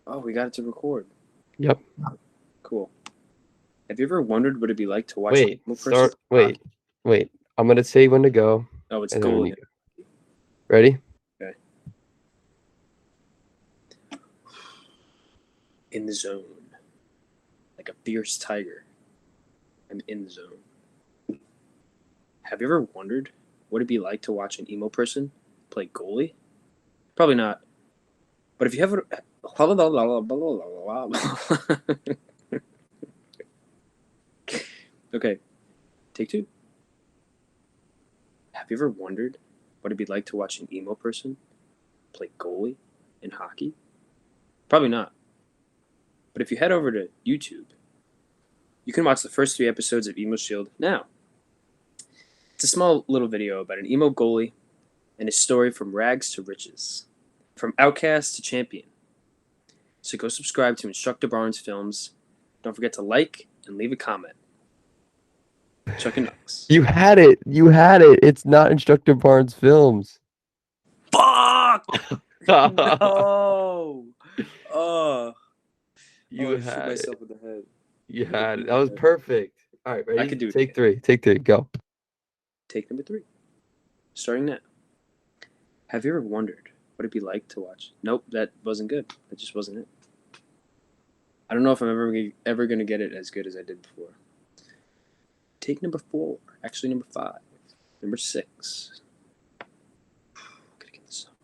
Oh, we got it to record. Yep. Cool. Have you ever wondered what it'd be like to watch an Wait. emo person Start. play Wait. hockey? Wait. I'm gonna say when to go, Oh, it's and then when you goalie. go. Ready? Okay. In the zone, like a fierce tiger. I'm in the zone. Have you ever wondered what it'd be like to watch an emo person play goalie? Probably not. But if you ever, okay, take two. Have you ever wondered what it'd be like to watch an emo person play goalie in hockey? Probably not. But if you head over to YouTube, you can watch the first three episodes of Emo Shield now. It's a small little video about an emo goalie and his story from rags to riches, from outcast to champion. So go subscribe to Instructor Barnes Films. Don't forget to like and leave a comment. Chuckin Knucks. You had it. You had it. It's not Instructor Barnes Films. Fuck! No! Oh, You I shoot had it. myself in the head. You I had it. beat That my was head. perfect. All right, I ready? could do it Take again. three. Take three. Go. Take number three. Starting now. Have you ever wondered what it'd be like to watch? Nope, that wasn't good. That just wasn't it. I don't know if I'm ever gonna get it as good as I did before. Take number four. Actually, number five. Number six. Gotta get this up.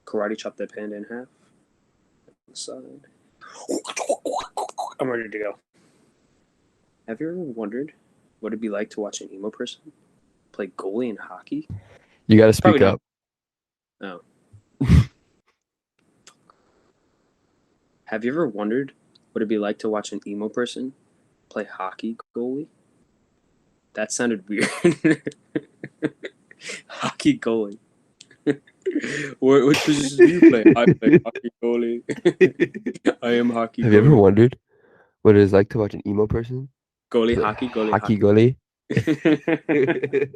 Karate chop that panda in half. On the side. I'm ready to go. Have you ever wondered what it'd be like to watch an emo person play goalie in hockey? You got to Probably speak not. up. No. Have you ever wondered what it'd be like to watch an emo person play hockey goalie? That sounded weird. Hockey goalie. What position do you play? I play hockey goalie. I am hockey Have you ever goalie. wondered what it is like to watch an emo person Goalie play hockey, goalie hockey hockey. goalie?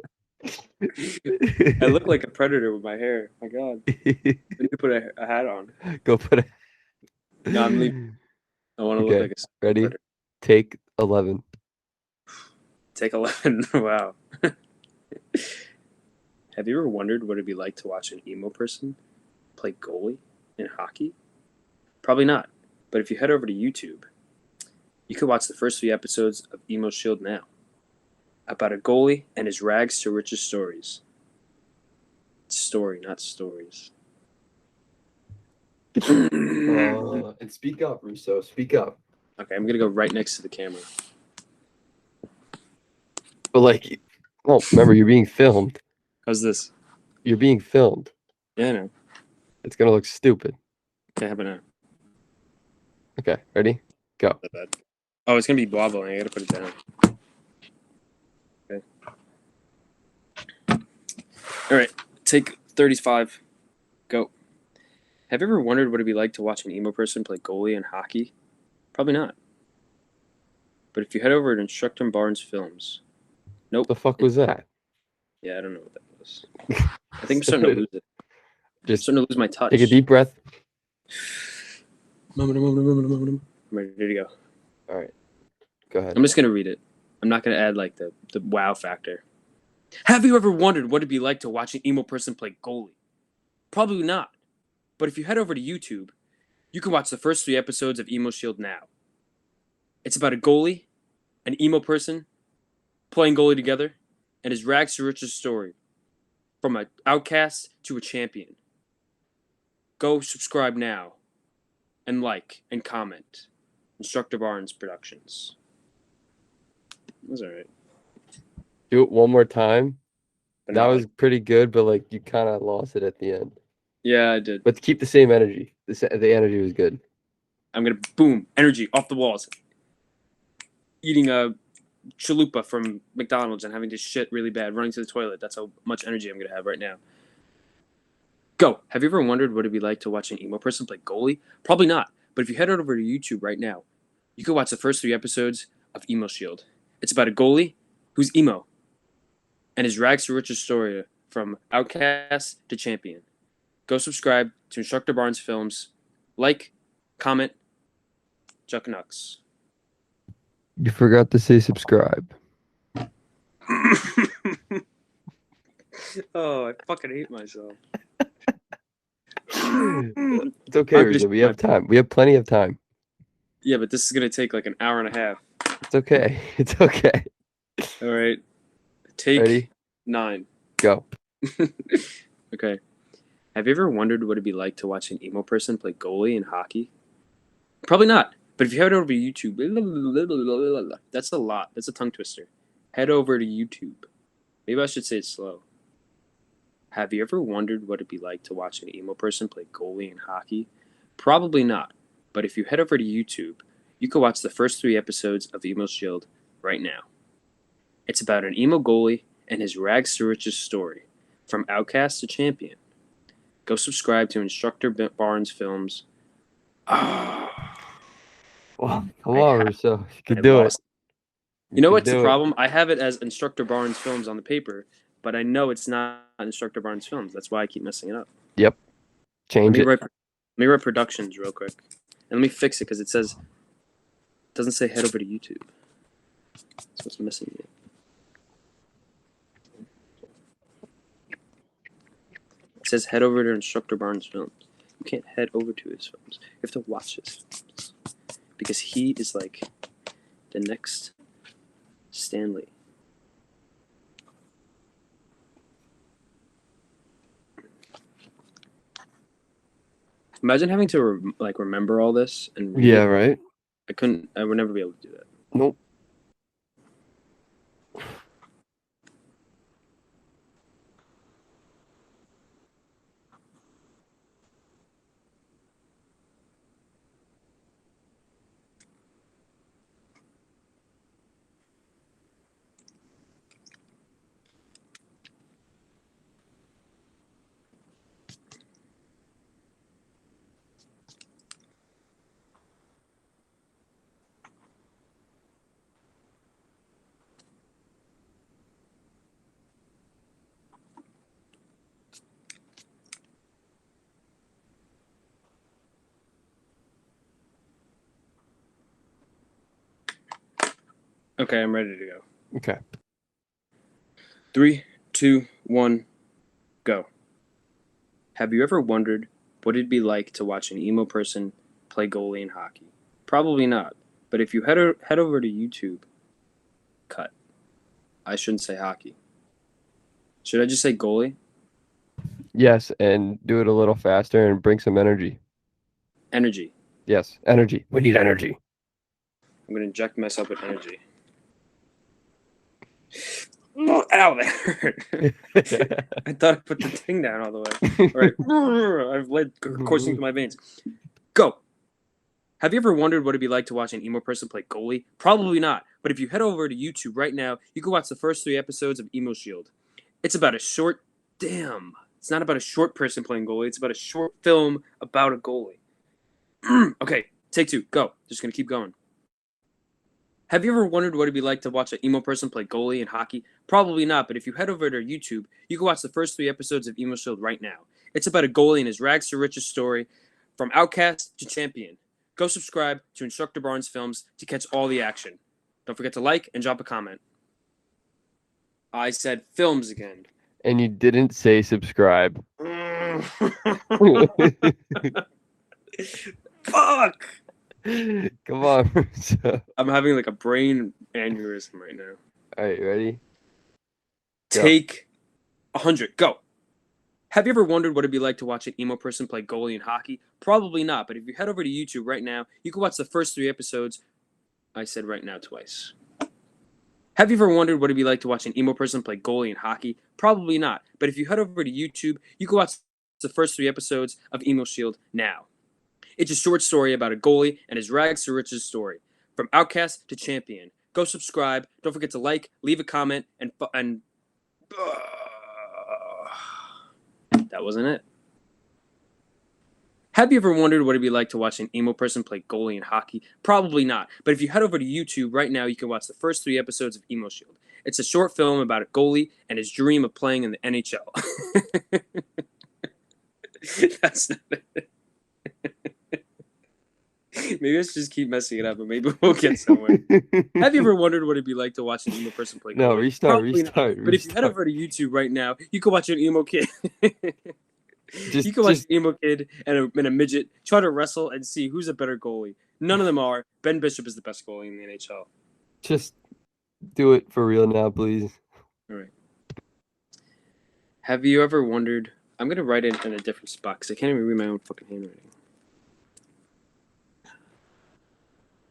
I look like a predator with my hair. My God. I need to put a hat on. Go put No, I'm leaving. it. I want to look Okay, like a ready? predator. Take 11. Take 11. Wow. Have you ever wondered what it'd be like to watch an emo person play goalie in hockey? Probably not. But if you head over to YouTube, you can watch the first three episodes of Emo Shield now, about a goalie and his rags to riches stories. It's story, not stories. Okay, And speak up, Russo. Speak up. I'm gonna go right next to the camera. But like, oh, remember, you're being filmed. How's this? You're being filmed. Yeah, I know. It's gonna look stupid. Okay, how about now? Okay, ready? Go. Not bad. Oh, it's gonna be wobbling. I gotta put it down. Okay. All right. Take 35. Go. Have you ever wondered what it'd be like to watch an emo person play goalie in hockey? Probably not. But if you head over to Instructor Barnes Films, nope. The fuck was that? Yeah, I don't know what that was. I think I'm starting to lose it. I'm Just starting to lose my take a touch. deep breath. I'm ready to go. All right, go ahead. I'm just gonna read it. I'm not gonna add like the wow factor. Have you ever wondered what it'd be like to watch an emo person play goalie? Probably not. But if you head over to YouTube, you can watch the first three episodes of Emo Shield now. It's about a goalie, an emo person, playing goalie together, and his rags to riches story, from an outcast to a champion. Go subscribe now, and like and comment. Instructor Barnes Productions. That was alright. Do it one more time. But That not was like, pretty good, but like you kind of lost it at the end. yeah, I did. But to keep the same energy. The energy was good. I'm gonna boom, energy off the walls. Eating a chalupa from McDonald's and having to shit really bad, running to the toilet. That's how much energy I'm gonna have right now. Go. Have you ever wondered what it'd be like to watch an emo person play goalie? Probably not. But if you head over to YouTube right now, you can watch the first three episodes of Emo Shield. It's about a goalie who's emo and his rags to riches story from outcast to champion. Go subscribe to Instructor Barnes Films, like comment, Chuckin Knucks. You forgot to say subscribe. Oh, I fucking hate myself. It's okay, I'm Rizzo. just We have time. We have plenty of time. Yeah, but this is gonna take like an hour and a half. It's okay. It's okay. All right, take Ready? 9. Go. Okay. Have you ever wondered what it'd be like to watch an emo person play goalie in hockey? Probably not. But if you head over to YouTube, that's a lot. That's a tongue twister. Head over to YouTube. Maybe I should say it slow. Have you ever wondered what it'd be like to watch an emo person play goalie in hockey? Probably not. But if you head over to YouTube, you can watch the first 3 episodes of Emo Shield right now. It's about an emo goalie and his rags to riches story, from outcast to champion. Go subscribe to Instructor Barnes Films. Oh, Well, come I on, Rizzo. You I can do it. lost. You know can what's the do it. problem? I have it as Instructor Barnes Films on the paper, but I know it's not Instructor Barnes Films. That's why I keep messing it up. Yep. Change it. Let me write productions real quick. And let me fix it because it doesn't say head over to YouTube. That's what's missing here. It says head over to Instructor Barnes Films. You can't head over to his films. You have to watch his films. Because he is like the next Stanley. Imagine having to remember all this and read Yeah, it. right? I would never be able to do that. Nope. Okay, I'm ready to go. Okay. 3, 2, 1, go. Have you ever wondered what it'd be like to watch an emo person play goalie in hockey? Probably not. But if you head over to YouTube, cut. I shouldn't say hockey. Should I just say goalie? Yes, and do it a little faster and bring some energy. Energy. Yes, energy. We need energy. I'm going to inject myself with energy. Ow, that hurt. I thought I put the thing down all the way. All right. I've blood coursing through my veins. Go. Have you ever wondered what it'd be like to watch an emo person play goalie? Probably not. But if you head over to YouTube right now, you can watch the first 3 episodes of Emo Shield. It's about a short... Damn. It's not about a short person playing goalie. It's about a short film about a goalie. Okay, take 2. Go. Just going to keep going. Have you ever wondered what it'd be like to watch an emo person play goalie in hockey? Probably not, but if you head over to YouTube, you can watch the first 3 episodes of Emo Shield right now. It's about a goalie and his rags to riches story, from outcast to champion. Go subscribe to Instructor Barnes Films to catch all the action. Don't forget to like and drop a comment. I said films again. And you didn't say subscribe. Fuck! Come on, Rizzo. I'm having like a brain aneurysm right now. All right, ready? Go. Take 100. Go. Have you ever wondered what it'd be like to watch an emo person play goalie in hockey? Probably not, but if you head over to YouTube right now, you can watch the first 3 episodes. I said right now twice. Have you ever wondered what it'd be like to watch an emo person play goalie in hockey? Probably not, but if you head over to YouTube, you can watch the first 3 episodes of Emo Shield now. It's a short story about a goalie and his rags to riches story, from outcast to champion. Go subscribe. Don't forget to like, leave a comment, and that wasn't it. Have you ever wondered what it'd be like to watch an emo person play goalie in hockey? Probably not. But if you head over to YouTube right now, you can watch the first 3 episodes of Emo Shield. It's a short film about a goalie and his dream of playing in the NHL. That's not it. Maybe I should just keep messing it up, and maybe we'll get somewhere. Have you ever wondered what it'd be like to watch an emo person play No, goalie? restart, Probably not. But if you head restart. over to YouTube right now, you can watch an emo kid. You can watch Just an emo kid and a midget try to wrestle and see who's a better goalie. None of them are. Ben Bishop is the best goalie in the NHL. just do it for real now, please. All right. Have you ever wondered? I'm gonna write it in a different spot because I can't even read my own fucking handwriting.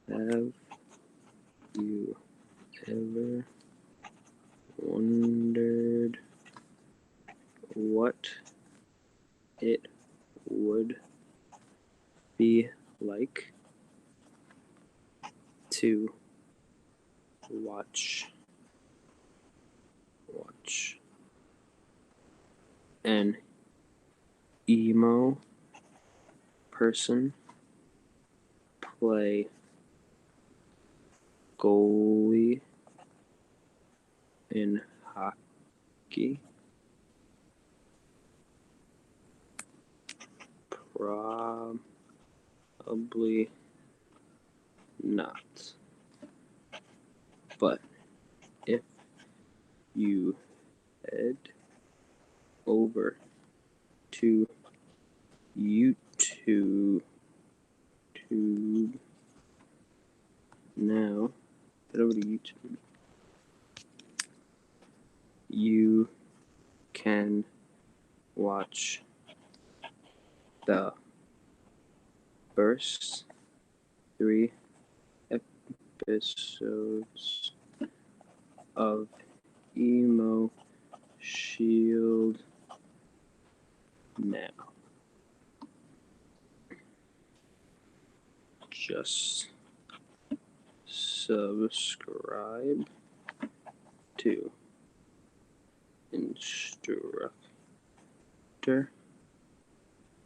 Have you ever wondered what it would be like to watch an emo person play goalie in hockey? Probably not. But if you head over to YouTube now, head over to YouTube. You can watch the first 3 episodes of Emo Shield now. Just subscribe to Instructor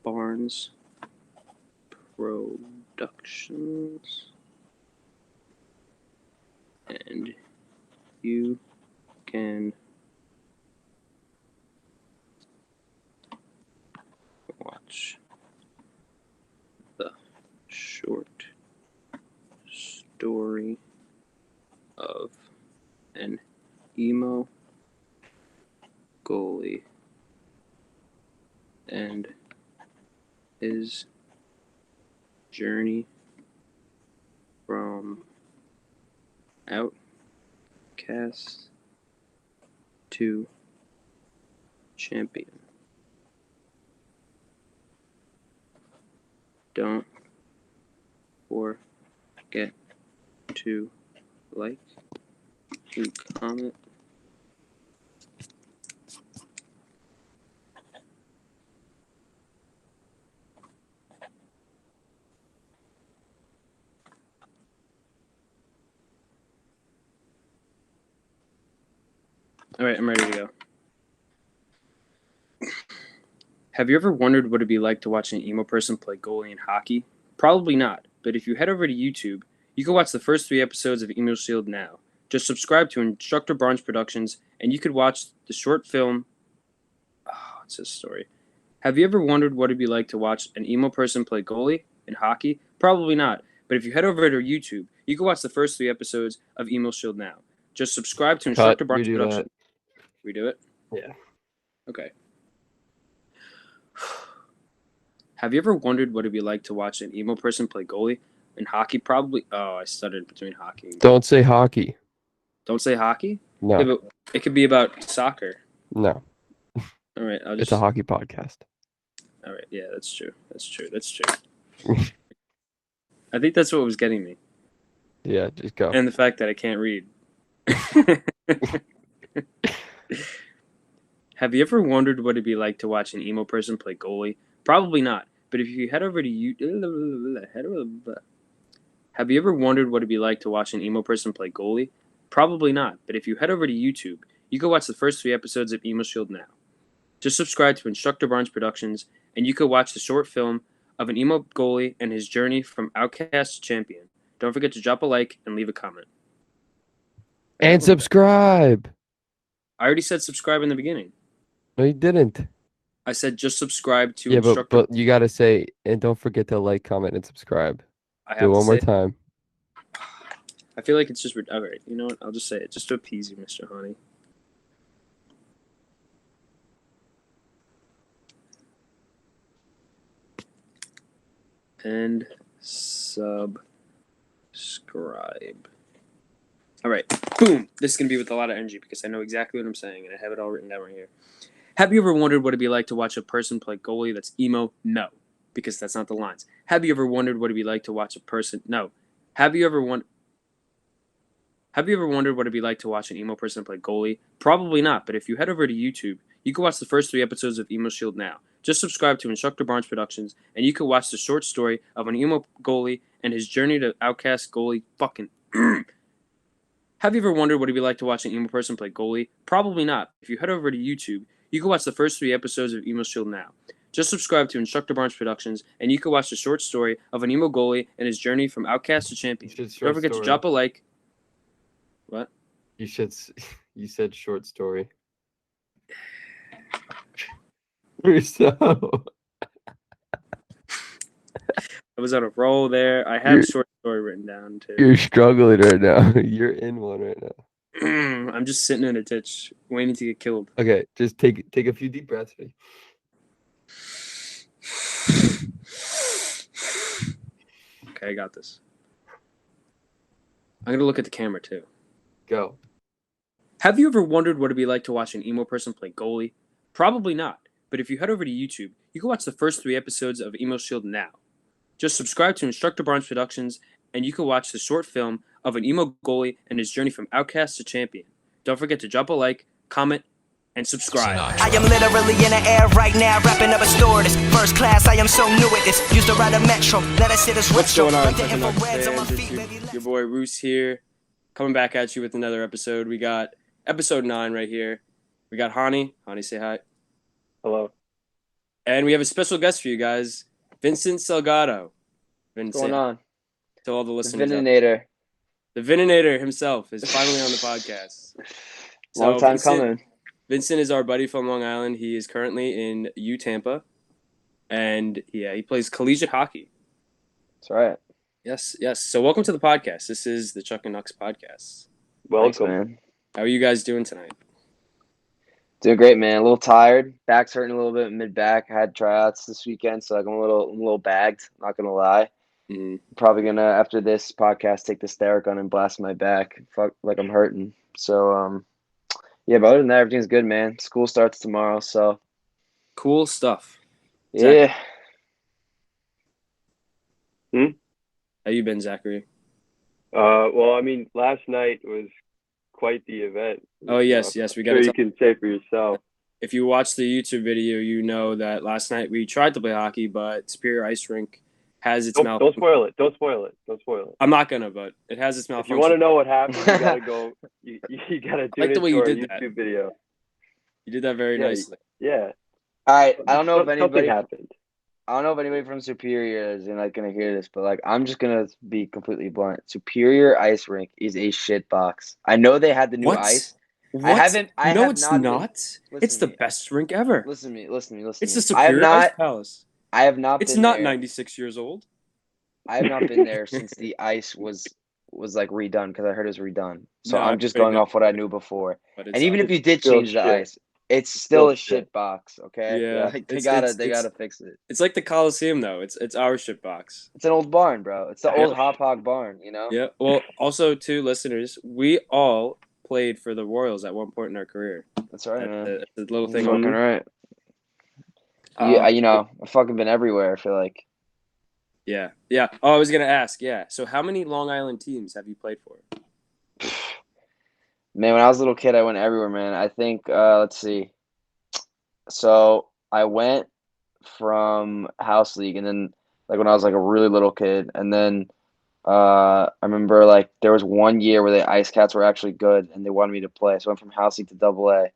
Barnes Productions, and you can watch the short story of an emo goalie and his journey from outcast to champion. Don't forget to like and comment. All right, I'm ready to go. Have you ever wondered what it'd be like to watch an emo person play goalie in hockey? Probably not, but if you head over to YouTube, you can watch the first 3 episodes of Emo Shield now. Just subscribe to Instructor Barnes Productions, and you could watch the short film. Oh, it's this story. Have you ever wondered what it'd be like to watch an emo person play goalie in hockey? Probably not, but if you head over to YouTube, you can watch the first 3 episodes of Emo Shield now. Just subscribe to Instructor Barnes redo Productions. that. Redo it? Yeah. Okay. Have you ever wondered what it'd be like to watch an emo person play goalie in hockey? Probably. Oh, I stuttered between hockey and goalie. Don't say hockey. Don't say hockey? No. Yeah, but it could be about soccer. No. All right, I'll just. It's a hockey podcast. All right, yeah, that's true. That's true. That's true. I think that's what was getting me. Yeah, just go. And the fact that I can't read. Have you ever wondered what it'd be like to watch an emo person play goalie? Probably not. But if you head over to Have you ever wondered what it'd be like to watch an emo person play goalie? Probably not. But if you head over to YouTube, you can watch the first 3 episodes of Emo Shield now. Just subscribe to Instructor Barnes Productions, and you could watch the short film of an emo goalie and his journey from outcast to champion. Don't forget to drop a like and leave a comment. And subscribe. I already said subscribe in the beginning. No, you didn't. I said just subscribe to Yeah, Instructor. but you gotta say, and don't forget to like, comment, and subscribe. I Do have it to one more say. time. I feel like it's just all right. You know what? I'll just say it just to appease you, Mr. Honey. And subscribe. All right, boom. This is gonna be with a lot of energy because I know exactly what I'm saying and I have it all written down right here. Have you ever wondered what it'd be like to watch a person play goalie that's emo? No, because that's not the lines. Have you ever wondered what it'd be like to watch a person? No. Have you ever wondered? Have you ever wondered what it'd be like to watch an emo person play goalie? Probably not, but if you head over to YouTube, you can watch the first 3 episodes of Emo Shield now. Just subscribe to Instructor Barnes Productions, and you can watch the short story of an emo goalie and his journey to outcast goalie fucking. Have you ever wondered what it'd be like to watch an emo person play goalie? Probably not. If you head over to YouTube, you can watch the first 3 episodes of Emo Shield now. Just subscribe to Instructor Barnes Productions, and you can watch the short story of an emo goalie and his journey from outcast to champion. Don't forget to drop a like. What? You said short story. So I was on a roll there. I have you're short story written down too. you're struggling right now. You're in one right now. I'm just sitting in a ditch waiting to get killed. Okay, just take a few deep breaths. Okay, I got this. I'm gonna look at the camera too. Go. Have you ever wondered what it'd be like to watch an emo person play goalie? Probably not. But if you head over to YouTube, you can watch the first 3 episodes of Emo Shield now. Just subscribe to Instructor Barnes Productions, and you can watch the short film of an emo goalie and his journey from outcast to champion. Don't forget to drop a like, comment, and subscribe. I am literally in the air right now, wrapping up a store. This first class, I am so new at this. Used to ride a metro, let us hit this What's retro. going on, Let the Chuckin Knucks infrareds on my fans? feet, It's baby, your boy Roos here, coming back at you with another episode. We got episode 9 right here. We got Hani. Hani, say hi. Hello. And we have a special guest for you guys, Vincent Salgado. What's going on? To all the The listeners. Vininator. The Vininator himself is finally on the podcast. Long time coming. Vincent is our buddy from Long Island. He is currently in U Tampa, and yeah, he plays collegiate hockey. That's right. Yes. So welcome to the podcast. This is the Chuckin Knucks podcast. Thanks, Welcome. man. How are you guys doing tonight? Doing great, man. A little tired. Back's hurting a little bit mid back. I had tryouts this weekend, so like I'm a little bagged. Not gonna lie. Mm-hmm. Probably gonna after this podcast take the Stericon and blast my back. Fuck, like I'm hurting. So yeah. But other than that, everything's good, man. School starts tomorrow, so Cool stuff. yeah. How you been, Zachary? Well, I mean, last night was quite the event. Oh yes, we I'm got sure to you can say for yourself. If you watch the YouTube video, you know that last night we tried to play hockey, but Superior Ice Rink has its Don't spoil it. Don't spoil it. Don't spoil it. I'm not gonna, but it has its If malfunction. you want to know what happened, you gotta go. You gotta tune like the way into you our did YouTube that. video. You did that very Yeah, nicely. Yeah. All right. I don't know if Something anybody. happened. I don't know if anybody from Superior is gonna hear this, but like I'm just gonna be completely blunt. Superior Ice Rink is a shit box. I know they had the new What? ice. What? I no, have it's not been- not. Listen It's to the me. best rink ever. Listen to me. It's the I have Superior Ice not. Palace. I have not. It's been not there. 96 years old. I have not been there since the ice was like redone because I heard it was redone. So No, I'm just pretty going good. off what I knew before. But it's And even if you did still change the shit. ice, it's still a Still shit box. Okay. Yeah, Like, they it's- gotta fix it. it's like the Coliseum though. It's our shit box. It's an old barn, bro. It's the Yeah. old Hop Hog barn. You know. Yeah. Well, also to listeners, we all played for the Royals at one point in our career. That's right, man. That's the little thing. Fucking Mhm. right. Um, You know, I've fucking been everywhere. I feel like. Yeah. Oh, I was gonna ask. Yeah. So, how many Long Island teams have you played for? Man, when I was a little kid, I went everywhere, man. I think, let's see. So I went from house league, and then like when I was like a really little kid, and then I remember like there was one year where the Ice Cats were actually good, and they wanted me to play. So I went from house league to double A,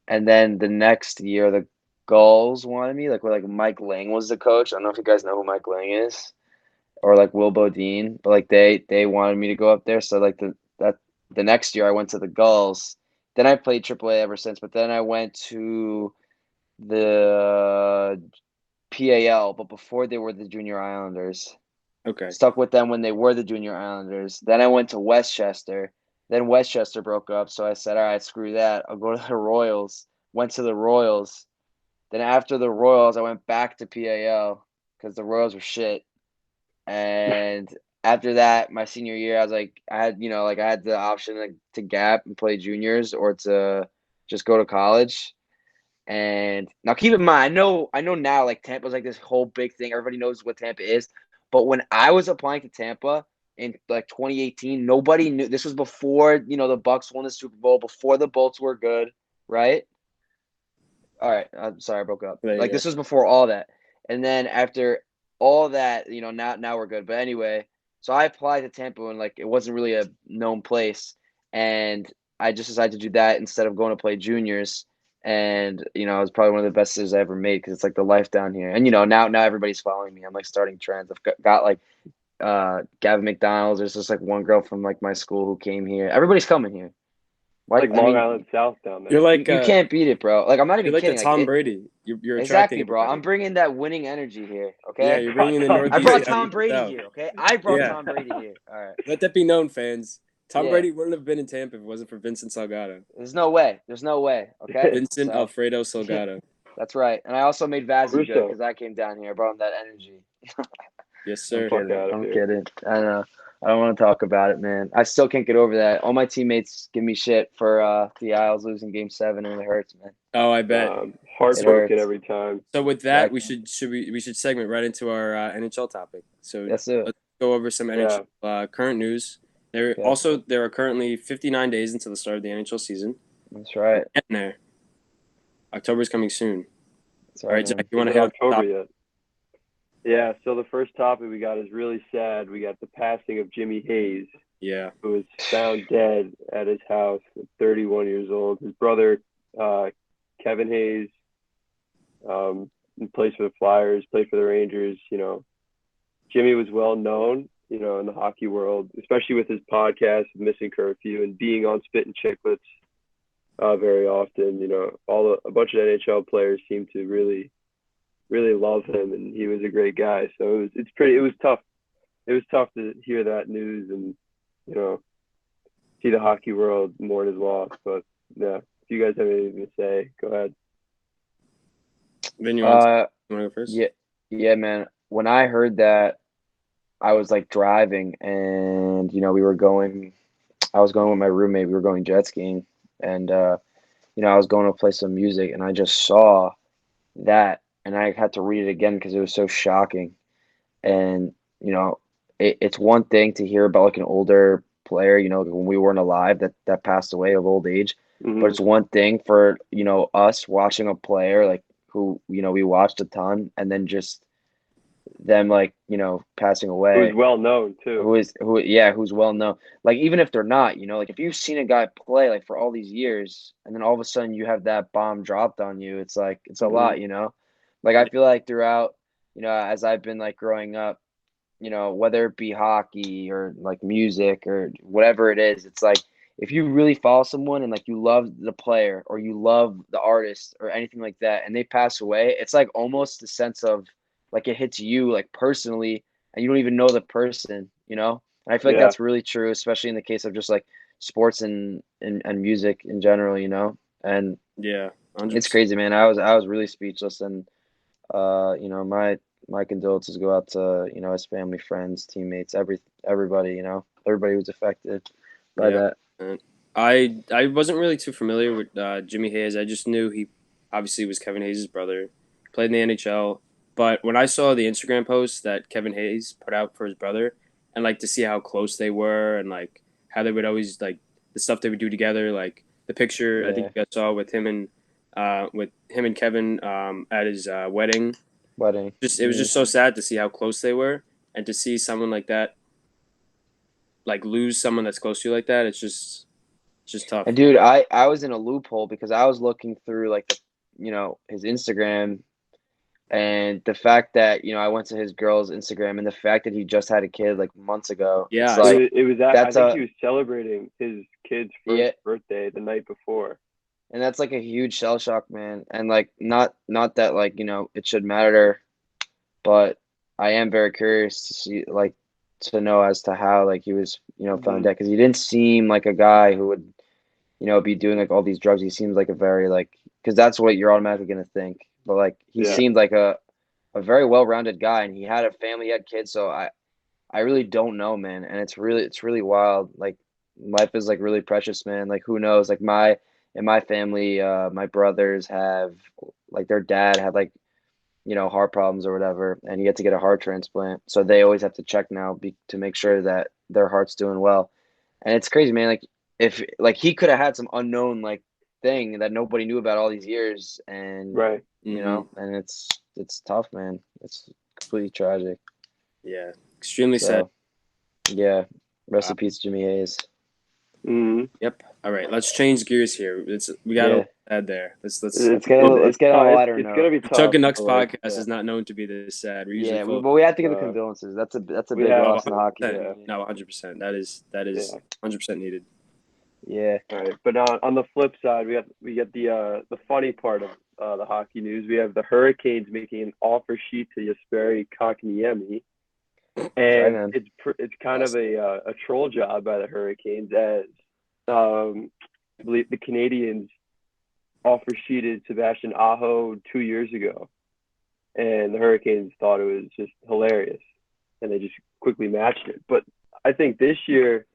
and then the next year the Gulls wanted me, like where like Mike Lang was the coach. I don't know if you guys know who Mike Lang is, or like Will Bodine, but like they wanted me to go up there. So like the next year I went to the Gulls. Then I played AAA ever since. But then I went to the PAL, but before they were the Junior Islanders. Okay. Stuck with them when they were the Junior Islanders. Then I went to Westchester. Then Westchester broke up, so I said, all right, screw that. I'll go to the Royals. Went to the Royals. Then after the Royals, I went back to PAL because the Royals were shit. And after that, my senior year, I was like, I had the option to gap and play juniors or to just go to college. And now keep in mind, I know now like Tampa's like this whole big thing. Everybody knows what Tampa is. But when I was applying to Tampa in like 2018, nobody knew. This was before, the Bucks won the Super Bowl, before the Bolts were good, right? All right. I'm sorry I broke up. There you Like go. this was before all that. And then after all that, now we're good. But anyway, so I applied to Tampa and like it wasn't really a known place. And I just decided to do that instead of going to play juniors. And it was probably one of the best decisions I ever made because it's like the life down here. And now everybody's following me. I'm like starting trends. I've got like Gavin McDonald's. There's just like one girl from like my school who came here. Everybody's coming here. Why? Like I Long mean, Island South down there. You're like you can't beat it, bro. Like I'm not you're even like the kidding. Like Tom Brady. You're attracting exactly, bro. everybody. I'm bringing that winning energy here. Yeah, Okay. you're bringing the Tom I Northeast brought Brady. out Tom of the Brady South. here. Okay. I brought Yeah. Tom Brady here. All right. Let that be known, fans. Tom Yeah. Brady wouldn't have been in Tampa if it wasn't for Vincent Salgado. There's no way. There's no way. Okay. Vincent So Alfredo Salgado. that's right. And I also made Vazzy good Russo. because I came down here. I brought him that energy. Yes, I'm sir. Fuck kidding. outta I'm here. kidding. I don't know. I don't want to talk about it, man. I still can't get over that. All my teammates give me shit for the Isles losing Game 7, and it hurts, man. Oh, I bet. Heartbroken hurts. every time. So with that, Exactly. we should segment right into our NHL topic. So That's it. let's go over some NHL current news. There are currently 59 days until the start of the NHL season. That's right. We're getting there. October's coming soon. That's All right, right, Jack, man. you want to Is it hit October on yet? Yeah, so the first topic we got is really sad. We got the passing of Jimmy Hayes, Yeah. who was found dead at his house at 31 years old. His brother, Kevin Hayes, plays for the Flyers, played for the Rangers. Jimmy was well known, in the hockey world, especially with his podcast, Missing Curfew, and being on Spit and Chicklets very often. A bunch of NHL players seem to really love him, and he was a great guy. So it was tough. It was tough to hear that news and see the hockey world mourn his loss. But yeah, if you guys have anything to say, go ahead. Vinny, you want to go first? Yeah, man. When I heard that, I was like driving, and I was going with my roommate. We were going jet skiing, and I was going to play some music, and I just saw that, and I had to read it again because it was so shocking. And it's one thing to hear about like an older player, when we weren't alive that passed away of old age, but it's one thing for us watching a player like who we watched a ton, and then just them like passing away. Who's well known too. Who's well known. Like even if they're not, like if you've seen a guy play like for all these years, and then all of a sudden you have that bomb dropped on you, it's like it's a lot, Like I feel like throughout, as I've been like growing up, whether it be hockey or like music or whatever it is, it's like if you really follow someone and like you love the player or you love the artist or anything like that, and they pass away, it's like almost the sense of like it hits you like personally, and you don't even know the person, And I feel like that's really true, especially in the case of just like sports and music in general, And Yeah, 100%. it's crazy, man. I was really speechless, and my condolences go out to his family, friends, teammates, everybody, everybody who's affected by that. I wasn't really too familiar with Jimmy Hayes. I just knew he obviously was Kevin Hayes' brother, played in the NHL. But when I saw the Instagram post that Kevin Hayes put out for his brother, and like to see how close they were, and like how they would always like the stuff they would do together, like the picture I think you guys saw with him and Kevin at his wedding. It was just so sad to see how close they were, and to see someone like that like lose someone that's close to you like that. It's just tough. And dude, I was in a loophole because I was looking through like his Instagram, and the fact that I went to his girl's Instagram, and the fact that he just had a kid like months ago. Yeah, it's like, it was that. I think he was celebrating his kid's first birthday the night before. And that's like a huge shell shock, man. And like not that like it should matter, but I am very curious to see, like, to know as to how, like, he was, found dead, because he didn't seem like a guy who would, be doing like all these drugs. He seems like a very like, because that's what you're automatically gonna think. But like, he Yeah. seemed like a very well-rounded guy, and he had a family, he had kids. So I really don't know, man. And it's really wild. Like, life is like really precious, man. Like, who knows? Like, in my family, my brothers have, like, their dad had, like, heart problems or whatever, and he had to get a heart transplant. So they always have to check now to make sure that their heart's doing well. And it's crazy, man. Like, if like he could have had some unknown like thing that nobody knew about all these years, and Right. and it's tough, man. It's completely tragic. Yeah, extremely sad. So yeah, rest in peace, Jimmy Hayes. Mm-hmm. Yep. All right, let's change gears here. We got Yeah. to add there. Let's Let's get on a lighter It's note. gonna be The tough. Chuckin Knucks but, like, podcast is not known to be this sad. We're Yeah, usually full. but we have to give the Uh, condolences. That's a we big have- loss in hockey. Yeah. No, 100%. That is 100% needed. Yeah. All right, but on the flip side, we got the funny part of the hockey news. We have the Hurricanes making an offer sheet to Jesperi Kotkaniemi, and man. it's kind of a troll job by the Hurricanes, as I believe the Canadians offer sheeted Sebastian Aho 2 years ago, and the Hurricanes thought it was just hilarious, and they just quickly matched it. But I think this year,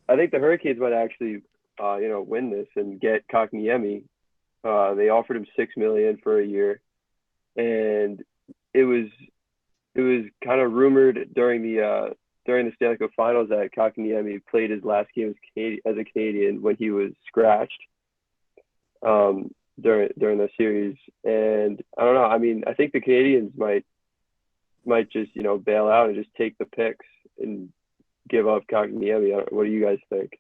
I think the Hurricanes might actually, win this and get Kotkaniemi. They offered him $6 million for a year, and it was kind of rumored during the Stanley Cup Finals that Kotkaniemi played his last game as a Canadian when he was scratched during the series. And I don't know. I mean, I think the Canadians might just bail out and just take the picks and give up Kotkaniemi. What do you guys think?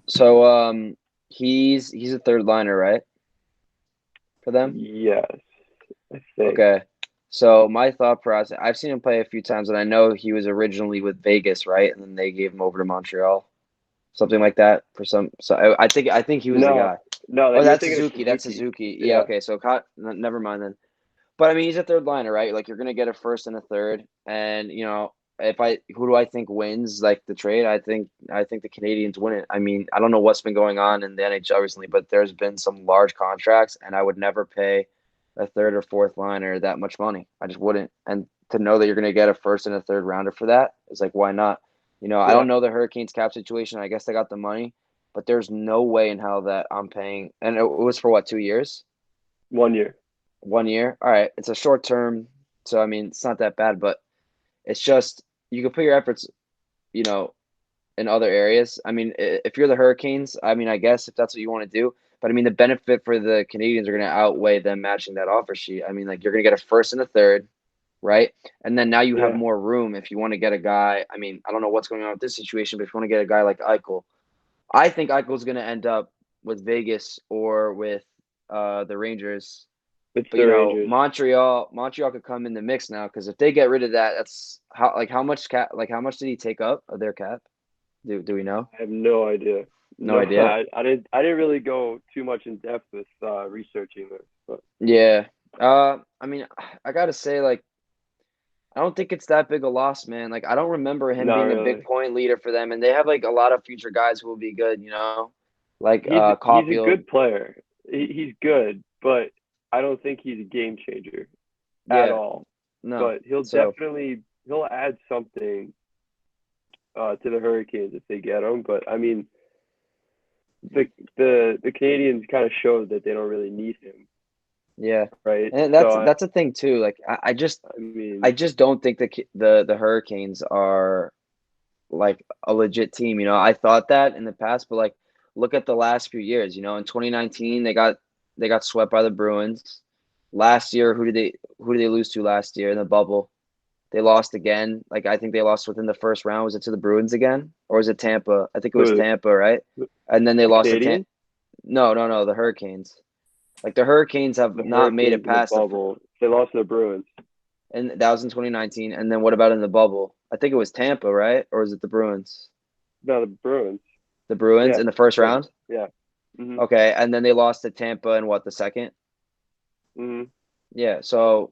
So he's a third liner, right? For them? Yes, I think. Okay. So my thought process, I've seen him play a few times, and I know he was originally with Vegas, right? And then they gave him over to Montreal, something like that for some. So I think he was the guy. No, Oh, that's thinking of Suzuki. That's Suzuki. Yeah. Yeah. Okay. So never mind then. But I mean, he's a third liner, right? Like, you're gonna get a first and a third, and who do I think wins like the trade? I think the Canadians win it. I mean, I don't know what's been going on in the NHL recently, but there's been some large contracts, and I would never pay a third or fourth liner that much money. I just wouldn't. And to know that you're going to get a first and a third rounder for that is like, why not? I don't know the Hurricanes cap situation. I guess they got the money, but there's no way in hell that I'm paying. And it was for what, 2 years? 1 year. 1 year. All right. It's a short term. So, I mean, it's not that bad, but it's just, you can put your efforts, in other areas. I mean, if you're the Hurricanes, I mean, I guess if that's what you want to do, but I mean, the benefit for the Canadians are going to outweigh them matching that offer sheet. I mean, like, you're going to get a first and a third, right? And then now you have more room if you want to get a guy. I mean, I don't know what's going on with this situation, but if you want to get a guy like Eichel, I think Eichel's going to end up with Vegas or with the Rangers. It's But the Rangers. Montreal could come in the mix now, because if they get rid of that, that's how much did he take up of their cap? Do we know? I have no idea. No idea. I didn't really go too much in depth with researching this. But Yeah. I mean, I gotta say, like, I don't think it's that big a loss, man. Like, I don't remember him being a big point leader for them, and they have like a lot of future guys who will be good. Like he's a Caulfield. good player. He's good, but I don't think he's a game changer at all. No. But he'll add something to the Hurricanes if they get him. But I mean, the Canadians kind of showed that they don't really need him. Yeah. Right. And that's a thing too. Like, I just don't think the Hurricanes are like a legit team. I thought that in the past, but like, look at the last few years. In 2019 they got swept by the Bruins. Last year, who did they lose to last year in the bubble? They lost again. Like, I think they lost within the first round. Was it to the Bruins again, or was it Tampa? I think it was Tampa, right? And then they lost to Tampa. No, the Hurricanes. Like, the Hurricanes have not made it past the bubble. They lost to the Bruins, and that was in 2019. And then what about in the bubble? I think it was Tampa, right? Or was it the Bruins? No, the Bruins. The Bruins in the first round? Yeah. Mm-hmm. Okay, and then they lost to Tampa in what, the second? Mm-hmm. Yeah, so,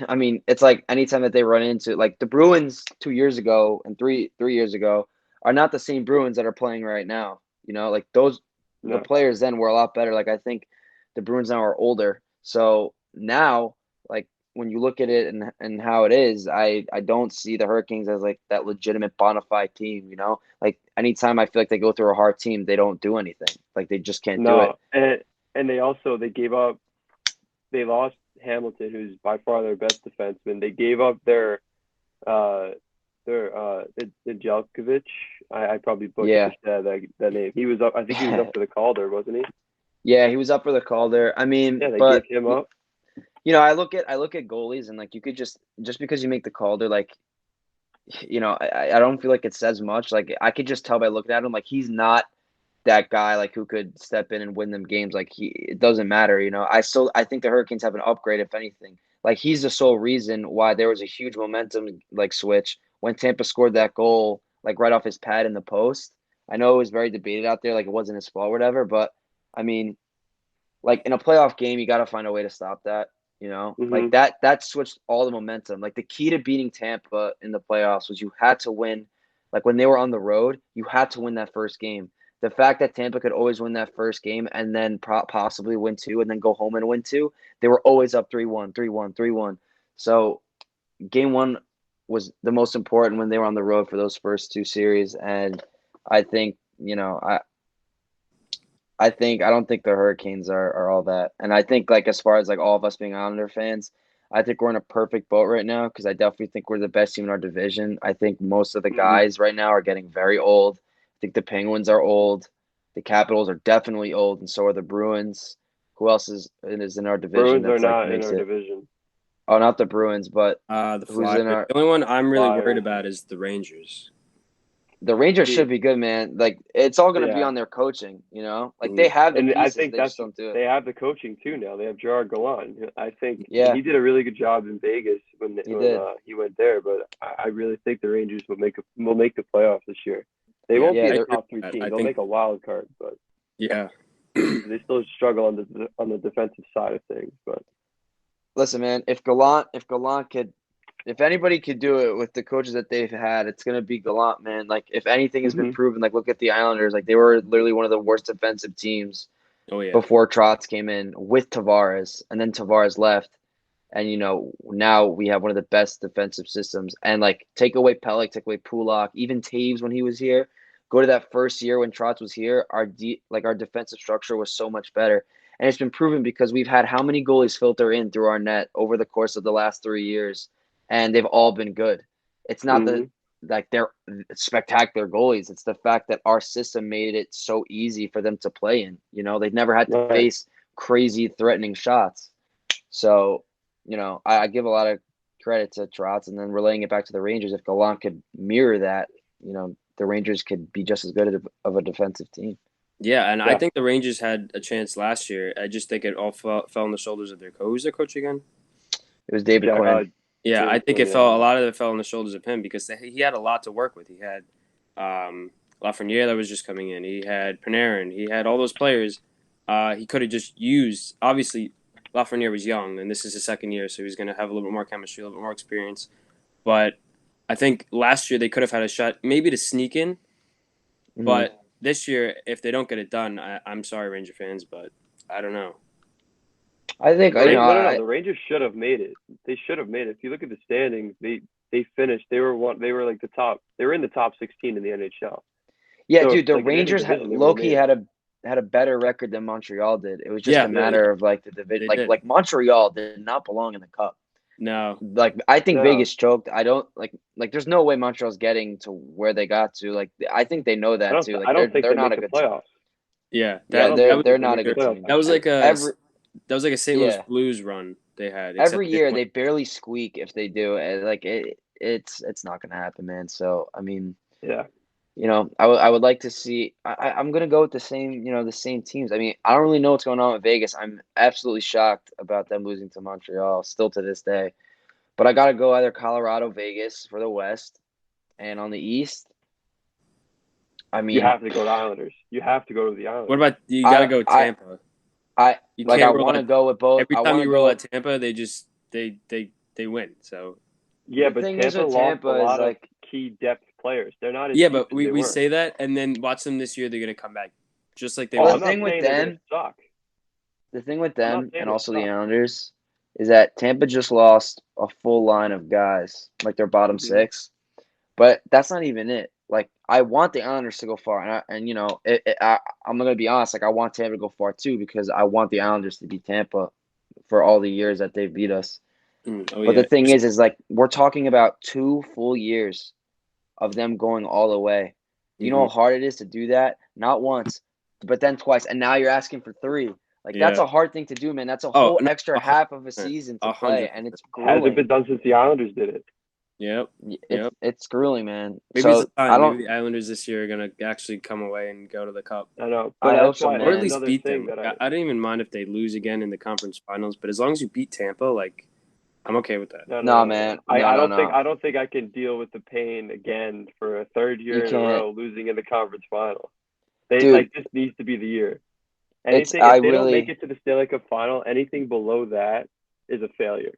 I mean, it's like anytime that they run into like the Bruins 2 years ago and three years ago are not the same Bruins that are playing right now. You know, like the No. players then were a lot better. Like I think the Bruins now are older, so now like when you look at it and how it is, I don't see the Hurricanes as like that legitimate bona fide team. You know, like anytime I feel like they go through a hard team, they don't do anything. Like they just can't do it. No, and they gave up. They lost Hamilton, who's by far their best defenseman. They gave up Jelkovic. I probably butchered Yeah. that name. He was up. I think he was up for the Calder, wasn't he? Yeah, he was up for the Calder. I mean, Yeah, they but gave him up. you know, I look at goalies and like you could just because you make the Calder, like you know, I don't feel like it says much. Like I could just tell by looking at him, like he's not that guy like who could step in and win them games. Like it doesn't matter, you know. I think the Hurricanes have an upgrade if anything. Like he's the sole reason why there was a huge momentum like switch when Tampa scored that goal like right off his pad in the post. I know it was very debated out there, like it wasn't his fault or whatever, but I mean, like in a playoff game, you got to find a way to stop that. You know, like Mm-hmm. that switched all the momentum. Like the key to beating Tampa in the playoffs was you had to win. Like when they were on the road, you had to win that first game. The fact that Tampa could always win that first game and then possibly win two and then go home and win two, they were always up 3-1, 3-1, 3-1. So game one was the most important when they were on the road for those first two series. And I think, you know, I don't think the Hurricanes are all that. And I think like as far as like all of us being Islander fans, I think we're in a perfect boat right now because I definitely think we're the best team in our division. I think most of the Mm-hmm. guys right now are getting very old. I think the Penguins are old. The Capitals are definitely old, and so are the Bruins. Who else is in our division Bruins are that's like not in makes our it? division. Oh, not the Bruins, but The who's Flyers. in our The only one I'm really worried Flyers. about is the Rangers. the Rangers See, should be good, man. Like it's all gonna be yeah. on their coaching, you know? Like they Mhm. have the And I pieces, think they just don't do they it. have the coaching too now. They have Gerard Gallant. I think, and Yeah, he did a really good job in Vegas when he did. he went there. But I really think the Rangers will make the playoffs this year. They Yeah, won't Yeah, be a they're top three team. I They'll think. make a wild card, but Yeah. they still struggle on the defensive side of things. But listen, man, if Gallant could if anybody could do it with the coaches that they've had, it's gonna be Gallant, man. Like if anything has been mm-hmm. proven, like look at the Islanders, like they were literally one of the worst defensive teams Oh yeah. before Trotz came in with Tavares, and then Tavares left, and you know now we have one of the best defensive systems. And like take away Pellick, take away Pulak, even Taves when he was here. Go to that first year when Trotz was here, our defensive structure was so much better. And it's been proven because we've had how many goalies filter in through our net over the course of the last 3 years, and they've all been good. It's not Mm-hmm. like they're spectacular goalies. It's the fact that our system made it so easy for them to play in. You know, they've never had to Right. face crazy threatening shots. So, you know, I give a lot of credit to Trotz, and then relaying it back to the Rangers. If Gallant could mirror that, you know, the Rangers could be just as good of a defensive team. Yeah, and I Yeah. think the Rangers had a chance last year. I just think it all fell on the shoulders of their coach. Who's their coach again? It was David Quinn. Yeah, I David think Quinn, it fell. A lot of it fell on the shoulders of him because he had a lot to work with. He had Lafreniere that was just coming in. He had Panarin. He had all those players. He could have just used. Obviously, Lafreniere was young, and this is his second year, so he's going to have a little bit more chemistry, a little bit more experience. But I think last year they could have had a shot, maybe to sneak in. Mhm. But this year, if they don't get it done, I'm sorry, Ranger fans, but I don't know. I think No, you know. no. The Rangers should have made it. They should have made it. If you look at the standings, they finished. They were like the top. They were in the top 16 in the NHL. Yeah, So dude, the like in any Rangers division, they would have Loki made it. had a better record than Montreal did. It was just Yeah, a matter of like the division. they did. Like Montreal did not belong in the cup. No. Like I think No. Vegas choked. I don't like there's no way Montreal's getting to where they got to. Like I think they know that too. Like I don't think they're they not make a the good team. playoffs. Yeah, Yeah, I don't think They're they not make a the good playoffs. team. that was like Every a St. Louis yeah. Blues run they had. Every except year they barely squeak if they do. And like it's not gonna happen, man. So I mean, Yeah. you know, I would like to see. I'm gonna go with the same teams. I mean, I don't really know what's going on with Vegas. I'm absolutely shocked about them losing to Montreal still to this day. But I gotta go either Colorado, Vegas for the West, and on the East. I You mean, have to go to Islanders. You have to go to the Islanders. What about you? Got to go Tampa. I You I can't roll want to out. go with both. Every I time want to you roll go. at Tampa, they just they win. So Yeah, The but thing is Tampa with lost Tampa a is lot of like key depth players. They're not as yeah, deep but as they we were. say that, and then watch them this year. They're gonna come back just like they Oh, were. I'm not thing with saying they're gonna them, suck. the thing with I'm not them saying and they also the suck. Islanders is that Tampa just lost a full line of guys, like their bottom Mhm. six. But that's not even it. Like I want the Islanders to go far, and I'm gonna be honest. Like I want Tampa to go far too because I want the Islanders to beat Tampa for all the years that they've beat us. Oh But yeah, the thing is like we're talking about 2 full years of them going all the way. Do you know how hard it is to do that? Not once, but then twice, and now you're asking for three. Like that's yeah. a hard thing to do, man. That's a Oh whole no, extra a hundred half of a percent, season to a play, hundred and it's percent. Hasn't been grueling. done since the Islanders did it. Yep, It's yep. it's grueling, man. Maybe it's So the I time. don't. Maybe the Islanders this year are gonna actually come away and go to the cup, I know, but I hope that's so, why or at that's man. least another beat thing them. that I don't even mind if they lose again in the conference finals, but as long as you beat Tampa, like I'm okay with that. no, no, No, no, no. man. No, no, no. I don't think I can deal with the pain again for a third You year in a can't, row losing in the conference final. They dude. like this needs to be the year. It's Anything I if they don't make really, it to the Stanley Cup final, anything below that is a failure.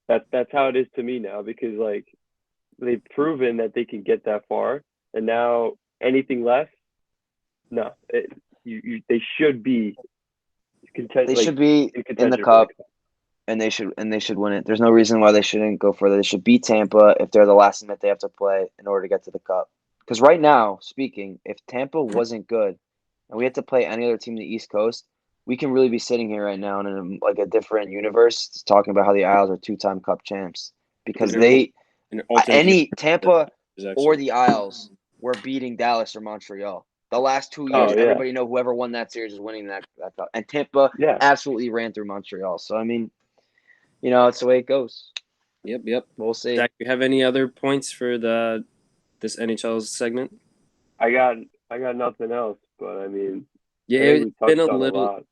That's how it is to me now because like they've proven that they can get that far, and now anything less, no, they should be content they like should be in in the contention for the cup, cup. and they should win it. There's no reason why they shouldn't go further. They should beat Tampa if they're the last team that they have to play in order to get to the cup. Because right now, speaking, if Tampa wasn't good, and we had to play any other team in the East Coast, we can really be sitting here right now in like a different universe talking about how the Isles are two-time Cup champs because In an they alternate any Tampa universe, or actually. the Isles were beating Dallas or Montreal. The last 2 years, Oh yeah, everybody know whoever won that series is winning that cup. And Tampa yeah. absolutely ran through Montreal. So I mean, it's the way it goes. Yep, yep. We'll see. Zach, you have any other points for this NHL segment? I got I got nothing else, but I mean, Yeah, I think it's we been a touched on a little. lot.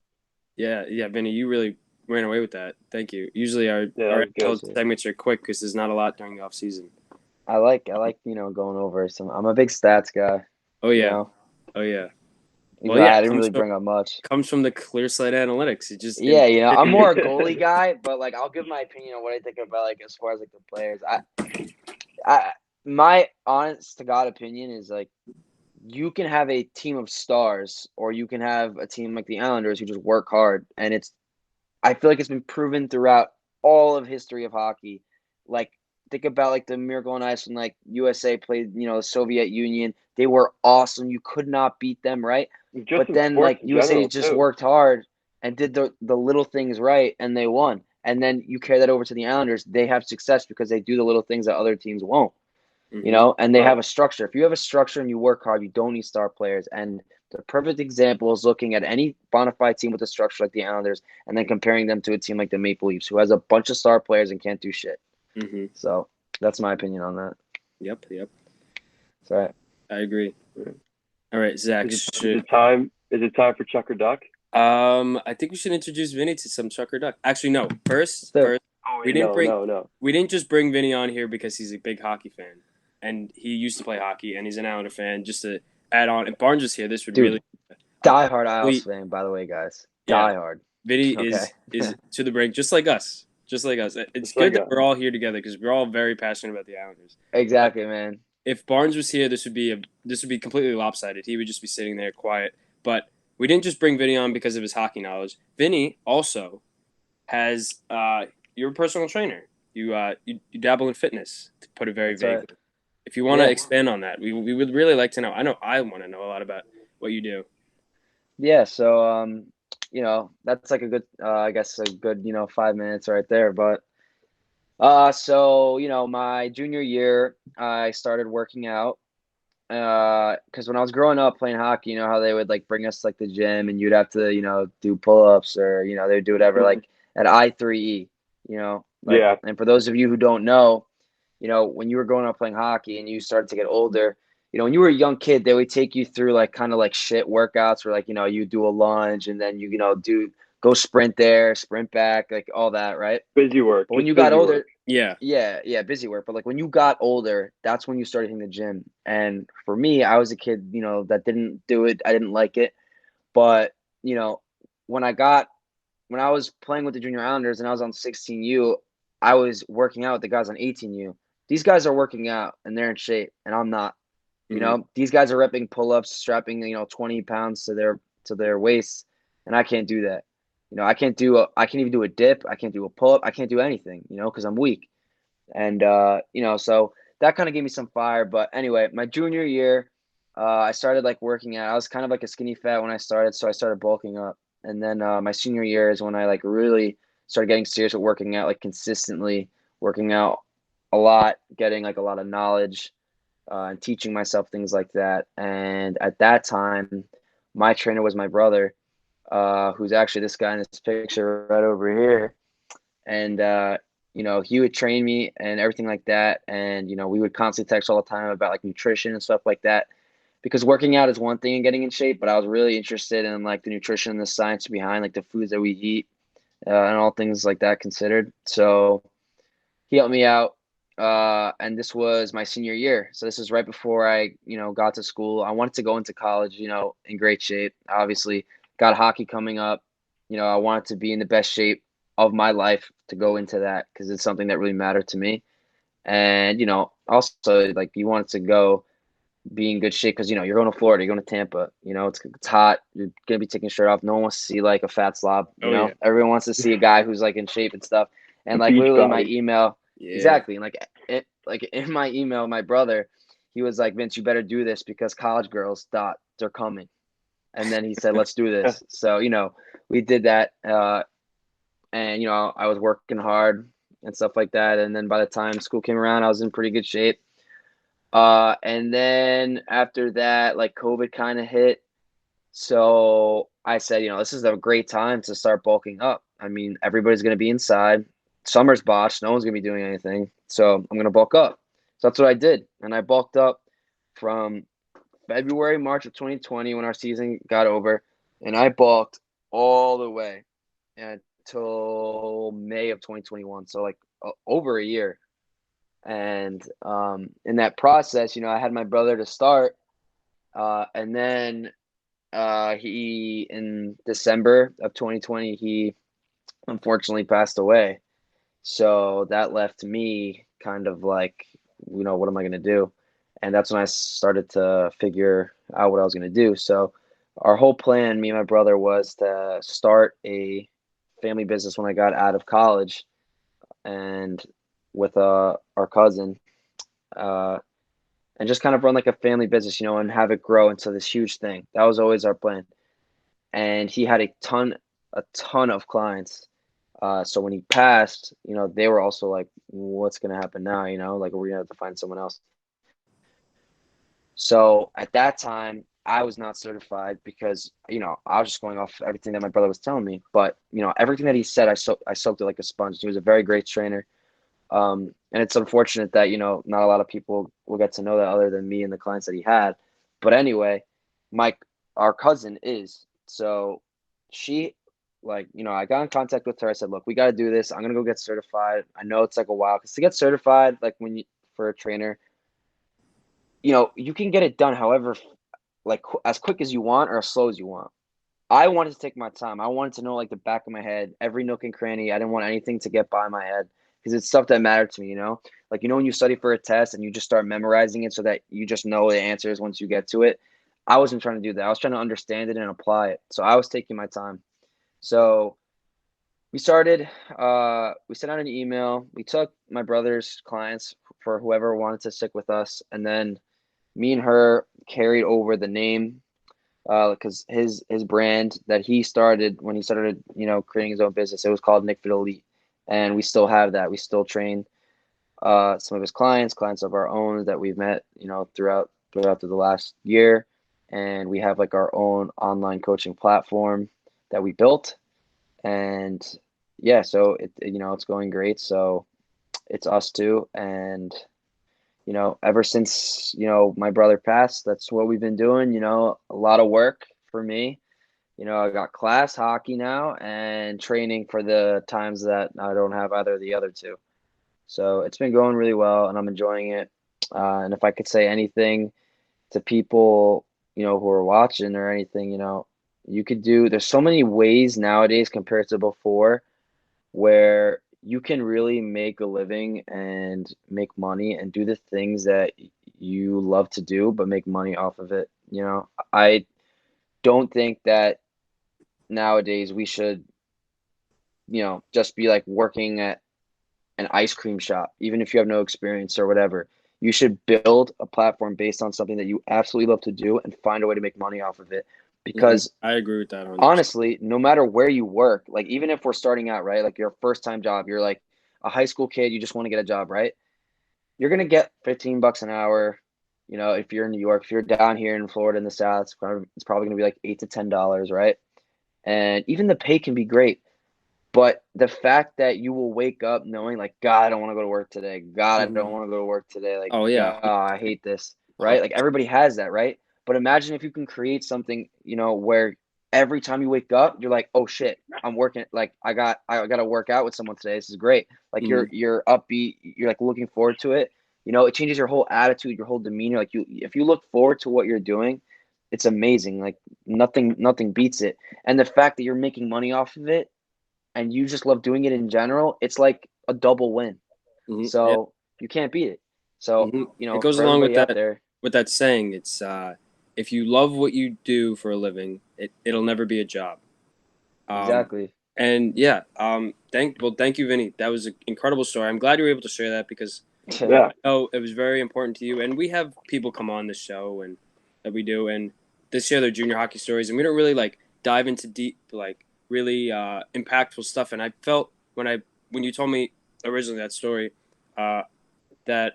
Yeah, Vinny, you really ran away with that. Thank you. Usually Yeah, that our was good. NHL segments are quick because there's not a lot during the off season. I like going over some. I'm a big stats guy. Oh You yeah, know, oh yeah. even Well, though yeah, I didn't really bring up much. comes from the clear slate analytics. Yeah, I'm more a goalie guy, but like I'll give my opinion on what I think about like as far as like the players. My honest to God opinion is like you can have a team of stars or you can have a team like the Islanders who just work hard, and I feel like it's been proven throughout all of history of hockey. Like think about like the Miracle on Ice when like USA played, the Soviet Union. They were awesome. You could not beat them, right? Just But in then sports like in USA general just too. worked hard and did the little things right and they won. And then you carry that over to the Islanders, they have success because they do the little things that other teams won't. And they have Right. a structure. If you have a structure and you work hard, you don't need star players. And the perfect example is looking at any bona fide team with a structure like the Islanders and then comparing them to a team like the Maple Leafs, who has a bunch of star players and can't do shit. Mm-hmm. So that's my opinion on that. Yep. That's right. I agree. Yeah. All right, Zach. Is it time? Is it time for Chuck or Duck? I think we should introduce Vinny to some Chuck or Duck. Actually, no. First, So Oh we wait, didn't bring no. we didn't just bring Vinny on here because he's a big hockey fan and he used to play hockey and he's an Islander fan. Just to add on, if Barnes was here, this would dude, really diehard Isles complete. fan, by the way, guys. Yeah, Diehard. Vinny Okay. is to the brink, just like us. Just like us. It's Just good like that us. we're all here together because we're all very passionate about the Islanders. Exactly, man. If Barnes was here, this would be completely lopsided. He would just be sitting there quiet. But we didn't just bring Vinny on because of his hockey knowledge. Vinny also has you're a personal trainer. You dabble in fitness, to put it very That's vaguely. right. If you want to Yeah. expand on that, we would really like to know. I know I want to know a lot about what you do. Yeah, so that's like a good I guess a good, 5 minutes right there. But so my junior year I started working out because when I was growing up playing hockey, you know how they would like bring us to, like the gym and you'd have to, do pull-ups or they would do whatever like at I3E, like Yeah. and for those of you who don't know, when you were growing up playing hockey and you started to get older, when you were a young kid, they would take you through like kind of like shit workouts where like, you do a lunge and then do go sprint there, sprint back, like all that, right? Busy work. But when Just you got busy older, work. Yeah. yeah, busy work. But like when you got older, that's when you started hitting the gym. And for me, I was a kid, that didn't do it. I didn't like it. But, when I was playing with the Junior Islanders and I was on 16U, I was working out with the guys on 18U. These guys are working out and they're in shape, and I'm not. You know, these guys are repping pull-ups, strapping 20 pounds to their waists, and I can't do that. I can't even do a dip. I can't do a pull-up. I can't do anything. Because I'm weak. And so that kind of gave me some fire. But anyway, my junior year, I started like working out. I was kind of like a skinny fat when I started, so I started bulking up. And then my senior year is when I like really started getting serious with working out, like consistently working out a lot, getting like a lot of knowledge, and teaching myself things like that. And at that time, my trainer was my brother, who's actually this guy in this picture right over here. And he would train me and everything like that. And we would constantly text all the time about like nutrition and stuff like that. Because working out is one thing and getting in shape, but I was really interested in like the nutrition and the science behind like the foods that we eat, and all things like that considered. So he helped me out, and this was my senior year. So this is right before I got to school. I wanted to go into college, in great shape. Obviously, got hockey coming up. I wanted to be in the best shape of my life to go into that because it's something that really mattered to me. And also like you wanted to go be in good shape because you're going to Florida, you're going to Tampa. It's hot. You're gonna be taking your shirt off. No one wants to see like a fat slob. Yeah. Everyone wants to see a guy who's like in shape and stuff. And like Beach literally my body. email, Yeah. exactly. And like in my email, my brother, he was like, Vince, you better do this because college girls thought they're coming. And then he said, let's do this. So we did that, and I was working hard and stuff like that. And then by the time school came around, I was in pretty good shape. And then after that, like COVID kind of hit. So I said, this is a great time to start bulking up. I mean, everybody's going to be inside. Summer's botched. No one's going to be doing anything. So I'm going to bulk up. So that's what I did. And I bulked up from February, March of 2020 when our season got over. And I bulked all the way until May of 2021. So like over a year. And in that process, I had my brother to start, and then he in December of 2020 he unfortunately passed away. So that left me kind of like, what am I going to do? And that's when I started to figure out what I was going to do. So our whole plan, me and my brother, was to start a family business when I got out of college, and with our cousin, and just kind of run like a family business, and have it grow into this huge thing. That was always our plan. And he had a ton of clients. So when he passed, they were also like, what's going to happen now? Like, we're going to have to find someone else. So at that time, I was not certified because, I was just going off everything that my brother was telling me. But, everything that he said, I soaked it like a sponge. He was a very great trainer. And it's unfortunate that, not a lot of people will get to know that other than me and the clients that he had. But anyway, our cousin is. So she, like, I got in contact with her. I said, look, we got to do this. I'm going to go get certified. I know it's like a while because to get certified, like for a trainer, you can get it done however, like as quick as you want or as slow as you want. I wanted to take my time. I wanted to know like the back of my head, every nook and cranny. I didn't want anything to get by my head because it's stuff that mattered to me, Like, when you study for a test and you just start memorizing it so that you just know the answers once you get to it. I wasn't trying to do that. I was trying to understand it and apply it. So I was taking my time. So we started, we sent out an email. We took my brother's clients for whoever wanted to stick with us. And then me and her carried over the name, because his brand that he started when he started, creating his own business, it was called Nick Fit Elite. And we still have that. We still train some of his clients of our own that we've met, throughout the last year. And we have like our own online coaching platform that we built. And yeah, so it's going great. So it's us two. And, ever since, my brother passed, that's what we've been doing, a lot of work for me. I got class hockey now and training for the times that I don't have either of the other two. So it's been going really well and I'm enjoying it. And if I could say anything to people, who are watching or anything, there's so many ways nowadays compared to before where you can really make a living and make money and do the things that you love to do, but make money off of it. You know, I don't think that nowadays we should, just be like working at an ice cream shop, even if you have no experience or whatever. You should build a platform based on something that you absolutely love to do and find a way to make money off of it. Because I agree with that. 100%. honestly, no matter where you work, like even if we're starting out, right, like your first time job, you're like a high school kid, you just want to get a job, right? You're gonna get $15 an hour. You know, if you're in New York, if you're down here in Florida in the South, it's probably gonna be like $8 to $10, right? And even the pay can be great. But the fact that you will wake up knowing like, God, I don't want to go to work today. God, I don't want to go to work today. Like, Oh yeah. God, I hate this. Right? Like everybody has that, right? But imagine if you can create something, where every time you wake up, you're like, oh shit, I'm working. Like I got to work out with someone today. This is great. Like you're upbeat. You're like looking forward to it. It changes your whole attitude, your whole demeanor. Like if you look forward to what you're doing, it's amazing. Like nothing beats it. And the fact that you're making money off of it and you just love doing it in general, it's like a double win. Yeah. So you can't beat it. So, It goes for along with everybody out that there, saying. It's if you love what you do for a living, it'll never be a job. exactly. And yeah, thank you, Vinny. That was an incredible story. I'm glad you were able to share that because Yeah. it was very important to you. And we have people come on the show and that we do, and they share their junior hockey stories, and we don't really like dive into deep, like really impactful stuff. And I felt when you told me originally that story, that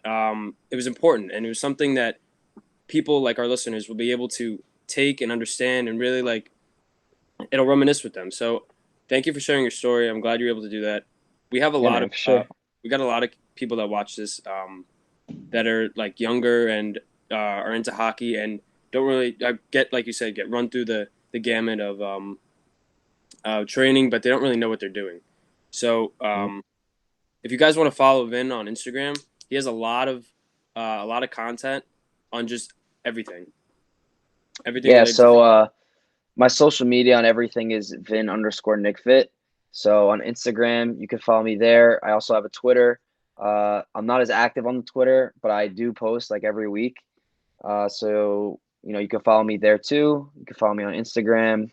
it was important, and it was something that people like our listeners will be able to take and understand, and really like it'll reminisce with them. So thank you for sharing your story. I'm glad you're able to do that. We have a Yeah, lot man, of for sure. we got a lot of people that watch this that are like younger and are into hockey and don't really get, like you said, get run through the gamut of training, but they don't really know what they're doing. So if you guys want to follow Vin on Instagram, he has a lot of content on just everything, everything Yeah. related to. So, my social media on everything is Vin_NickFit. So on Instagram, you can follow me there. I also have a Twitter. I'm not as active on the Twitter, but I do post like every week. So, you can follow me there too. You can follow me on Instagram.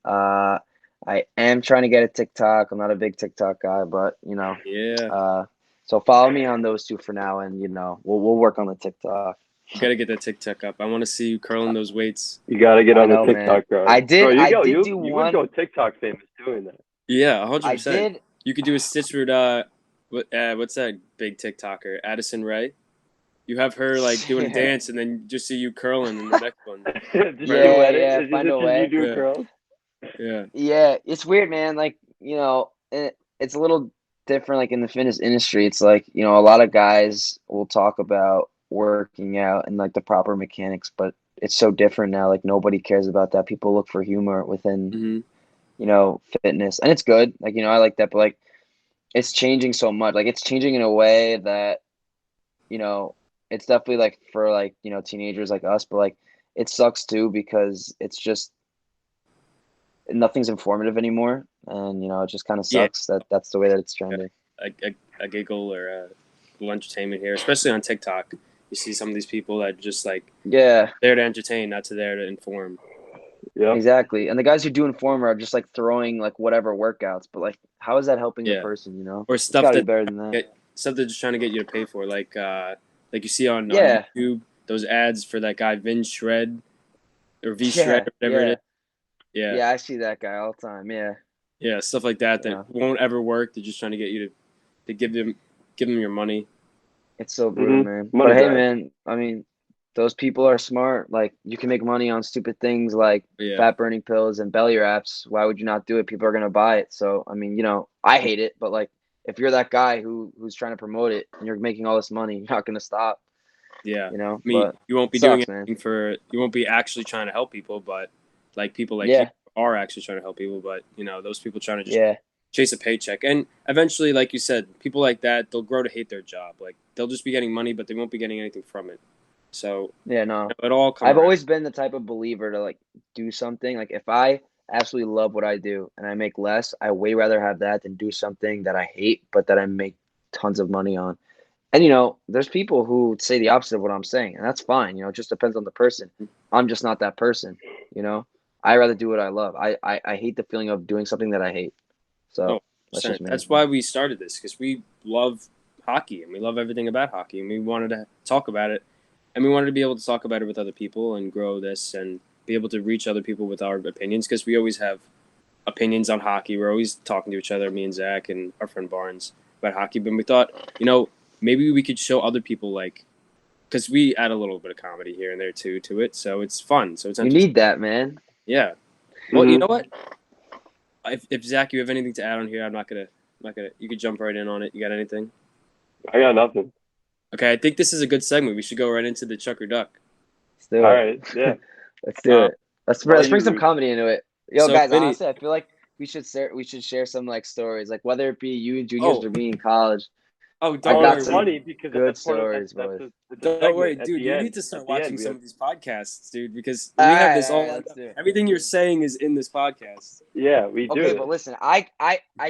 I am trying to get a TikTok. I'm not a big TikTok guy, but Yeah, so follow me on those two for now, and we'll work on the TikTok. you got to get that TikTok up. I want to see you curling those weights. You got to get I on the know, man. TikTok, bro. I Bro, did. you I go. did You do you would one. go TikTok famous doing that. Yeah, 100%. did. You could do a Stitchford. What's that big TikToker? Addison Rae. You have her like doing a Yeah. dance, and then just see you curling in the next one. Just Right. do edit. Yeah. Is Find it a just you way. do Yeah. curls? Yeah. Yeah, it's weird, man. Like, it's a little different. Like in the fitness industry, it's like, a lot of guys will talk about working out and like the proper mechanics, but it's so different now. Like nobody cares about that. People look for humor within, hmm fitness, and it's good. Like, I like that, but like it's changing so much. Like it's changing in a way that, you know, it's definitely like for like, teenagers like us, but like it sucks too because it's just nothing's informative anymore, and it just kind of Yeah. sucks that that's the way that it's trending. A giggle or a little entertainment here, especially on TikTok. You see some of these people that just like Yeah, there to entertain, not to there to inform. Yeah. exactly. And the guys who do inform are just like throwing like whatever workouts, but like how is that helping the Yeah. person? Or It's stuff got to be that better than that. stuff they're just trying to get you to pay for, like you see on Yeah, YouTube, those ads for that guy Vin Shred or V Shred yeah, or whatever it yeah, is. Yeah. yeah. I see that guy all the time. Yeah, Yeah, stuff like that yeah. won't ever work. They're just trying to get you to give them your money. It's so brutal, Mhm. man. Money But hey, grab. man, I mean, those people are smart. Like, you can make money on stupid things like Yeah. fat burning pills and belly wraps. Why would you not do it? People are gonna buy it. So, I mean, I hate it, but like, if you're that guy who's trying to promote it and you're making all this money, you're not gonna stop. Yeah. I mean, But you won't it be doing sucks, man. anything you won't be actually trying to help people, but like people like you Yeah, are actually trying to help people, but those people trying to just yeah, chase a paycheck. And eventually, like you said, people like that, they'll grow to hate their job. Like they'll just be getting money, but they won't be getting anything from it. So yeah. No, it all comes I've around. always been the type of believer to like do something. Like, if I absolutely love what I do and I make less, I way rather have that than do something that I hate but that I make tons of money on. And there's people who say the opposite of what I'm saying, and that's fine. It just depends on the person. I'm just not that person. I rather do what I love. I hate the feeling of doing something that I hate. So Oh, that's just me. that's why we started this, because we love hockey and we love everything about hockey, and we wanted to talk about it, and we wanted to be able to talk about it with other people and grow this and be able to reach other people with our opinions, because we always have opinions on hockey. We're always talking to each other, me and Zach and our friend Barnes, about hockey. But we thought, maybe we could show other people, because we add a little bit of comedy here and there too to it, so it's fun. So it's You need that, man. yeah. Well, you know what? If Zach, you have anything to add on here, I'm not gonna. You could jump right in on it. You got anything? I got nothing. Okay, I think this is a good segment. We should go right into the Chuck or Duck. Let's do it. All right, yeah. Let's do it. Let's bring some comedy into it. Yo, So, guys, Vinny, honestly, I feel like we should share some stories, like whether it be you in juniors or me in college. Oh, I don't got worry. It's some funny because good that's part of stories, that's boys. Don't worry, dude. You need to start watching some of these podcasts, dude, because we have this all. Let's do it. Everything you're saying is in this podcast. Yeah, we do. Okay, but listen, I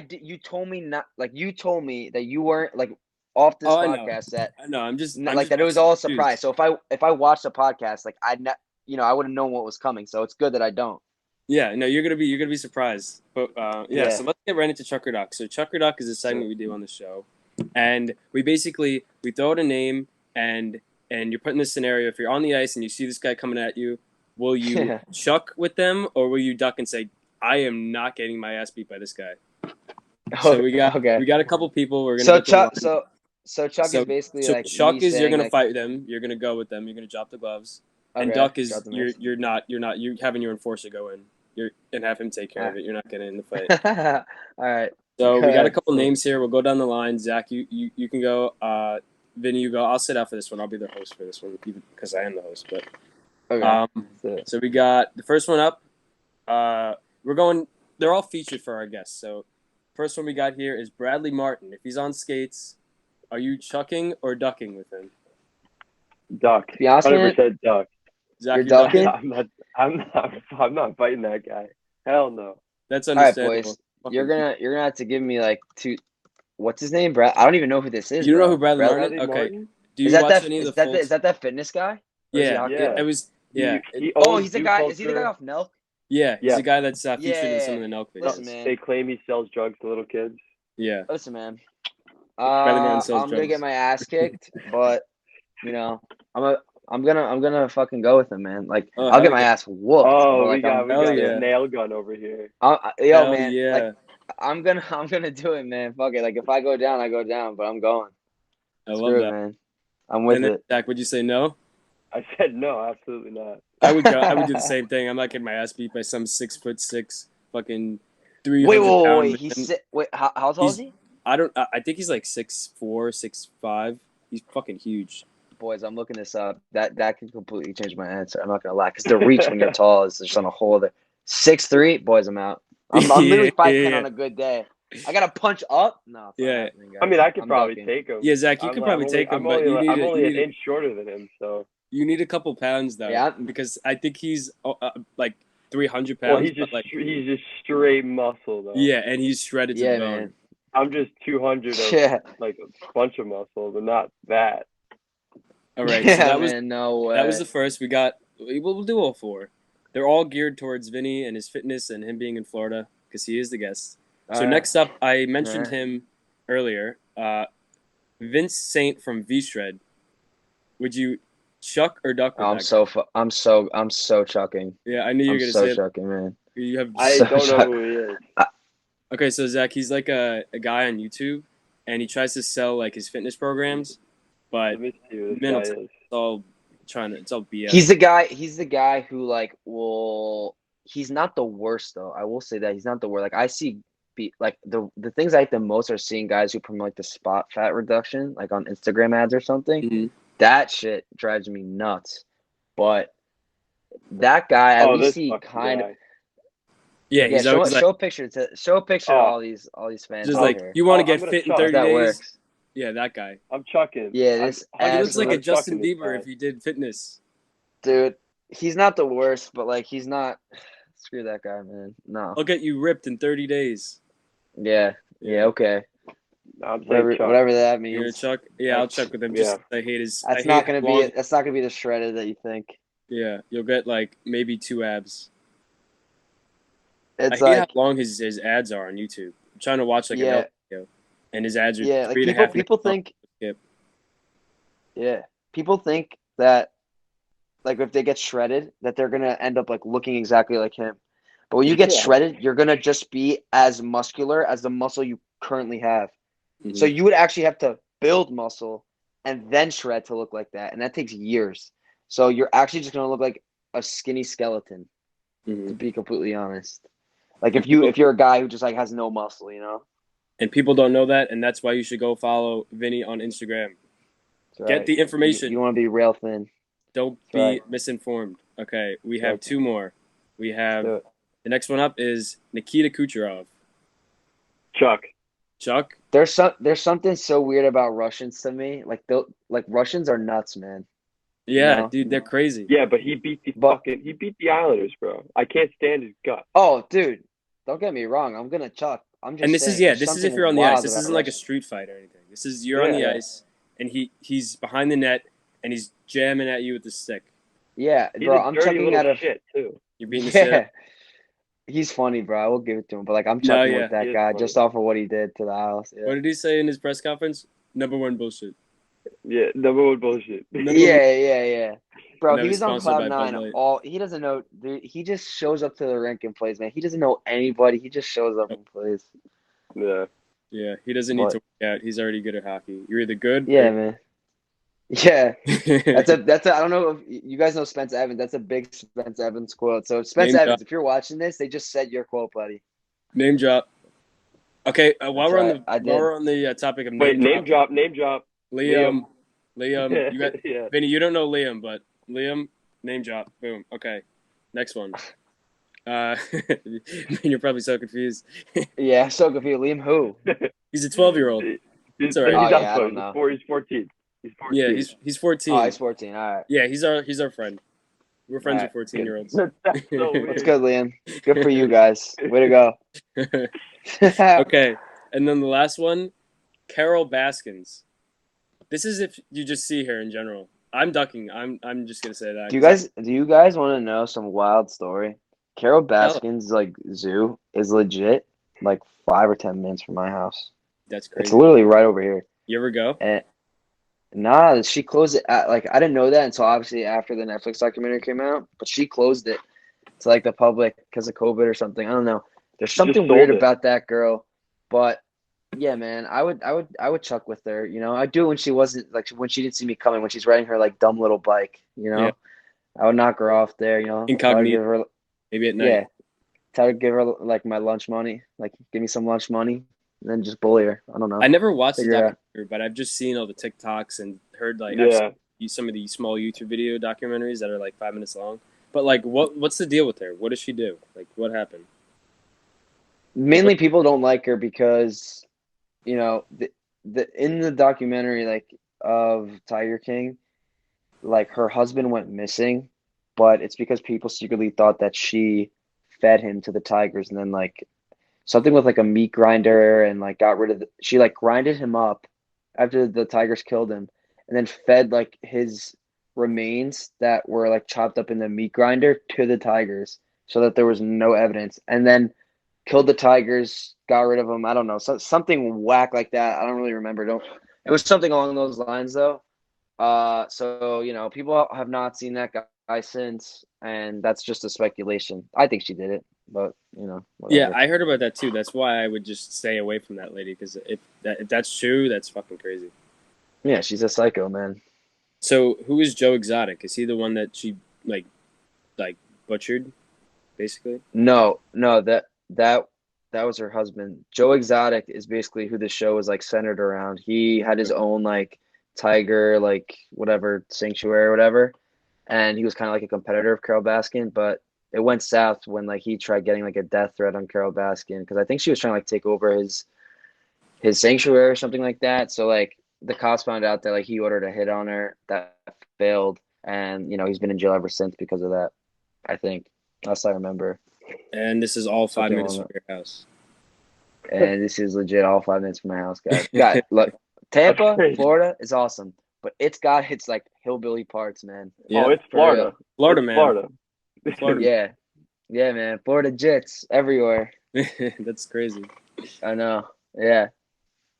did. You told me not like you told me that you weren't like off this podcast that I know. I'm just that it was all a surprise. So if I watched the podcast, like I would have known what was coming. So it's good that I don't. Yeah, no, you're gonna be surprised. But Yeah. So let's get right into Chuck or Duck. So Chuck or Duck is a segment we do on the show, and we throw out a name, and you're put in this scenario. If you're on the ice and you see this guy coming at you, will you chuck with them, or will you duck and say, "I am not getting my ass beat by this guy"? So we got a couple people. We're gonna So Chuck is basically so like Chuck me is you're saying, gonna like, fight them. You're gonna go with them. You're gonna drop the gloves. And okay, Duck is drop the you're not having your enforcer go in. And have him take care of it. You're not getting in the fight. All right. So Go we got a ahead. couple names here. We'll go down the line. Zach, you can go. Vinny, you go. I'll sit out for this one. I'll be the host for this one, even because I am the host. But Okay. so we got the first one up. We're going. They're all featured for our guests. So first one we got here is Bradley Martin. If he's on skates, are you chucking or ducking with him? Duck. Be honest, 100% duck. Zach, You're ducking? I'm not fighting that guy. Hell no. That's All right, understandable. boys. You're gonna have to give me like two. What's his name, Brad? I don't even know who this is. You don't bro. know who Bradley Martin? Bradley Okay. Martin? Do you Is that watch any of the full? is that that fitness guy? Or is he Yeah, hockey? Yeah. it was. Yeah. He's the guy. Is he the guy off Nelk? Yeah, he's Yeah. the guy that's featured in some of Yeah. the Nelk videos. Listen, man. They claim he sells drugs to little kids. Yeah. Listen, man. Bradley Martin sells I'm gonna drugs. get my ass kicked, but I'm gonna fucking go with him, man. Like Oh, I'll get hell my yeah. ass whooped. Oh, but, like, we Hell got yeah. a nail gun over here. yo, Hell man. yeah. Like I'm gonna do it, man. Fuck it. Like if I go down, I go down, but I'm going. I love Screw it, that. man. I'm with And then, it. Zach, would you say no? I said no, absolutely not. I would go. I would do the same thing. I'm not getting my ass beat by some 6'6", fucking 300 Wait, pound wait. man. How tall is he? I don't. I think he's like 6'4", 6'5". He's fucking huge. Boys, I'm looking this up. That can completely change my answer. I'm not gonna lie, because the reach when you're tall is just on a whole other. 6'3", boys, I'm out. I'm literally 5'10" on a good day. I gotta punch up. No, it's not Yeah. happening, guys. I mean, I could I'm probably ducking. take him. Yeah, Zach, you could probably take him, but you need I'm only you an need inch shorter than him, so. you need a couple pounds though. Yeah. Because I think he's like 300 pounds. Well, he's just but, like, he's just straight muscle though. yeah, and he's shredded to Yeah, the bone. man. I'm just 200 of Yeah. like a bunch of muscle, but not that. All right, Yeah, so that man. No way. was the first. We'll do all four. They're all geared towards Vinny and his fitness and him being in Florida because he is the guest. So next up, I mentioned him earlier. Vince Saint from V-Shred. Would you chuck or duck with that guy? I'm so chucking. Yeah, I knew you were I'm gonna so say it. chucking, man. You have. I So don't shocked. know who he is. Okay, so Zach, he's like a guy on YouTube, and he tries to sell like his fitness programs, but Let me see who this mental guy t- is. it's all BS. He's the guy who like will. He's not the worst though. I will say that he's not the worst. Like I see, like the things I like the most are seeing guys who promote like the spot fat reduction, like on Instagram ads or something. Mhm. That shit drives me nuts. But that guy, at least this he fucking kind of. guy. Yeah, Yeah, he's always like, show a picture of all these fans. just out like here. you want to I'm get gonna fit in chuck. 30 that days. works. Yeah, that guy. I'm chucking. Yeah, I'm this He looks like a absolutely Justin chucking this Bieber guy. if he did fitness. dude. He's not the worst, but like he's not. screw that guy, man. No. I'll get you ripped in 30 days. Yeah. Yeah. Okay. I'm saying Whatever. Chuck. Whatever that You're gonna means. Chuck? Yeah, I'll Like, check with him. yeah. Just I hate his. I That's hate not how gonna long. be. That's not gonna be the shredded that you think. Yeah, you'll get like maybe 2 abs. It's I hate how like, long his ads are on YouTube. I'm trying to watch like a yeah, Delta video, and his ads are yeah. Like 3.5 minutes people long. think, Skip. yeah, people think that like if they get shredded, that they're gonna end up like looking exactly like him. But when you get Yeah. shredded, you're gonna just be as muscular as the muscle you currently have. Mhm. So you would actually have to build muscle and then shred to look like that, and that takes years. So you're actually just gonna look like a skinny skeleton, to Mhm. be completely honest. Like And people, if you're a guy who just like has no muscle, you know. and people don't know that, and that's why you should go follow Vinny on Instagram. That's Get right. the information. You want to be real thin. Don't That's be right. misinformed. Okay, we That's have right. 2 more. We have Do it. the next one up is Nikita Kucherov. Chuck. Chuck. There's something so weird about Russians to me. Like Russians are nuts, man. Yeah, You know? dude, they're crazy. Yeah, but he beat the Islanders, bro. I can't stand his gut. Oh, dude, don't get me wrong. I'm gonna Chuck. I'm just And this is saying. There's this is if something you're on the ice. wild This about isn't like a Russians. street fight or anything. This is you're on the Yeah. ice, and he's behind the net, and he's jamming at you with the stick. Yeah, He's bro. a I'm dirty chucking little out of. shit too. You're beating the shit. Yeah, he's funny, bro. I will give it to him. But like, I'm No, chucking yeah. with that He is guy funny. just off of what he did to the house. Yeah. What did he say in his press conference? Number 1 bullshit. Yeah, number one bullshit. Number Yeah. Bro, Now he he's was on sponsored cloud by Bud nine. Light. He doesn't know, dude. He just shows up to the rink and plays, man. He doesn't know anybody. He just shows up and plays. Yeah. Yeah, he doesn't need But to work out. He's already good at hockey. You're either good yeah, man. Yeah, or that's a. I don't know if you guys know Spence Evans. That's a big Spence Evans quote. So Spence Name drop. Evans, if you're watching this, they just said your quote, buddy. Name drop. Okay, while That's we're on right. the I did. topic of Wait, name drop, name drop. Liam, you got Yeah. Vinny. You don't know Liam, but Liam, name drop. Boom. Okay, next one. You're probably so confused. Yeah, so confused. Liam who? He's a 12-year-old. He's all right. Oh, not yeah, I close. don't know. He's 14. He's 14. Yeah, he's 14. Oh, he's 14. All right. Yeah, he's our friend. We're friends Alright, with 14-year-olds. That's so weird. That's good, Liam. Good for you guys. Way to go. Okay, and then the last one, Carol Baskins. This is if you just see her in general. I'm ducking. I'm just gonna say that. Do you guys want to know some wild story? Carol Baskin's like zoo is legit like 5 or 10 minutes from my house. That's It's crazy. literally right over here. You ever go? And nah, she closed it at, like I didn't know that until obviously after the Netflix documentary came out, but she closed it to like the public because of COVID or something. I don't know. There's something sold weird it. about that girl, but yeah, man, I would chuck with her. You know, I'd do it when she wasn't like when she didn't see me coming, when she's riding her like dumb little bike. You know, Yeah. I would knock her off there. You know, tell her to give her, Maybe at night. yeah, tell her to give her like my lunch money, like give me some lunch money, and then just bully her. I don't know. I never watched the Figure it out. documentary, but I've just seen all the TikToks and heard like Yeah. I've seen some of the small YouTube video documentaries that are like 5 minutes long. But like, what's the deal with her? What does she do? Like, what happened? Mainly, people don't like her because, you know, the in the documentary like of Tiger King, like her husband went missing, but it's because people secretly thought that she fed him to the tigers, and then like something with like a meat grinder and like got rid of she like grinded him up after the tigers killed him, and then fed like his remains that were like chopped up in the meat grinder to the tigers so that there was no evidence, and then killed the tigers, got rid of them. I don't know, something whack like that. I don't really remember. Don't. It was something along those lines though. So you know, people have not seen that guy since, and that's just a speculation. I think she did it, but you know, Yeah, whatever. I heard about that too. That's why I would just stay away from that lady because if that's true, that's fucking crazy. Yeah, she's a psycho, man. So who is Joe Exotic? Is he the one that she like butchered, basically? No, that was her husband. Joe Exotic is basically who the show was like centered around. He had his own like tiger, like whatever sanctuary or whatever, and he was kind of like a competitor of Carol Baskin, but it went south when like he tried getting like a death threat on Carol Baskin because I think she was trying to like take over his sanctuary or something like that. So like the cops found out that like he ordered a hit on her that failed, and you know he's been in jail ever since because of that. I think last I remember. And this is all 5 Something minutes wrong from your house. And this is legit all 5 minutes from my house, guys. God, look, Tampa, crazy. Florida is awesome, but it's like hillbilly parts, man. Yeah. Oh, it's For real. Florida. Florida, It's man. Florida. Florida. Yeah, man. Florida Jits everywhere. That's crazy. I know. Yeah.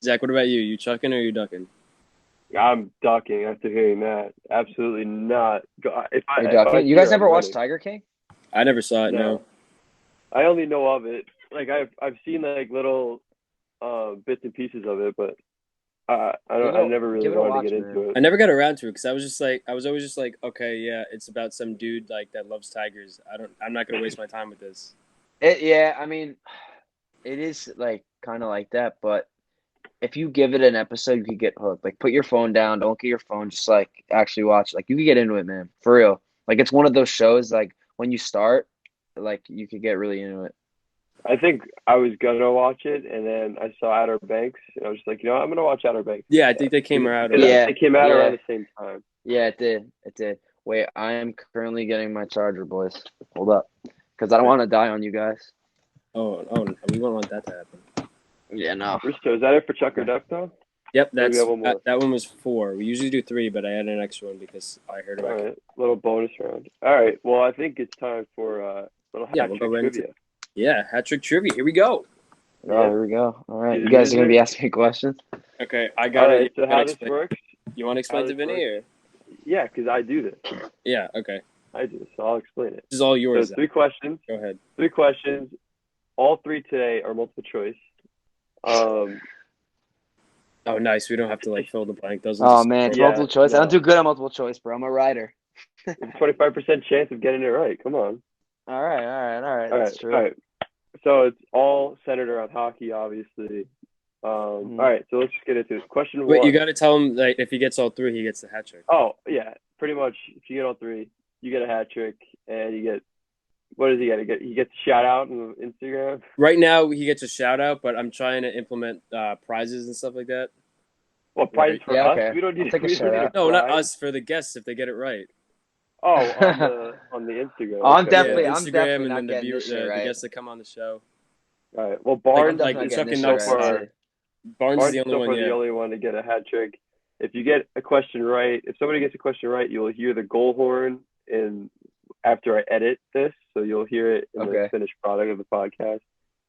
Zach, what about you? You chucking or you ducking? I'm ducking after hearing that. Absolutely not. If I, You're if I ducking. You hear, guys I'm never watched running. Tiger King? I never saw it. No. I only know of it. Like I've seen like little bits and pieces of it, but I never really give it a wanted watch, to get man. into it. I never got around to it because I was always just like, okay, yeah, it's about some dude like that loves tigers. I'm not gonna waste my time with this. I mean, it is like kind of like that, but if you give it an episode, you could get hooked. Like, put your phone down, don't get your phone, just like actually watch. Like, you could get into it, man, for real. Like, it's one of those shows. Like, when you start, like, you could get really into it. I think I was gonna watch it, and then I saw Outer Banks, and I was just like, I'm gonna watch Outer Banks. Yeah, I think they came out. They came out Yeah. around the same time. Yeah, it did. It did. Wait, I am currently getting my charger, boys. Hold up, because I don't want to die on you guys. Oh, we won't want that to happen. Yeah, no. So is that it for Chuck or Duck though? Yep, Maybe we have one more. that one was 4. We usually do 3, but I added an extra one because I heard about All it. right, little bonus round. All right, well I think it's time for little hat we'll trick go right trivia. Yeah, hat trick trivia. Here we go. Oh, here we go. All right, Is you it guys are in gonna be there? asking me questions. Okay, I All got right, it. so how this works? You want to explain to this Vinny or? Yeah, because I do this. Yeah. Okay. I do, so I'll explain it. This is all yours. So 3 questions. Go ahead. 3 questions. All 3 today are multiple choice. Oh, nice. We don't have to like fill the blank. Those. Oh man, it's Yeah, multiple choice. I no. don't do good on multiple choice, bro. I'm a writer. It's a 25% chance of getting it right. Come on. All right. All That's right, true. all right. So it's all centered around hockey, obviously. All right, so let's just get into it. Question 1. Wait, you got to tell him like if he gets all 3, he gets the hat trick. Oh yeah, pretty much. If you get all 3, you get a hat trick, and you get. What does he get? He gets a shout out on Instagram. Right now, he gets a shout out, but I'm trying to implement prizes and stuff like that. Well, prizes for Yeah, us. okay. We don't need. I'll take a we don't shout need out. No, not prize. us. For the guests, if they get it right. Oh, on the Instagram. Oh, I'm Okay. definitely- Yeah, I'm Instagram definitely and not then the getting this shit the right. guests that come on the show. All right. Well, I'm Barnes. like definitely Chuck getting and this Knucks, shit right. Barnes is the only so one. far Yeah. the only one to get a hat trick. If you get a question right, if somebody gets a question right, you'll hear the goal horn after I edit this, so you'll hear it in the finished product of the podcast.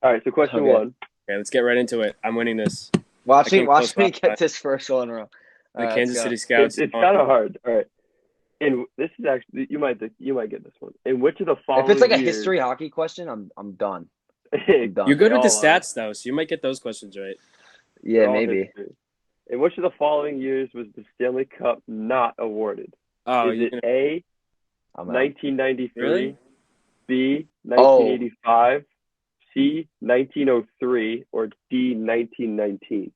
All right, so question 1. Okay, let's get right into it. I'm winning this. Watch me close get last this first one in a row. The All right, Kansas let's go. City Scouts. It's kind of hard. All right. And this is actually you might get this one. In which of the following If it's like a years, history hockey question, I'm done. I'm done. You're good with the All are. stats though, so you might get those questions right. Yeah, They're all maybe. history. In which of the following years was the Stanley Cup not awarded? Oh, Is it A, I'm out. 1993, Really? B, 1985, C, 1903, or D, 1919?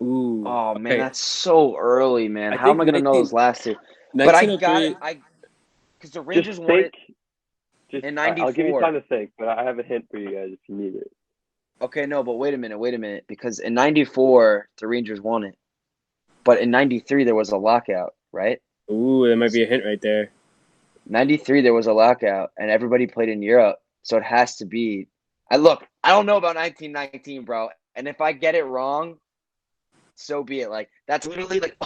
Ooh. Oh man, okay. that's so early, man. I How am think I gonna know 19 those last 2? But I got 1903. it. Because the Rangers Just won it. think. in I'll give you 94. time to think, but I have a hint for you guys if you need it. Okay, no, but wait a minute, because in 94 the Rangers won it, but in 93 there was a lockout, right? Ooh, that might be a hint right there. 93 there was a lockout, and everybody played in Europe, so it has to be. I don't know about 1919, bro, and if I get it wrong, so be it. Like that's literally like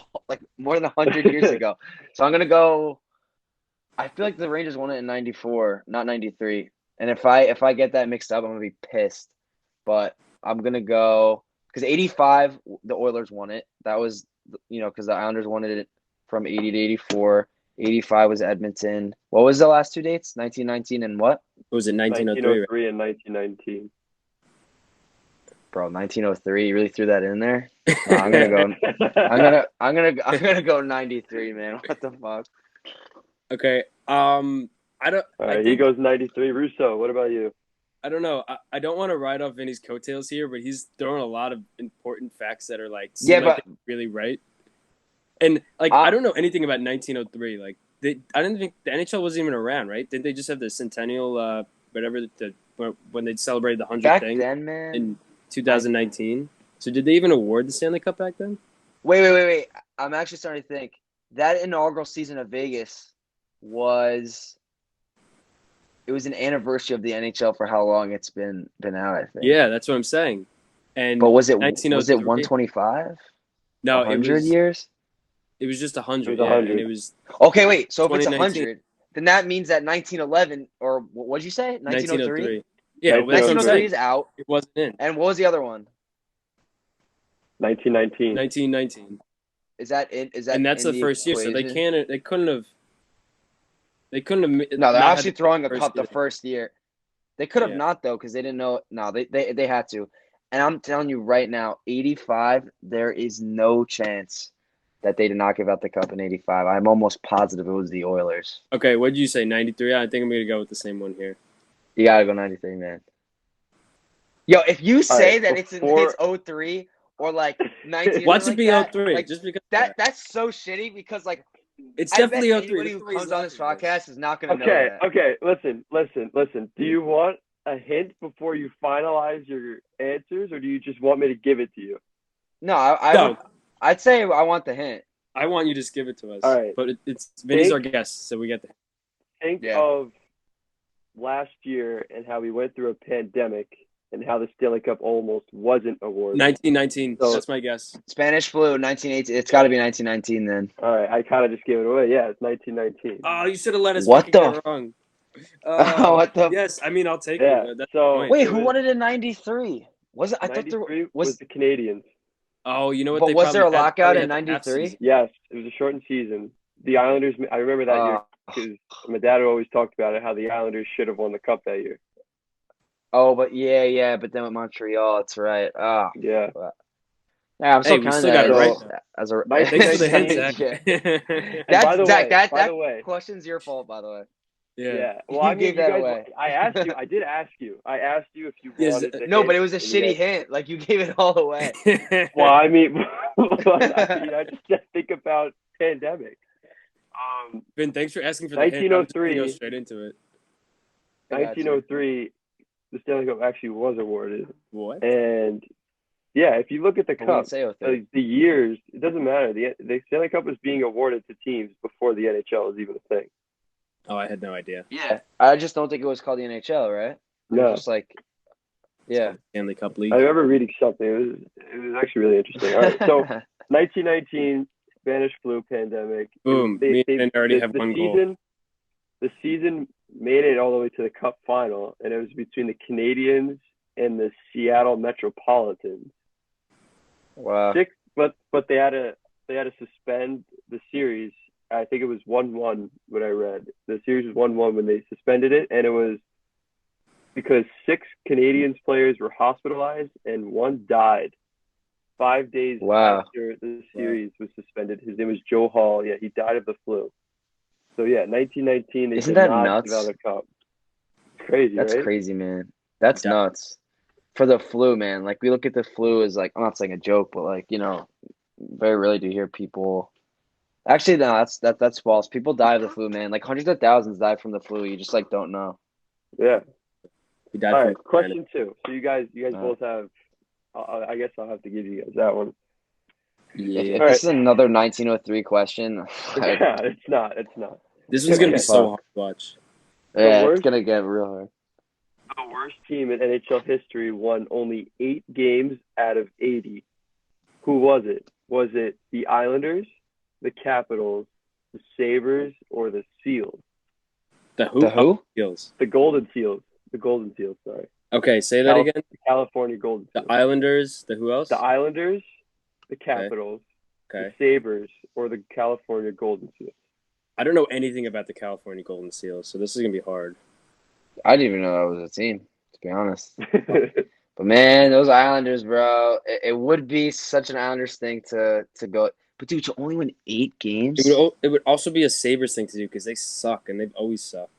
more than 100 years ago. So I'm gonna go. I feel like the Rangers won it in 94, not 93, and if I get that mixed up, I'm gonna be pissed. But I'm gonna go because 85 the Oilers won it. That was because the Islanders won it from 80 to 84. 85 was Edmonton. What was the last 2 dates? 1919 and what? What was it 1903? 1903 and 1919. Bro, 1903. You really threw that in there? No, I'm gonna go. I'm gonna go 93, man. What the fuck? Okay. I don't. All right, he goes 93. Russo, what about you? I don't know. I don't want to ride off Vinny's coattails here, but he's throwing a lot of important facts that are like really right. And I don't know anything about 1903. Like I didn't think the NHL wasn't even around, right? Didn't they just have the centennial, when they celebrated the 100th Back thing then, man. in 2019? So did they even award the Stanley Cup back then? Wait. I'm actually starting to think that inaugural season of Vegas was It was an anniversary of the NHL for how long it's been out, I think. Yeah, that's what I'm saying. And But was it 1903. 125? No, it 100 was years? it was just It 100. was Yeah, 100. and it was Okay, wait. So if it's 2019. 100, then that means that 1911 or what did you say? 1903? 1903. Yeah, well, that's what I'm 1903 saying. is out. It wasn't in. And what was the other one? 1919. 1919. Is that And that's in the first year, so they equation? couldn't have No, they're not actually had throwing a first cup the year. first year. They could have Yeah. not though, because they didn't know. No, they had to. And I'm telling you right now, 85, there is no chance that they did not give out the cup in 85. I'm almost positive it was the Oilers. Okay, what did you say? 93? I think I'm gonna go with the same one here. You gotta go 93, man. Yo, if you say right, that it's 03 or like 19, Watch like it be that, 03, like just because that's so shitty because like it's I bet definitely 03. anybody who That's why he's comes on this laughing at us. podcast is not gonna know Okay, that. okay. Listen. Do you want a hint before you finalize your answers, or do you just want me to give it to you? No, I No. would. I'd say I want the hint. I want you to just give it to us. All right. But it's Vinny's our guest, so we get the Think Yeah. of last year and how we went through a pandemic and how the Stanley Cup almost wasn't awarded. 1919. So- That's my guess. Spanish flu, 1918. It's got to be 1919 then. All right, I kind of just gave it away. Yeah, it's 1919. Oh, you should have let us What fucking the get it wrong. What the? Yes, I mean I'll take Yeah, it. That's so- the point. Wait, it who was- won it in '93? Was it? I thought there 93 was. was the Canadians. Oh, you know what? But they was there a probably had- lockout probably in had the half '93? season. Yes, it was a shortened season. The Islanders. I remember that year because my dad always talked about it, how the Islanders should have won the cup that year. Oh, but yeah. But then with Montreal, that's right. Oh, Yeah. yeah. I'm Hey, so we kind still of got it right. So- as a. Thanks Thanks for the hint, Yeah. Zach. And That's by the Zach. way, That question's your fault, by the way. Yeah. Well, You I mean, gave that guys, away. I asked you. I did ask you. I asked you if you Yes, wanted. The No, hint, but it was a and you shitty guys- hint. Like you gave it all away. Well, I mean, I just think about pandemic. Vin, thanks for asking for the hint. I'm just gonna 1903. go straight into it. I got you. 1903, the Stanley Cup actually was awarded, What? and yeah, if you look at the I wouldn't cup, say 03. the years, it doesn't matter. The Stanley Cup was being awarded to teams before the NHL was even a thing. Oh, I had no idea. Yeah, I just don't think it was called the NHL, right? It was No, just like, yeah. Stanley Cup League. I remember reading something. It was actually really interesting. All right, so 1919 Spanish flu pandemic. Boom. Me and Vin already have one goal. The season made it all the way to the Cup final, and it was between the Canadians and the Seattle Metropolitans. Wow. But they had to suspend the series. I think it was 1-1 what I read. The series was 1-1 when they suspended it, and it was because 6 Canadians players were hospitalized and one died 5 days Wow. after the series was suspended. His name was Joe Hall. Yeah, he died of the flu. So yeah, 1919. They Isn't did that not nuts? give out a cup. It's crazy, That's right? crazy, man. That's Yeah. nuts. For the flu, man. Like we look at the flu as like, I'm not saying a joke, but like, you know, very rarely do you hear people. Actually, no, that's false. People die of the flu, man. Like hundreds of thousands die from the flu. You just like don't know. Yeah. He died All from right, question 2. So you guys both have. I guess I'll have to give you guys that one. If All this is another 1903 question, Yeah, it's not. This one's gonna be Okay. so hard to watch. yeah, it's worst- gonna get real hard. The worst team in NHL history won only 8 games out of 80. Who was it? Was it the Islanders, the Capitals, the Sabres, or the Seals? The who? The who? Oh, Seals. The Golden Seals. The Golden Seals, sorry. Okay, say that again. The California Golden The Seals. Islanders. The who else? The Islanders, the Capitals, Okay. the Sabres, or the California Golden Seals. I don't know anything about the California Golden Seals, so this is gonna be hard. I didn't even know that was a team, to be honest. But man, those Islanders, bro, it would be such an Islanders thing to go. But dude, to only win 8 games. It would also be a Sabres thing to do because they suck and they've always sucked.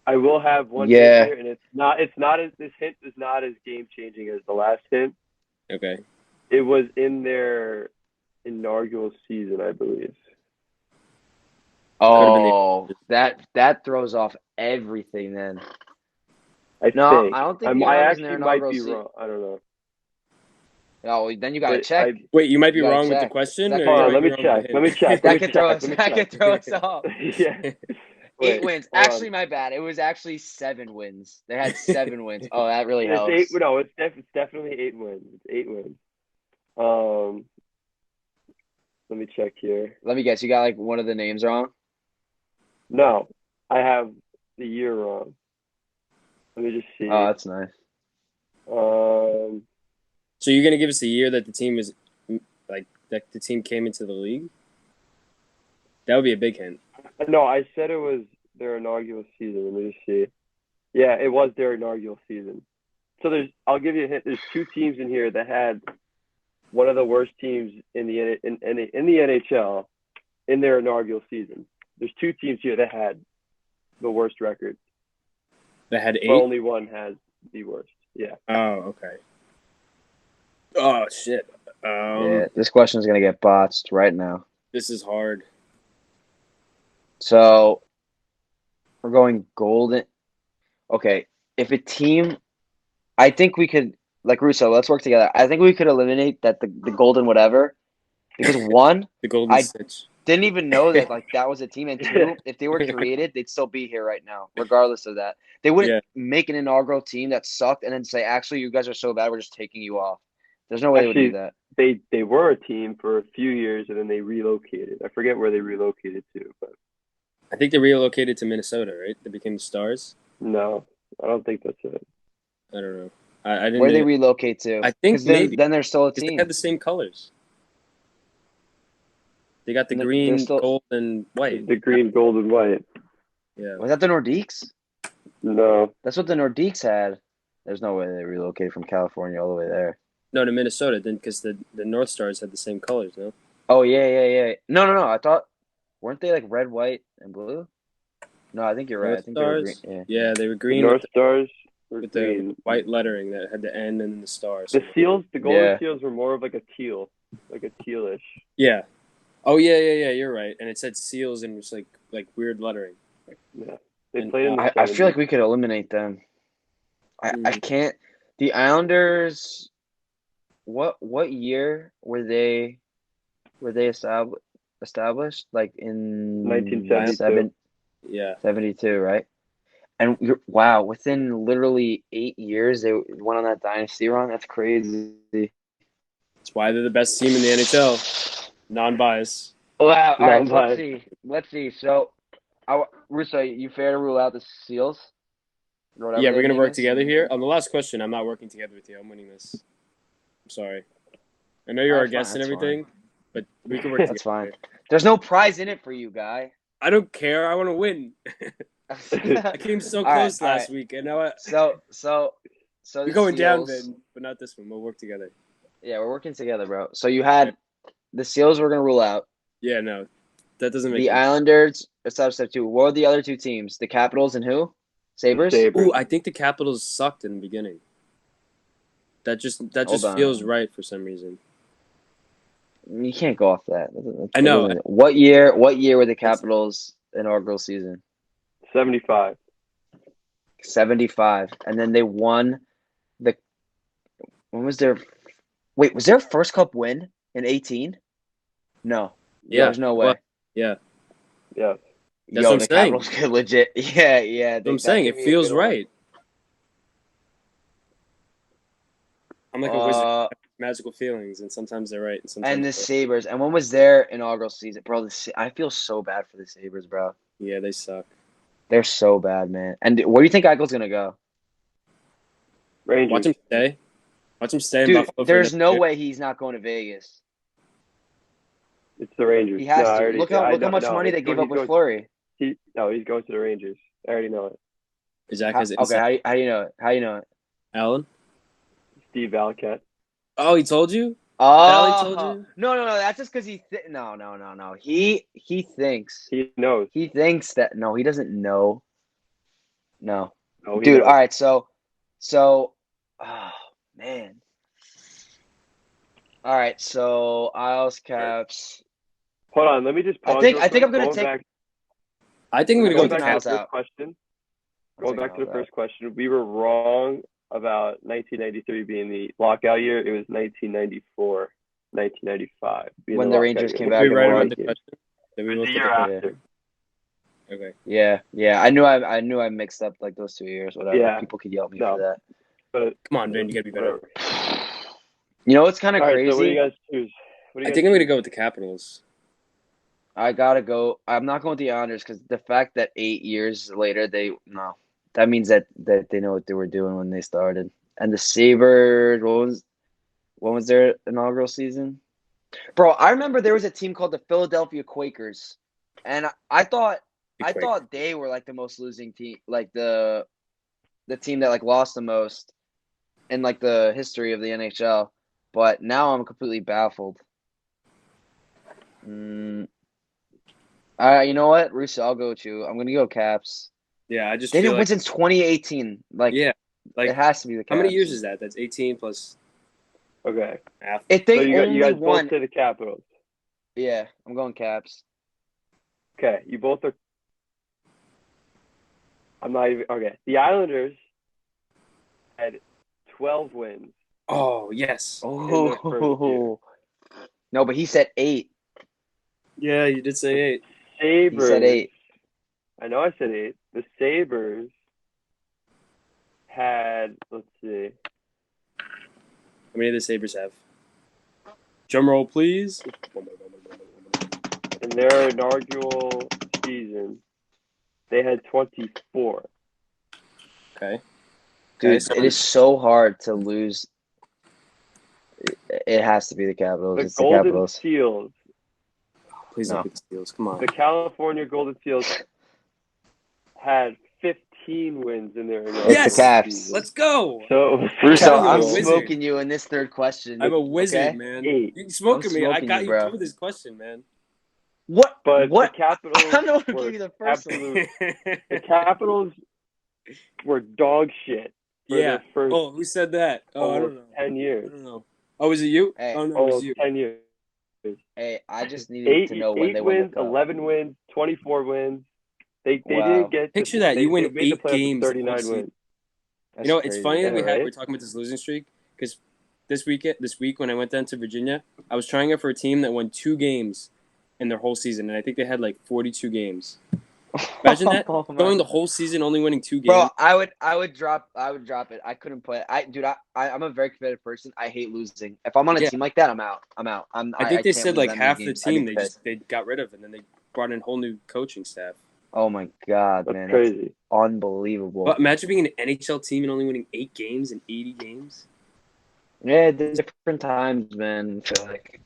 I will have one Yeah. hint here, and it's not as this hint is not as game changing as the last hint. Okay. It was in their inaugural season, I believe. Oh, that throws off everything. Then No, I don't think I the Islanders in their actually might inaugural be season. wrong. I don't know. Oh, then you gotta But check. Wait, you might be You gotta wrong with the check. question. That or could- you Hold on, might let be me wrong with check. the Let me hint? check. That could throw us. That could throw us off. Yeah. 8 Wait, wins. hold Actually, on. my bad. It was actually 7 wins. They had 7 wins. Oh, that really It's helps. 8. No, it's definitely 8 wins. It's 8 wins. Let me check here. Let me guess. You got like one of the names wrong. No, I have the year wrong. Let me just see. Oh, that's nice. So you're gonna give us the year that the team was like that the team came into the league? That would be a big hint. No, I said it was their inaugural season. Let me just see. Yeah, it was their inaugural season. So I'll give you a hint. There's 2 teams in here that had one of the worst teams in the NHL in their inaugural season. There's 2 teams here that had the worst record, That had 8. but only one has the worst. Yeah. Oh, okay. Oh shit. Yeah, this question is gonna get botched right now. This is hard. So we're going golden. Okay, if a team, I think we could, like Russo, let's work together. I think we could eliminate that the golden whatever, because one, The Golden I Stitch. didn't even know that like that was a team, and 2, if they were created, they'd still be here right now, regardless of that. They wouldn't Yeah. make an inaugural team that sucked and then say, actually, you guys are so bad, we're just taking you off. There's no way they would do that. They were a team for a few years and then they relocated. I forget where they relocated to, but I think they relocated to Minnesota, right? They became the Stars. no, I don't think that's it. I don't know. I didn't. Where know. they relocate to? I think 'Cause maybe then they're still a 'cause they team. had the same colors. They got the And they're green, still- gold, and white. The green, gold, and white. Yeah. Was that the Nordiques? No, That's what the Nordiques had. There's no way they relocated from California all the way there. No, to Minnesota, then because the North Stars had the same colors. No. Oh yeah. No. I thought weren't they like red, white, and blue? No, I think you're right. I North think they were green. Stars. Yeah. Yeah, they were the green North Stars were with green. the white lettering that had the N and the stars. The seals, the golden Yeah. seals were more of like a teal, like a tealish. Yeah. Oh yeah. You're right. And it said seals and it was like weird lettering. Yeah, they And, played in the I 70s. feel like we could eliminate them. I can't. The Islanders. What year were they established? Like in 1972. 72, right? And wow, within literally 8 years, they went on that dynasty run. That's crazy. That's why they're the best team in the NHL. Non-bias. Wow. All right, Non-biased. let's see. So, Russo, you fair to rule out the Seals? Or whatever Yeah, their we're gonna name work is? together here. On the last question, I'm not working together with you. I'm winning this. I'm sorry. I know you're our That's fine, guest and that's everything, but we can work together. That's fine. There's no prize in it for you, guy. I don't care. I want to win. I came so All right, close all last right. week, and now So we're the going down, Seals- Vin, but not this one. We'll work together. Yeah, we're working together, bro. So you had the Seals we're gonna rule out. Yeah, no, that doesn't make The sense. Islanders, step 2. What were the other 2 teams? The Capitals and who? Sabres? Sabres. Ooh, I think the Capitals sucked in the beginning. That just on. feels right for some reason. You can't go off that. I know. What year were the Capitals' inaugural season? 75. 75. And then they won when was their was their first cup win in 18? No. Yeah, There's no way. Yeah, Yeah. That's what I'm the saying. Capitals could legit. Yeah. that's what I'm saying. It feels right. I'm like a wizard. Magical feelings, and sometimes they're right, and sometimes And the they're Sabres. And when was their inaugural season? Bro, I feel so bad for the Sabres, bro. yeah, they suck. They're so bad, man. And where do you think Eichel's going to go? Rangers. Watch him stay. Watch him stay in Dude, Buffalo. for there's next no year. way he's not going to Vegas. It's the Rangers. He has No, I to. already- Look I how know- much no, money they he's gave going- up with he's going- Fleury. He's going to the Rangers. I already know it. Is that How, because okay, how do you know it? How do you know it? Alan? Steve Valquette. Oh, he told you? Oh, Valley told you? no. That's just because no. He thinks He knows. he thinks that no, he doesn't know. No, No, he dude. knows. All right, so, oh man. All right, so Isles, Caps. Hold on. Let me just pause. I think real I'm quick. gonna Going take. back, I think we're going going to back go to the Caps. first question. I'm Going taking back to the Isles first question, we were wrong about 1993 being the lockout year. It was 1994, 1995 being When the the lockout Rangers year. came Did back we and write won. about the question? Did we It was look the at year the question? after. Okay. Yeah. I knew I mixed up like those 2 years. Whatever. Yeah. People could yell at me No. for that. But Come on, Vin. You gotta be better. whatever. You know what's kind of All right. crazy? So what do you guys choose? I think I'm gonna go with the Capitals. I gotta go. I'm not going with the Islanders because the fact that 8 years later that means that they know what they were doing when they started. And the Sabres, when was their inaugural season? Bro, I remember there was a team called the Philadelphia Quakers, and I thought they were like the most losing team, like the team that like lost the most in like the history of the NHL. But now I'm completely baffled. You know what, Russo, I'll go with you. I'm gonna go Caps. Yeah, I just They feel didn't win like since 2018. Like, yeah, like it has to be the Caps. how many years is that? That's 18 plus Okay. half. If So they you only guys won, both say the Capitals. yeah, I'm going Caps. Okay. You both are. I'm not even. Okay. The Islanders had 12 wins. Oh yes. In their first year. No, but he said 8. Yeah, you did say 8. Sabres. He said 8. I know I said 8. The Sabres had, let's see. How many of the Sabres have? Drum roll, please. In their inaugural season, they had 24. Okay. Dude, so it is so hard to lose. It has to be the Capitals. The It's the Golden Capitals. Seals, please don't be the Steelers. Come on. the California Golden Seals, had 15 wins in their inaugural It's the Caps. season. Let's go. So it was the Russo, I'm Capitals. wizard. smoking you in this third question. I'm a wizard, okay? man. 8. You smoking me. I smoking got you, you bro. through this question, man. What? But What? the Capitals I don't know who were gave you the first one. absolute. The Capitals were dog shit for Yeah. their first Oh, who said that? Oh, I don't know. 10 I years. don't know. Oh, was it you? Hey. Oh no, it Almost was you. 10 years. Hey, I just needed to know when they won wins, the cup. 11 wins, 24 wins. They Wow. didn't get. Picture that. They, You win they made 8 the playoffs with games. 39 wins. That's You know, it's crazy. funny that Yeah, right? we're talking about this losing streak because this week when I went down to Virginia, I was trying out for a team that won 2 games in their whole season, and I think they had like 42 games. Imagine that Oh, man. going the whole season only winning 2 games. Bro, I would drop it. I couldn't play it. I'm a very competitive person. I hate losing. If I'm on a Yeah. team like that, I'm out. I think they can't said lose like that many half the games. I'd team be they pissed. got rid of, and then they brought in a whole new coaching staff. Oh my god, That's man, crazy. that's unbelievable. But imagine being an NHL team and only winning 8 games in 80 games. Yeah, different times, man. I feel like.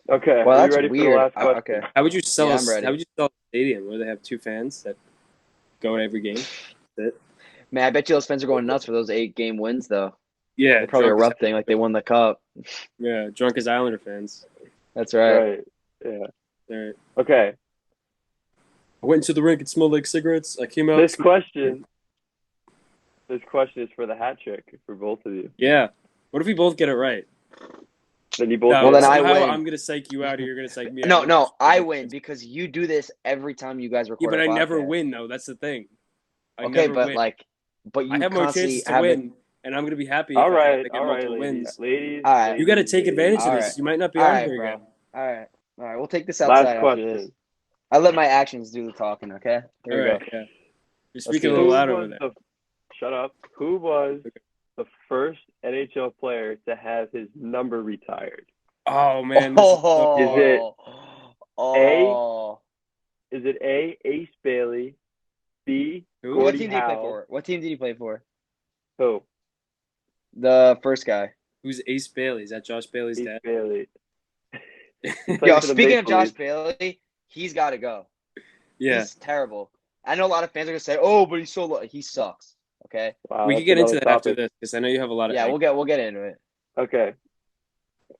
Okay, Well, are that's you ready for weird. the last question? Okay. How would you sell? Yeah, I'm ready. How would you sell a stadium where they have 2 fans that go to every game? That's it. Man, I bet you those fans are going nuts for those 8-game wins, though. Yeah, They're probably drunk as- erupting like they won the cup. Yeah, drunk as Islander fans. That's right. Right. Yeah. They're, Okay. I went into the rink. It smelled like cigarettes. I came out. This question is for the hat trick for both of you. Yeah. What if we both get it right? Then you both. No, Well, then I somehow win. I'm gonna psych you out, or you're gonna psych me No, out. no, I win because you do this every time you guys Yeah, record. but a I never podcast. win though. That's the thing. I Okay, never but win. you I have more constantly chances to have it. win, and I'm gonna be happy. All if I right, get all right, multiple wins. ladies. All right. You got to take advantage All of this. right. You might not be All on right, here bro. again. All right. We'll take this outside Last after this. question. I let my actions do the talking. Okay. Here we All right, go. yeah. You're speaking a do little this. loud over there. Shut up. Who was the first NHL player to have his number retired? Oh man, this is so Is it Oh. Is it A, Ace Bailey, B, Who? What Gordie team did he play Howe? for? What team did he play for? Who? The first guy. Who's Ace Bailey? Is that Josh Bailey's Ace dad? Bailey. He played Yo, for the speaking of Maple Josh Leafs. Bailey, he's got to go. Yeah. He's terrible. I know a lot of fans are gonna say, "Oh, but he's so low." He sucks. Okay. Wow, We that's can get into another that after topic. this because I know you have a lot of. Yeah, we'll get into it. Okay.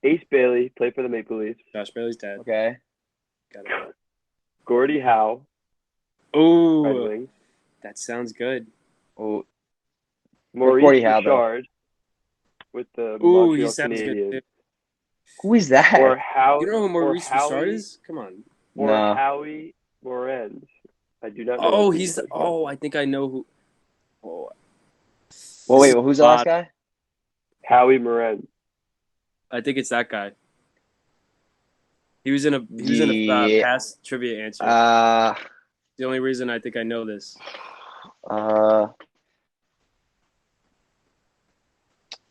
Ace Bailey played for the Maple Leafs. Josh Bailey's dad. Okay. Got it. Gordie Howe, Red Oh, Wings. that sounds good. Oh, Maurice Gordie Howe, though. Richard with the Ooh, he Montreal sounds good. Canadiens. Too. who is that? Or Howe. You don't know who Maurice or Howie, Richard is? Come on. Or No. Howie Morenz. I do not know. Oh, what he's team the. he plays for. Oh, I think I know who. Oh. Well, This wait. is Well, who's the last odd. guy? Howie Morenz. I think it's that guy. He was in a Yeah. past trivia answer. The only reason I think I know this.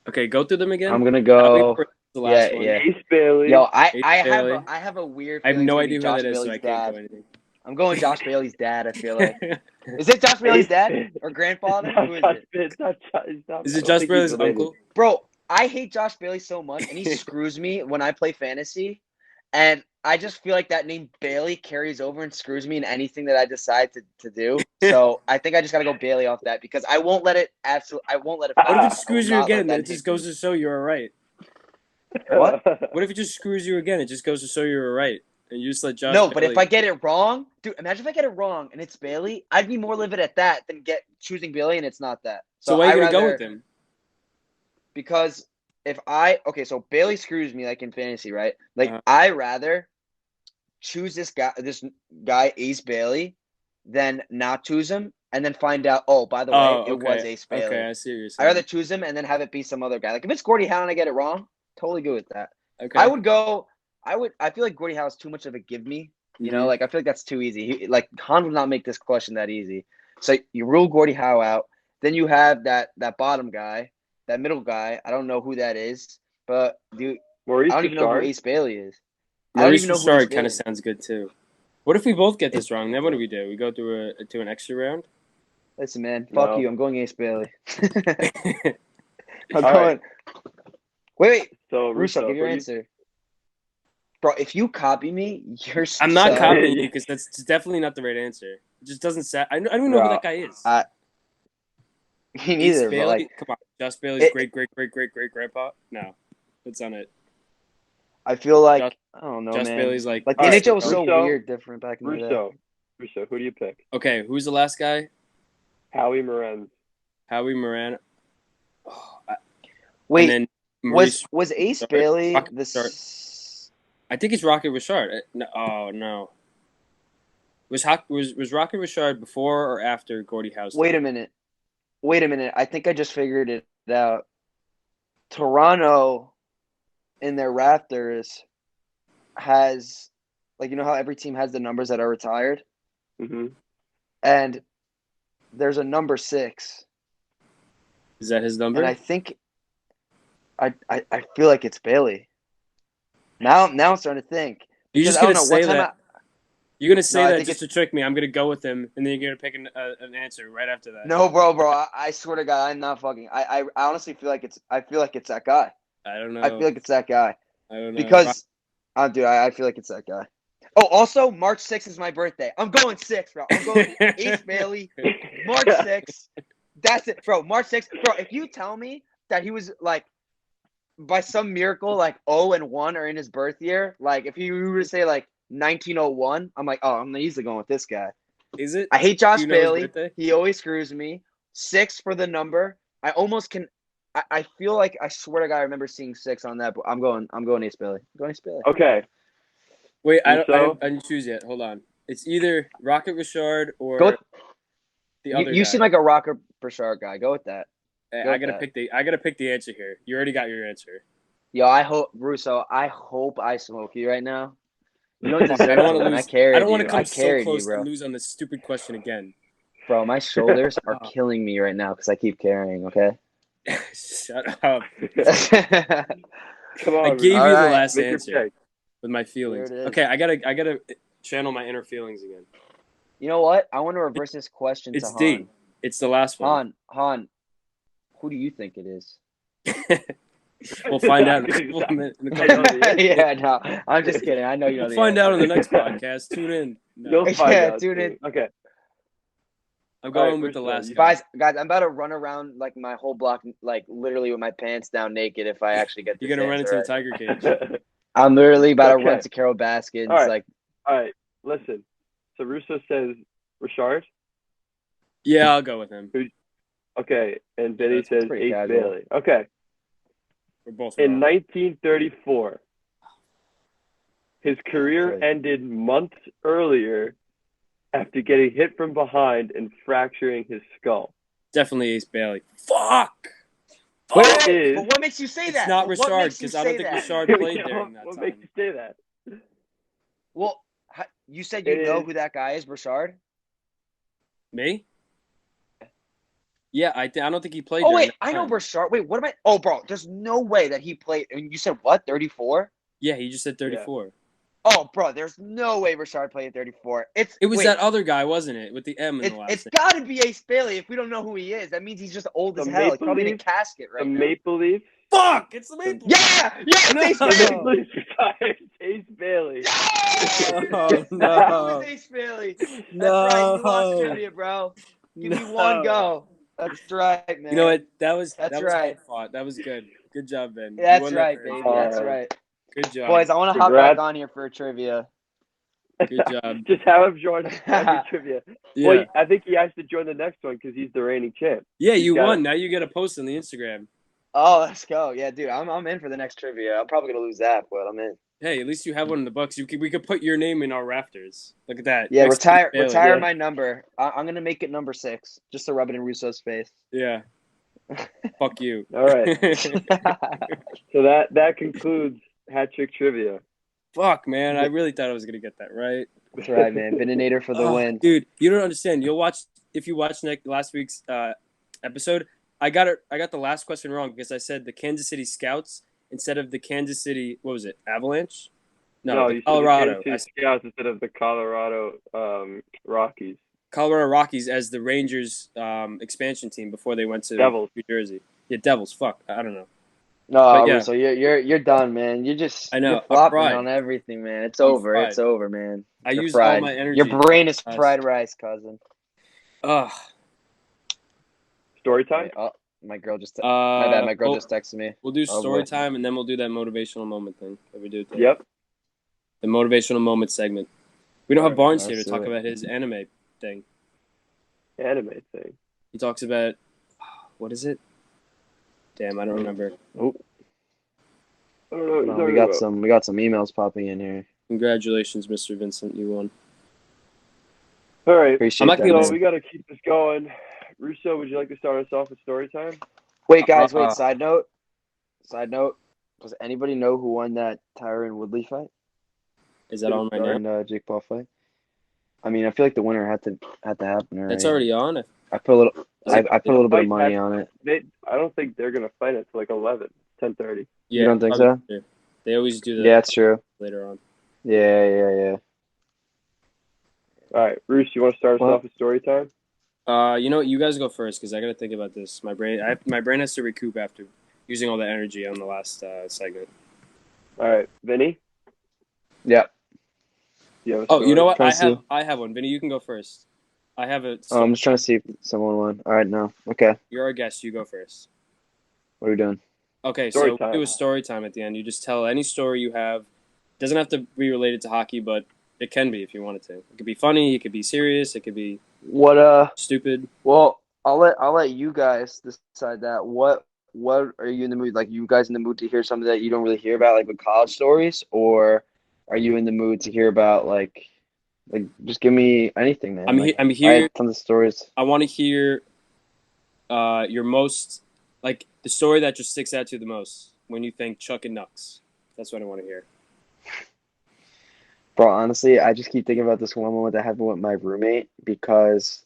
Okay, go through them again. I'm gonna Howie go. Murray was the last Yeah, one. yeah. Ace Bailey. Yo, Ace I Bailey. have a weird I have feeling no it's gonna be idea who Josh that is, so Bailey's I can't dad. go anything. I'm going Josh Bailey's dad. I feel like. Is it Josh Bailey's dad or grandfather? Who is it? It's not. It's not. Is I it don't Josh think he's Bailey's related. uncle? Bro, I hate Josh Bailey so much, and he screws me when I play fantasy. And I just feel like that name Bailey carries over and screws me in anything that I decide to do. So I think I just gotta go Bailey off that because I won't let it I won't let it. What if I it will screws you not let again? that It just hit goes me. to show you were right. What? What if it just screws you again? It just goes to show you were right, and you just let Josh. No, but Bailey... if I get it wrong, dude, imagine if I get it wrong and it's Bailey. I'd be more livid at that than choosing Bailey and it's not that. So why are you I gonna go rather- with him? Because so Bailey screws me like in fantasy, right? Like Uh-huh. I rather choose this guy Ace Bailey than not choose him and then find out, oh, by the way, it was Ace Bailey. Okay, I see what you're I'd saying. rather choose him and then have it be some other guy. Like if it's Gordie Howe and I get it wrong, totally good with that. Okay. I feel like Gordie Howe is too much of a give me. You know, Mhm. like I feel like that's too easy. Han would not make this question that easy. So you rule Gordie Howe out. Then you have that bottom guy, that middle guy. I don't know who that is, but Maurice I don't even know who Richard. Ace Bailey is. I don't Maurice even know who Ace Richard Bailey kind of is. sounds good too. What if we both get this wrong? Then what do we do? We go through to an extra round. Listen, man, No. fuck you. I'm going Ace Bailey. I'm All going. right. Wait, So Russo, give your answer. Bro, if you copy me, you're. I'm not so- copying you because that's definitely not the right answer. It just doesn't sound. I don't even know who Bro, that guy is. Me neither, Ace but Bailey. like, Come on, Josh Bailey's great grandpa. No, that's on it. I feel like Josh- I don't know, Josh man. Bailey's like. Like the All right, NHL was so Russo- weird, different back in the day. Russo, who do you pick? Okay, who's the last guy? Howie Morenz. Howie Moran. Oh, Wait, and then Maurice, was Ace Richard. Bailey Rocket this? I think it's Rocket Richard. No, oh no. Was Rocket Richard before or after Gordie Howe? Wait a minute. I think I just figured it out. Toronto, in their Raptors, has, like, you know how every team has the numbers that are retired, Mm-hmm. and there's a number 6, Is that his number? and I think I feel like it's Bailey. Now I'm starting to think. You're Because just I don't gonna know what say time that. You're gonna say No, I that think just to trick me. I'm gonna go with him, and then you're gonna pick an answer right after that. No, bro. I swear to God, I'm not fucking. I honestly feel like it's that guy. I don't know. I feel like it's that guy I don't know. because, dude, I feel like it's that guy. Oh, also, March 6th is my birthday. I'm going 6th, bro. I'm going Ace Bailey, March 6th. That's it, bro. March 6th, bro. If you tell me that he was like, by some miracle, like 0 and 1 are in his birth year, like if you were to say like 1901, I'm like, oh, I'm easily going with this guy. Is it? I hate Josh Do you know his Bailey. birthday? He always screws me. 6 for the number. I almost can. I feel like I swear to God I remember seeing 6 on that. But I'm going Ace Bailey. I'm going Ace Bailey. Okay. Wait, I Russo? didn't choose yet. Hold on. It's either Rocket Richard or Go. the other You guy. seem like a Rocker Bouchard guy. Go with that. Hey, go I with gotta that. pick the answer here. You already got your answer. Yo, I hope Russo. I hope I smoke you right now. You don't I deserve don't want to, to man. lose. I carried I don't want you. to come I so carried close you, bro. and lose on this stupid question again. Bro, my shoulders are killing me right now because I keep carrying. Okay. Shut up. Come on. I gave you All the right. last Make your answer pick. with my feelings. There it is. Okay, I gotta channel my inner feelings again. You know what? I want to reverse this question It's to D. Han. It's the last one. Han, who do you think it is? We'll find out in a couple of minutes. Yeah, no, I'm just kidding. I know you know. We'll the find out on the answer. next podcast. Tune in. No, You'll find Yeah, out. tune soon. in. Okay. I'm going Alright, with the Russo, last you- guy. Guys, I'm about to run around like my whole block, like literally with my pants down, naked. If I actually get this You're gonna run into answer the right. tiger cage. I'm literally about to Okay. run to Carol Baskins. All right. Like, All right. Listen. So Russo says Richard. Yeah, I'll go with him. Okay. And Vinny that's says pretty Ace casual. Bailey. Okay. We're both In wrong. 1934, his career Crazy. ended months earlier after getting hit from behind and fracturing his skull. Definitely Ace Bailey. Fuck! wait, Fuck! is- but what makes you say It's that? not But what Richard makes you because I don't say think that? Richard played during that What time. makes you say that? Well, you said It you know is- who that guy is, Bouchard? Me? Yeah, I don't think he played. Oh, during wait, that I know time. Rashard. Wait, what am I? Oh, bro, there's no way that he played. And you said what, 34? Yeah, he just said 34. Oh, bro, there's no way Rashard played at 34. It was that other guy, wasn't it, with the M in the It's last name? got to be Ace Bailey. If we don't know who he is, that means he's just old as The hell. He's Maple probably in a Leafs? casket The right now. Maple Leafs? Fuck! It's the Maple Leafs. Yeah, it's No. Ace The Bailey. Maple Leafs retired Ace Bailey. Oh, It no. was Ace Bailey. That's right. You lost No. trivia, bro. Give me one go. That's right, man. You know what? That was That's hard right. fought. That was good. Good job, Ben. You That's won that right, fair baby. and square. That's right. Good job. Boys, I want to hop Congrats. back on here for a trivia. Good job. Just have him join every trivia. Yeah. Well, I think he has to join the next one because he's the reigning champ. Yeah, He's you got won. it. Now you get a post on the Instagram. Oh, let's go. Yeah, dude, I'm in for the next trivia. I'm probably gonna lose that, but I'm in. Hey, at least you have one in the books. We could put your name in our rafters. Look at that. Yeah, Next to Bailey. retire Yeah. my number. I'm gonna make it number 6, just to rub it in Russo's face. Yeah. Fuck you. All right. So that concludes Hat Trick Trivia. Fuck, man. I really thought I was gonna get that right. That's right, man. Vininator for the Oh, win. dude. You don't understand. If you watch last week's episode. I got the last question wrong because I said the Kansas City Scouts instead of the Kansas City. What was it? Avalanche? No, the you said Colorado. the Kansas City Scouts instead of the Colorado Rockies. Colorado Rockies as the Rangers expansion team before they went to Devils. New Jersey. Yeah, Devils. Fuck. I don't know. No, But yeah. Russo, you're done, man. I know, You're I'm flopping fried. on everything, man. It's I'm over. fried. It's over, man. I You're used fried. all my energy. Your brain is Yes. fried rice, cousin. Ugh. Story time? Wait, oh, my girl just. My bad. My girl oh, just texted me. We'll do Oh, story boy. time and then we'll do that motivational moment thing that we do. Yep. The motivational moment segment. We don't have Barnes here to let's talk do it. about his anime thing. Anime thing. He talks about what is it? Damn, I don't remember. Oh, I don't know what no, you're we talking got about. we got some emails popping in here. Congratulations, Mr. Vincent. You won. All right. Appreciate I'm not that, gonna- So man. we got to keep this going. Russo, would you like to start us off with story time? Wait, guys. Wait. Uh, Side note. Does anybody know who won that Tyron Woodley fight? Is that on right now? And Jake Paul fight? I mean, I feel like the winner had to happen already. That's already on. I put a little. Is it- I put a little bit of Fight money has- on it. I don't think they're gonna fight it till like 10:30. Yeah, You don't think probably do. They always do that Yeah, it's true. later on. Yeah. All right, Bruce, you want to start us Well- off with story time? You know what? You guys go first because I got to think about this. My brain has to recoup after using all the energy on the last segment. All right, Vinny. Yeah. You have a Oh, story? you know what? Trying to see. I have one. Vinny, you can go first. I have a. Oh, I'm just trying to see if someone won. All right, no. Okay. You're our guest. You go first. What are we doing? Okay, Story so time. do a story time at the end. You just tell any story you have. Doesn't have to be related to hockey, but it can be if you wanted to. It could be funny. It could be serious. It could be What? stupid. Well, I'll let you guys decide that. What are you in the mood? Like, you guys in the mood to hear something that you don't really hear about, like with college stories, or are you in the mood to hear about like just give me anything, man. I'm I here. have tons of stories. I want to hear your most like the story that just sticks out to you the most when you think Chuckin Knucks. That's what I want to hear. Bro, honestly, I just keep thinking about this one moment that happened with my roommate because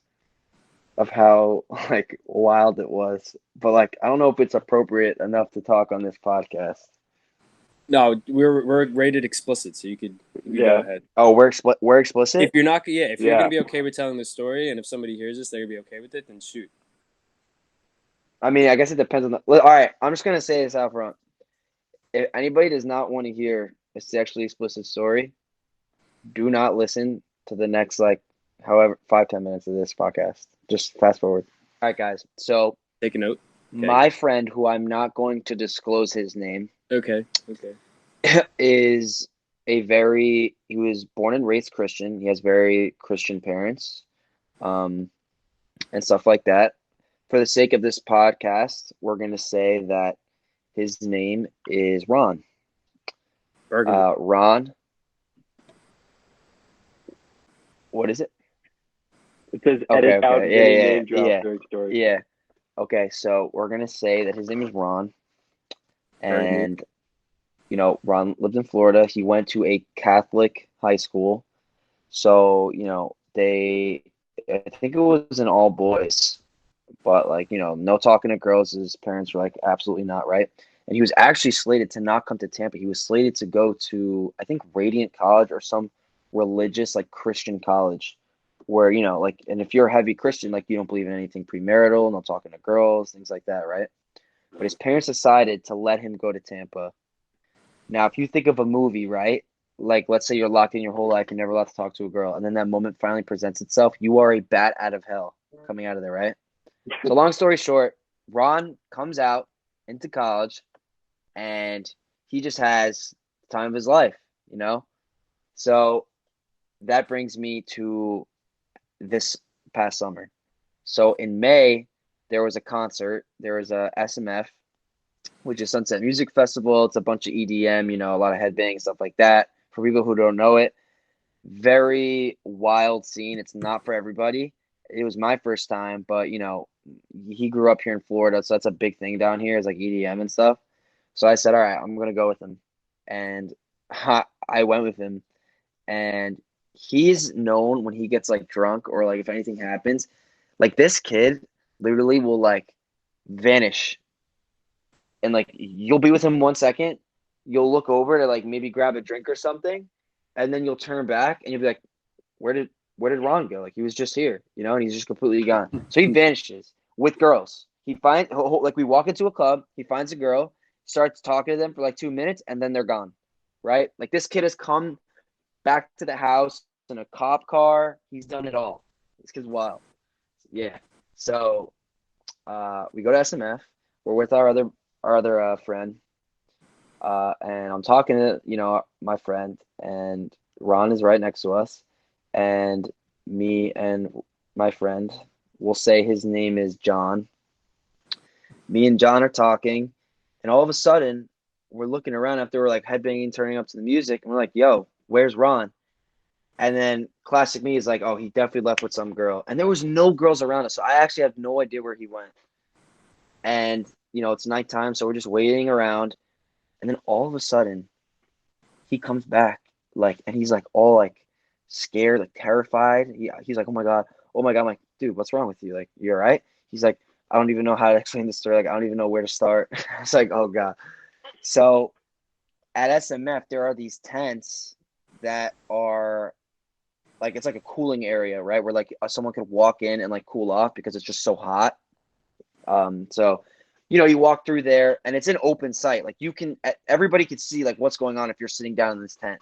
of how like wild it was. But like, I don't know if it's appropriate enough to talk on this podcast. No, we're rated explicit, so you could Yeah. go ahead. Oh, we're explicit. If you're not, if you're Yeah. gonna be okay with telling the story, and if somebody hears this, they're gonna be okay with it, then shoot. I mean, I guess it depends on the. All right, I'm just gonna say this out front. If anybody does not want to hear a sexually explicit story, do not listen to the next however 5-10 minutes of this podcast. Just fast forward. All right, guys. So Take a note. Okay. my friend, who I'm not going to disclose his name, Okay. is he was born and raised Christian. He has very Christian parents, and stuff like that. For the sake of this podcast, we're going to say that his name is Ron. Burgundy. Ron. What is it? It says Okay, edit out okay. any Yeah, name drop yeah. during story. Yeah. Okay, so we're going to say that his name is Ron. Very And, Ron lived in Florida. He went to a Catholic high school. So, they I think it was an all boys, but like, no talking to girls. His parents were like, absolutely not, right? And he was actually slated to not come to Tampa. He was slated to go to, I think, Radiant College or some religious, like, Christian college where, like, and if you're a heavy Christian, like, you don't believe in anything premarital, no talking to girls, things like that, right? But his parents decided to let him go to Tampa. Now, if you think of a movie, right? Like, let's say you're locked in your whole life, you're never allowed to talk to a girl, and then that moment finally presents itself. You are a bat out of hell coming out of there, right? So, long story short, Ron comes out into college, and he just has the time of his life, So that brings me to this past summer. So in May, there was a concert. There was a SMF, which is Sunset Music Festival. It's a bunch of EDM, a lot of headbanging, stuff like that. For people who don't know it, very wild scene. It's not for everybody. It was my first time, but he grew up here in Florida, so that's a big thing down here. Is like EDM and stuff. So I said, all right, I'm gonna go with him, and I went with him, and he's known when he gets like drunk or like if anything happens, like this kid literally will like vanish, and like you'll be with him 1 second, you'll look over to like maybe grab a drink or something, and then you'll turn back and you'll be like, where did Ron go? Like he was just here, and he's just completely gone. So he vanishes with girls. Like we walk into a club, he finds a girl, starts talking to them for like 2 minutes, and then they're gone. Right? Like this kid has come back to the house in a cop car. He's done it all. This kid's wild. Yeah. So we go to SMF. We're with our other friend. And I'm talking to, my friend, and Ron is right next to us. And me and my friend, we'll say his name is John. Me and John are talking, and all of a sudden, we're looking around after we're like headbanging, turning up to the music, and we're like, yo, where's Ron? And then classic me is like, oh, he definitely left with some girl. And there was no girls around us, so I actually have no idea where he went. And, it's nighttime, so we're just waiting around. And then all of a sudden, he comes back, like, and he's like all like scared, like terrified. He's like, oh my God. I'm like, dude, what's wrong with you? Like, you all right? He's like, I don't even know how to explain this story. Like, I don't even know where to start. I was like, oh God. So at SMF, there are these tents that are like, it's like a cooling area, right? Where like someone could walk in and like cool off because it's just so hot. So, you walk through there and it's an open site. Like everybody could see like what's going on if you're sitting down in this tent.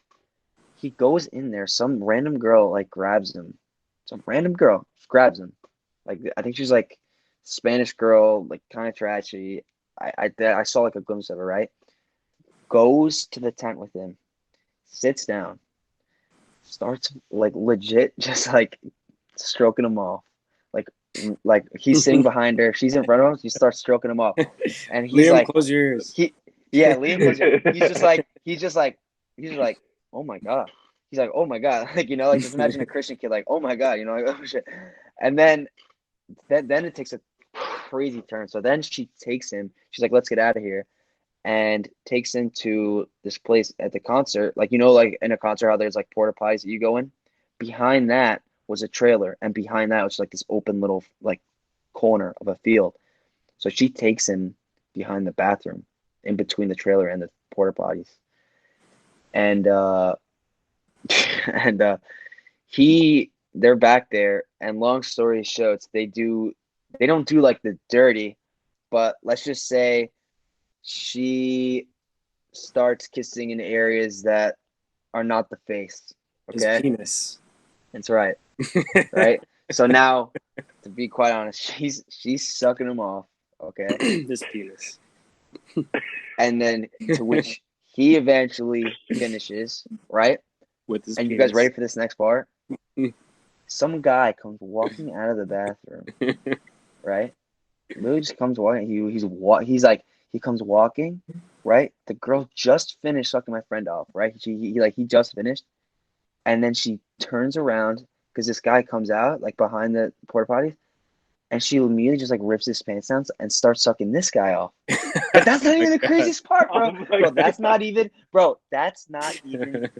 He goes in there. Some random girl like grabs him. Some random girl grabs him. Like, I think she's like Spanish girl, like kind of trashy. I saw like a glimpse of her, right? Goes to the tent with him, sits down, starts like legit just like stroking him off. Like he's sitting behind her, she's in front of him, she starts stroking him off. And he's Liam, like, close your ears. Liam close your ears. He's just like, oh my God. He's like, oh my God. Like, like just imagine a Christian kid like, oh my God, like, oh shit. And then it takes a crazy turn. So then she takes him, she's like, let's get out of here. And takes him to this place at the concert. Like, like in a concert, how there's like porta potties that you go in. Behind that was a trailer. And behind that was like this open little like corner of a field. So she takes him behind the bathroom in between the trailer and the porta potties. And, they're back there. And long story short, they don't do like the dirty, but let's just say she starts kissing in areas that are not the face. Okay. His penis. That's right. Right. So now, to be quite honest, she's sucking him off. Okay. His penis. And then to which he eventually finishes, right? With his and penis. You guys ready for this next part? Some guy comes walking out of the bathroom, right? Literally just comes walking. He comes walking, right? The girl just finished sucking my friend off, right? He just finished, and then she turns around because this guy comes out like behind the porta potty, and she immediately just like rips his pants down and starts sucking this guy off. But that's not even the craziest part, bro. That's not even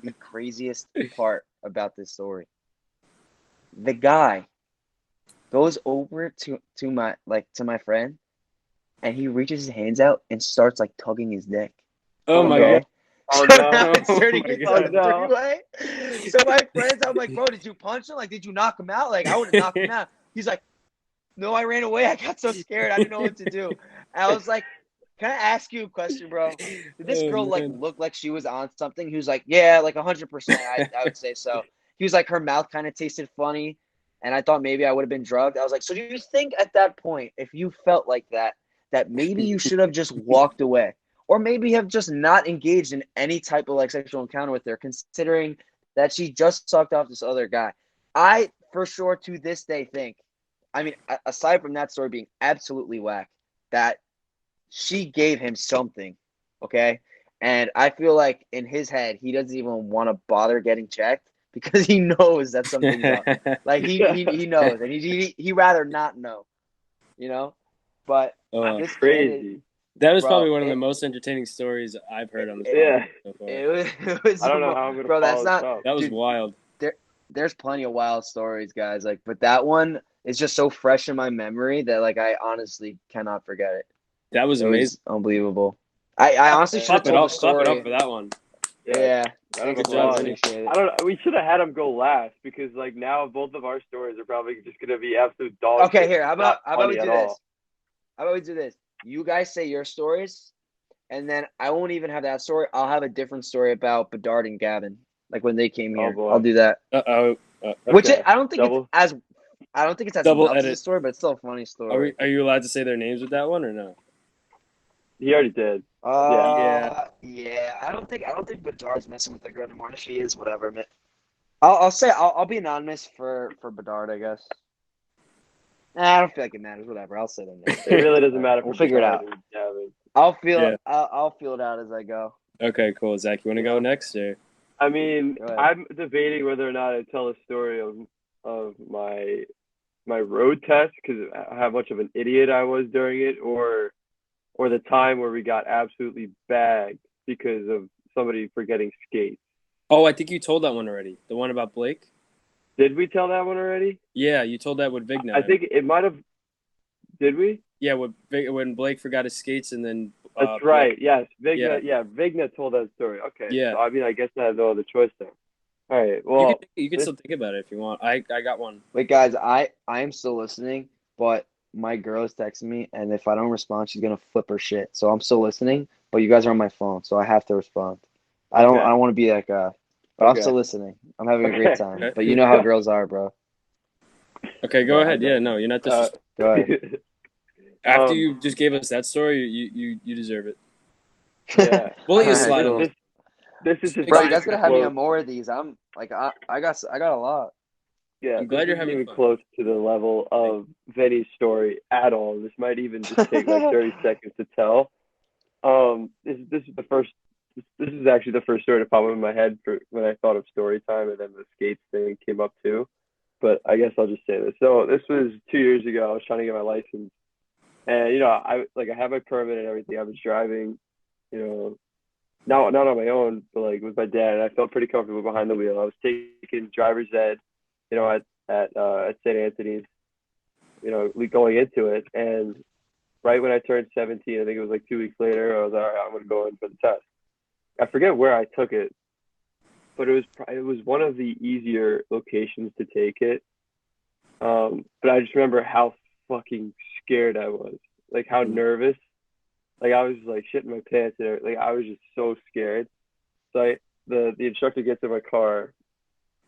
the craziest part about this story. The guy goes over to my friend, and he reaches his hands out and starts like tugging his dick. Oh my Okay? god. Oh So no. now it's Oh turning my into God. a three-way. So my friends, I'm like, bro, did you punch him? Like, did you knock him out? Like, I would have knocked him out. He's like, no, I ran away. I got so scared. I didn't know what to do. And I was like, can I ask you a question, bro? Did this Oh, girl like man. look like she was on something? He was like, yeah, like 100%. I would say so. He was like, her mouth kind of tasted funny, and I thought maybe I would have been drugged. I was like, so do you think at that point, if you felt like that, that maybe you should have just walked away, or maybe have just not engaged in any type of like sexual encounter with her, considering that she just sucked off this other guy? I for sure to this day think, I mean, aside from that story being absolutely whack, that she gave him something, okay? And I feel like in his head, he doesn't even want to bother getting checked because he knows that something's up. Like he knows, and he rather not know, you know. But Oh, this kid, Crazy. that was bro, probably one of the most entertaining stories I've heard on this Yeah. podcast so far. it was I don't know how I'm gonna bro. That's follow this not, up. That was dude. wild. There's plenty of wild stories, guys. Like, but that one is just so fresh in my memory that like I honestly cannot forget it. That was It amazing. was unbelievable. I honestly should have Clap it told up. the Clap it story. up for that one. Yeah. Round of Thanks, Good job, boys. Vinny. Appreciate I it. don't know. We should have had him go last because like now both of our stories are probably just gonna be absolute dog Okay, shit. here. It's not How about we funny do at this? all. How about we do this? You guys say your stories, and then I won't even have that story. I'll have a different story about Bedard and Gavin, like when they came Oh, here. boy. I'll do that. Uh-oh. Which Okay. I don't think Double. it's as Double nuts as a edit. story, but it's still a funny story. Are you allowed to say their names with that one or no? He already did. Yeah. I don't think Bedard's messing with the girl anymore. If he is, whatever, man. I'll be anonymous for Bedard, I guess. Nah, I don't feel like it matters. Whatever. I'll say them. It really doesn't matter. We'll for figure it Bedard out. and Gavin. I'll feel it out as I go. Okay, cool. Zach, you want to go next? Or? I mean, Go ahead. I'm debating whether or not I tell a story of my road test because how much of an idiot I was during it, or the time where we got absolutely bagged because of somebody forgetting skates. Oh, I think you told that one already. The one about Blake? Did we tell that one already? Yeah, you told that with Vigna. I think it might have. Did we? Yeah, when Blake forgot his skates and then. That's right. Yes, Yeah. Vigna. Yeah, Vigna told that story. Okay. Yeah. So, I mean, I guess I have no other choice there. All right. Well, You can still think about it if you want. I got one. Wait, guys, I am still listening, but my girl is texting me, and if I don't respond, she's gonna flip her shit. So I'm still listening, but you guys are on my phone, so I have to respond. I don't want to be that guy, but I'm still listening. I'm having a great time. Okay. But you know how girls are, bro. Okay, go ahead. Yeah, no, you're not disrespectful. Go ahead. After you just gave us that story, you deserve it. yeah. We'll let you Alright, slide cool. on this. This is just Bro, Bro, you guys gotta have me close. on more of these. I'm like I got a lot. Yeah, I'm glad this you're isn't having even fun. close to the level of Vinny's story at all. This might even just take like 30 seconds to tell. This is the first. This is actually the first story to pop up in my head for when I thought of story time, and then the skates thing came up too. But I guess I'll just say this. So this was 2 years ago. I was trying to get my license, and I have my permit and everything. I was driving, not on my own, but like with my dad, and I felt pretty comfortable behind the wheel. I was taking driver's ed, at St. Anthony's, going into it, and right when I turned 17, I think it was like 2 weeks later, I was all right. I'm gonna go in for the test. I forget where I took it, but it was one of the easier locations to take it. But I just remember how fucking scared I was, like how nervous. Like I was like shitting my pants and like I was just so scared. So the instructor gets in my car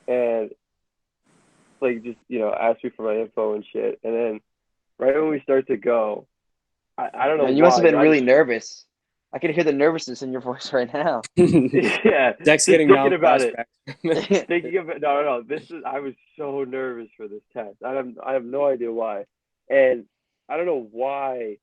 and like just asks me for my info and shit. And then right when we start to go, I don't know. Man, you must have been why, really nervous. I can hear the nervousness in your voice right now. yeah, Zach's just getting thinking about it. flashbacks. Thinking of it, no. I was so nervous for this test. I have no idea why, and I don't know why.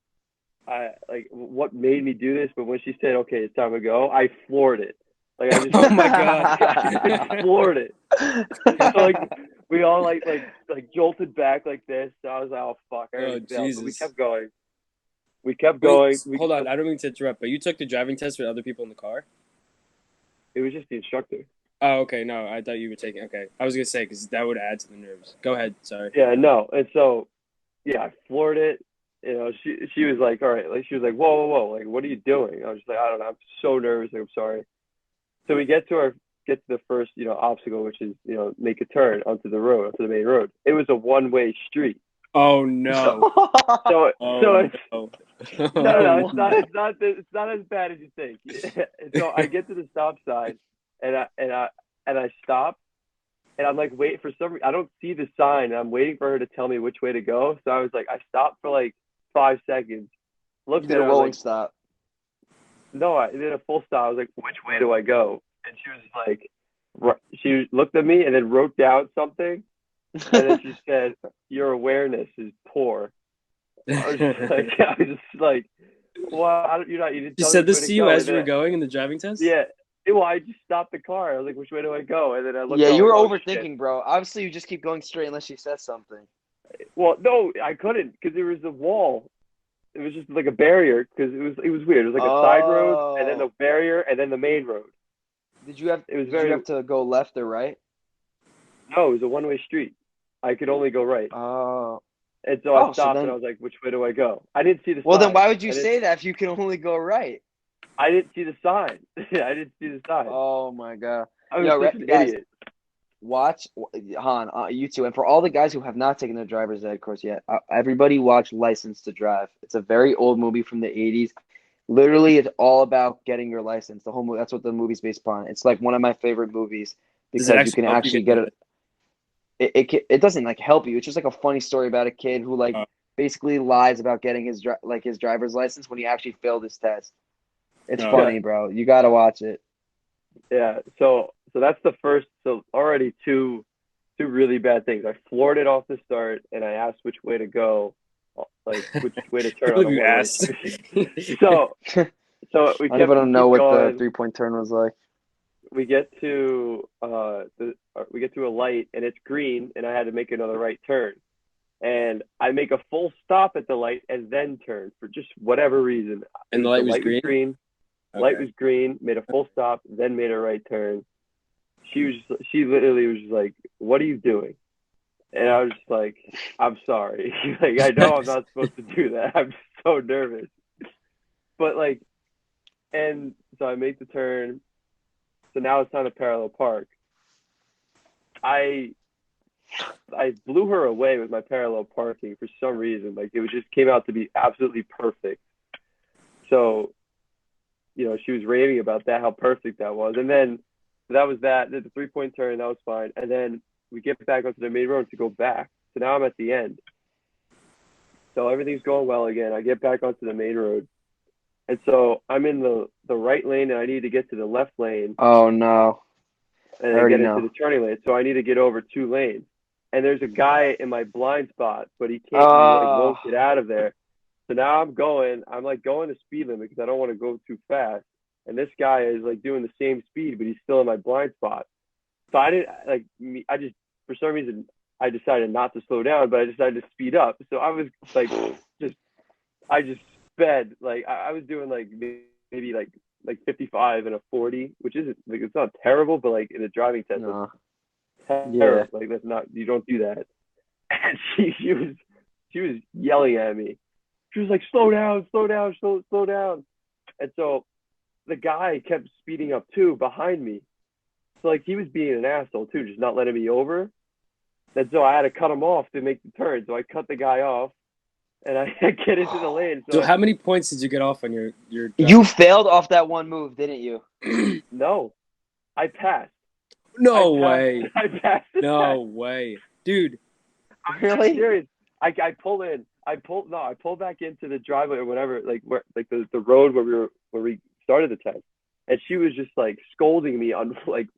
What made me do this, but when she said, "Okay, it's time to go," I floored it. Like I just, Oh my god, I floored it. So like we all like jolted back like this. So I was like, "Oh fuck!" I already failed. Jesus. But we kept going. We kept going. Hold on, I don't mean to interrupt, but you took the driving test with other people in the car? It was just the instructor. Oh, okay. No, I thought you were taking. Okay, I was gonna say because that would add to the nerves. Go ahead. Sorry. Yeah, no. And so, yeah, I floored it. You know, she was like, all right, like she was like, whoa, whoa, whoa, like what are you doing? I was just like, I don't know, I'm so nervous. Like, I'm sorry. So we get to the first, obstacle, which is, make a turn onto the road, onto the main road. It was a one-way street. Oh no. So Oh it's no. no, Oh, no. it's not as bad as you think. And so I get to the stop sign, and I stop, and I'm like, wait for some reason. I don't see the sign. And I'm waiting for her to tell me which way to go. So I was like, I stopped for like 5 seconds, You looked did at a her, I was rolling like, stop. no, I did a full stop. I was like, which way do I go? And she was like, she looked at me and then wrote down something, and then she said, your awareness is poor. I was just like, well, you didn't She tell me said which way this to to you go. as And you were then, going in the driving test. yeah, well, I just stopped the car. I was like, which way do I go? And then I looked Yeah, at you were like, oh, overthinking, shit. bro. Obviously, you just keep going straight unless she says something. Well, no, I couldn't because there was a wall. It was just like a barrier because it was weird. It was like a side road and then the Oh. barrier and then the main road. Did you have It was did very you have to go left or right? no, it was a one-way street. I could only go right. Oh. And so I Oh, so stopped and I then was like, which way do I go? I didn't see the well then sign. why would you say that if you can only go right? I didn't see the sign. I didn't see the sign. Oh my god. I was such an Guys, idiot. watch Han, you two, and for all the guys who have not taken the driver's ed course yet, everybody watch License to Drive. It's a very old movie from the 80s. Literally, it's all about getting your license. The whole movie, that's what the movie's based upon. It's like one of my favorite movies Does it because you actually can help you actually get get it. It doesn't like help you. It's just like a funny story about a kid who like Uh, basically lies about getting his his driver's license when he actually failed his test. It's Oh. funny, bro. You gotta watch it. Yeah. So that's the first. So already two really bad things. I floored it off the start, and I asked which way to go, like which way to turn on a you one-way asked. street. So we I don't know keep what the going. 3-point turn was like. We get to a light, and it's green, and I had to make another right turn. And I make a full stop at the light and then turn for just whatever reason. And the light was green? Light Okay. was green. Made a full stop, then made a right turn. She literally was just like, "What are you doing?" And I was just like, "I'm sorry. Like I know I'm not supposed to do that. I'm so nervous." But like, and so I make the turn. So now it's time to parallel park. I blew her away with my parallel parking for some reason. Like it just came out to be absolutely perfect. So, she was raving about that, how perfect that was. And then that was that. Did the 3-point turn, that was fine. And then we get back onto the main road to go back. So now I'm at the end. So everything's going well again. I get back onto the main road. And so I'm in the right lane and I need to get to the left lane Oh no. and I already get into know. the turning lane. So I need to get over 2 lanes. And there's a guy in my blind spot, but he can't, he won't get out of there. So now I'm going the speed limit because I don't want to go too fast. And this guy is like doing the same speed, but he's still in my blind spot. So for some reason, I decided not to slow down, but I decided to speed up. So I was like, I just sped. Like I was doing like maybe like 55 and a 40, which isn't like, it's not terrible, but like in a driving test, No. terrible. Yeah. Like that's not, you don't do that. And she was yelling at me. She was like, slow down, slow down, slow down. And so the guy kept speeding up too behind me. So like he was being an asshole too, just not letting me over. And so I had to cut him off to make the turn. So I cut the guy off and I get into the lane. So how many points did you get off on your You failed off that one move, didn't you? No, I passed. No way. I passed the No test. way. Dude. Really? I'm serious. I pulled back into the driveway or whatever, like where like the road where we started the test. And she was just like scolding me on like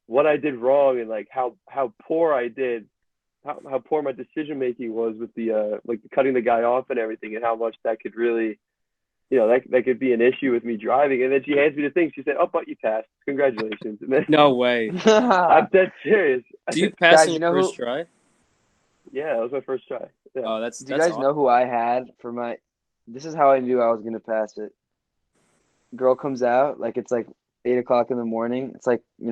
what I did wrong and like how poor I did, how poor my decision making was with the like cutting the guy off and everything, and how much that could really, that could be an issue with me driving. And then she hands me the thing. She said, "Oh, but you passed. Congratulations." And then No way. I'm dead serious. Do you pass Guys, on you your know first try? Yeah, that was my first try. Yeah. Oh, that's Do you guys awesome. know who I had for my? This is how I knew I was gonna pass it. Girl comes out, like it's like 8 o'clock in the morning. It's like, I'm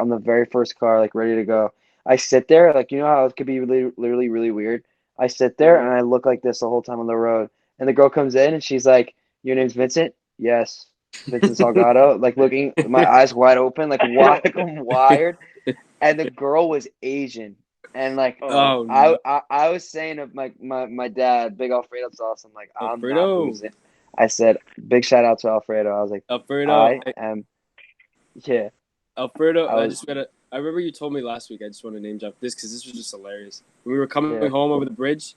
the very first car, like ready to go. I sit there, like, how it could be really, literally really weird. I sit there and I look like this the whole time on the road. And the girl comes in and she's like, "Your name's Vincent?" "Yes." "Vincent Salgado." Like looking, my eyes wide open, like wide, like I'm wired. And the girl was Asian. And like Oh, Oh no, I was saying to my dad, big Alfredo sauce, I'm like, I'm not Alfredo, losing. I said, big shout out to Alfredo. I was like, Alfredo, I am, yeah. Alfredo. I was, I remember you told me last week. I just want to name drop this because this was just hilarious. We were coming yeah. home over the bridge,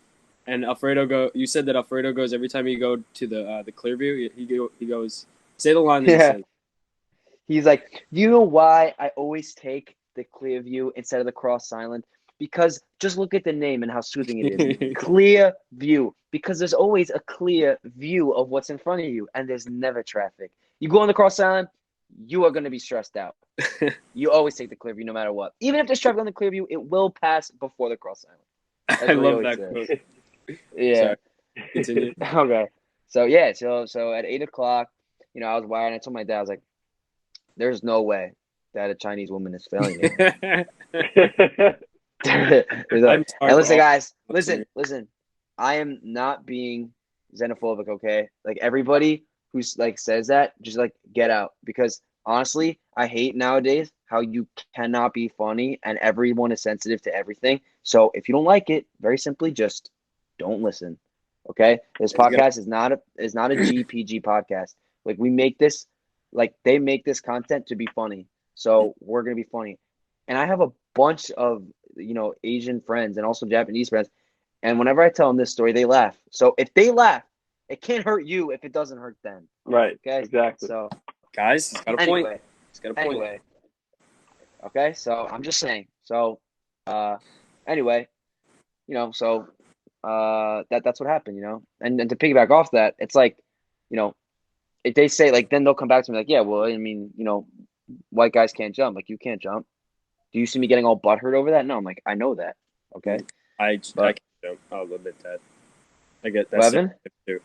and Alfredo go. You said that Alfredo goes every time you go to the Clearview. He goes. Say the line that you Yeah. said. He's like, "You know why I always take the clear view instead of the cross island? Because just look at the name and how soothing it is. Clear view. Because there's always a clear view of what's in front of you, and there's never traffic. You go on the cross island, you are going to be stressed out. You always take the clear view no matter what. Even if there's traffic on the clear view, it will pass before the cross island. That's I what he love always that says. quote. Yeah. Sorry, continue. Okay. So yeah, so at 8 o'clock, I was wired and I told my dad, I was like, there's no way that a Chinese woman is failing me. There's I'm sorry and for listen, all guys, listeners. listen. I am not being xenophobic, okay? Like everybody who's like says that, just like get out. Because honestly, I hate nowadays how you cannot be funny and everyone is sensitive to everything. So if you don't like it, very simply just don't listen. Okay? This He's got podcast is not a GPG podcast. Like we make this like they make this content to be funny. So we're gonna be funny. And I have a bunch of Asian friends and also Japanese friends. And whenever I tell them this story, they laugh. So if they laugh, it can't hurt you if it doesn't hurt them. right, Okay. exactly. So guys. He's got a point. anyway, He's got a point. okay. So I'm just saying. So anyway, that's what happened. And to piggyback off that, it's like, if they say like, then they'll come back to me like, yeah, well, I mean, white guys can't jump. Like you can't jump. Do you see me getting all butthurt over that? No, I'm like, I know that. Okay. I But can't jump. I'll admit that. I get that. Levin?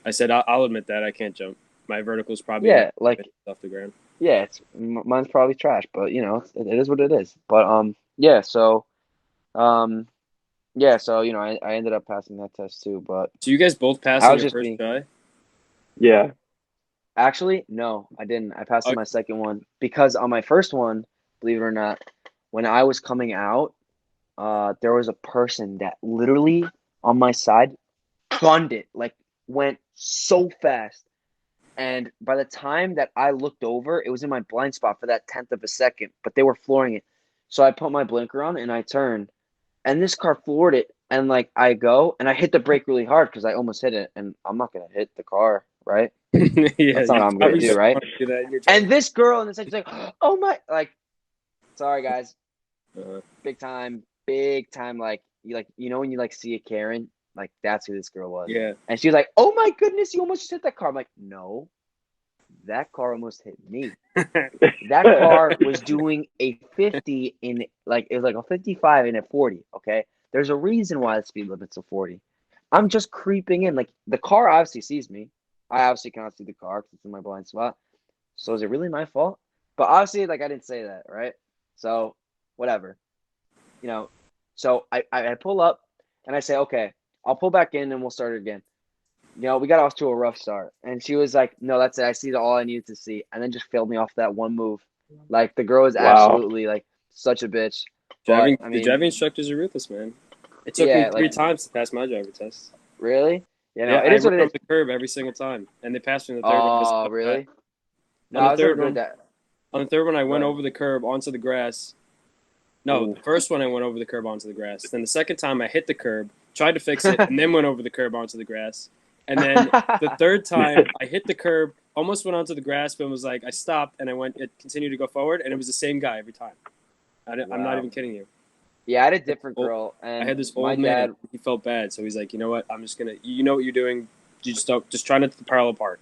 I said I'll admit that I can't jump. My vertical is probably Yeah, like off the ground. yeah, mine's probably trash, but it is what it is. But yeah, so I ended up passing that test too. But So you guys both passed I on was your just first being try? Yeah. actually no, I didn't. I passed on Okay. my second one because on my first one, believe it or not, when I was coming out, there was a person that literally on my side gunned it, like went so fast. And by the time that I looked over, it was in my blind spot for that tenth of a second, but they were flooring it. So I put my blinker on and I turned, and this car floored it. And like I go and I hit the brake really hard because I almost hit it, and I'm not gonna hit the car, right? Yeah, That's not you what I'm gonna probably do, shouldn't right? want to do that in your And this girl in the section's like, oh my, like, sorry guys, uh, big time, like when you like see a Karen, like that's who this girl was. yeah. And she was like, oh my goodness, you almost hit that car. I'm like, no. That car almost hit me. That car was doing a 50 in like it was like a 55 in a 40. Okay, there's a reason why the speed limit's a 40. I'm just creeping in. Like the car obviously sees me. I obviously cannot see the car because it's in my blind spot. So is it really my fault? But obviously, like I didn't say that, right? So whatever, you know. So I pull up and I say, okay, I'll pull back in and we'll start it again. We got off to a rough start. And she was like, no, that's it. I see all I needed to see. And then just failed me off that one move. Like, the girl is Wow. absolutely, like, such a bitch. But, I The mean, driving instructors are ruthless, man. It took me yeah, three like, times to pass my driver test. really? Yeah, It I is what run it over is. the curb every single time, and they passed me on the third one. Oh, really? No, On I the was never third good one, at that. on the third one, I went Right. over the curb onto the grass. No, Ooh. the first one I went over the curb onto the grass. Then the second time I hit the curb, tried to fix it, and then went over the curb onto the grass. And then the third time I hit the curb, almost went onto the grass, but was like I stopped and it continued to go forward, and it was the same guy every time. I'm not Wow. even kidding you. Yeah, I had a different girl. And I had this my old dad, man. He felt bad, so he's like, you know what? I'm just gonna. You know what you're doing. You just try not to parallel park.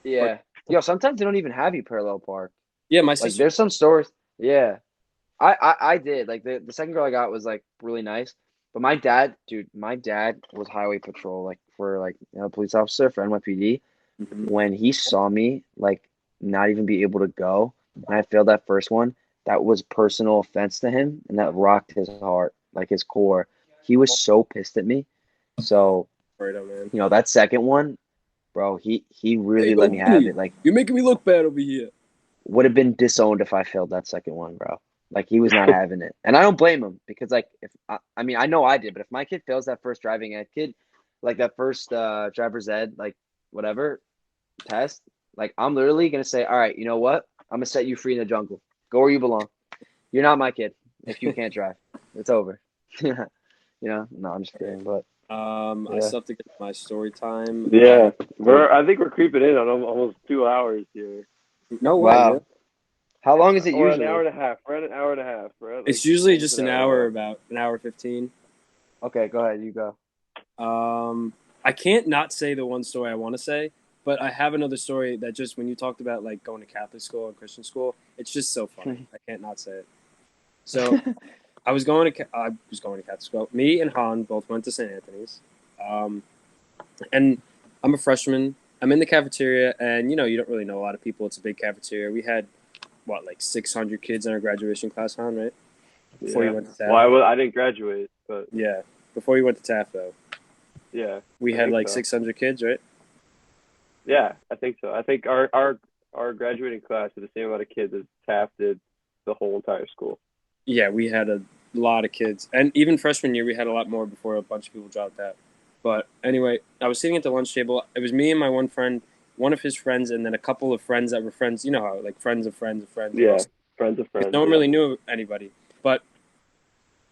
yeah. Yo, sometimes they don't even have you parallel park. Yeah, my Like, sister. there's some stores. Yeah. I did. Like, the second girl I got was, like, really nice. But my dad was highway patrol, like, for, like, police officer for NYPD. Mhm. When he saw me, like, not even be able to go, and I failed that first one, that was personal offense to him, and that rocked his heart, like his core. He was so pissed at me. So, Right on, man. that second one, bro, he really Hey, let me have it. Like, you're making me look bad over here. would have been disowned if I failed that second one, bro. Like, he was not having it, and I don't blame him because, like, if I mean, I know I did, but if my kid fails that first driving ed kid, like that first driver's ed, like whatever test, like I'm literally gonna say, all right, you know what? I'm gonna set you free in the jungle. Go where you belong. You're not my kid if you can't drive. It's over. No, I'm just kidding, but I still have to get my story time. Yeah, I think we're creeping in on almost 2 hours here. No way. wow. Yeah. How long is it Or usually? an hour and a half. We're at an hour and a half. We're at, like, It's usually almost just an hour, about an hour 15. Okay, go ahead. You go. I can't not say the one story I want to say, but I have another story that just when you talked about like going to Catholic school and Christian school, it's just so funny. I can't not say it. So I was going to Catholic school. Me and Han both went to St. Anthony's, and I'm a freshman. I'm in the cafeteria, and you don't really know a lot of people. It's a big cafeteria. We had like 600 kids in our graduation class, Han, right? Before you went to TAF. Well, I didn't graduate, but Yeah, before you went to TAF though. yeah, We I had think like so. 600 kids, right? Yeah, I think so. I think our graduating class had the same amount of kids as TAF did the whole entire school. Yeah, we had a lot of kids. And even freshman year, we had a lot more before a bunch of people dropped out. But anyway, I was sitting at the lunch table. It was me and my one friend, one of his friends, and then a couple of friends that were friends. You know how, like, friends of friends of friends. Yeah, friends of friends. No one yeah. really knew anybody. But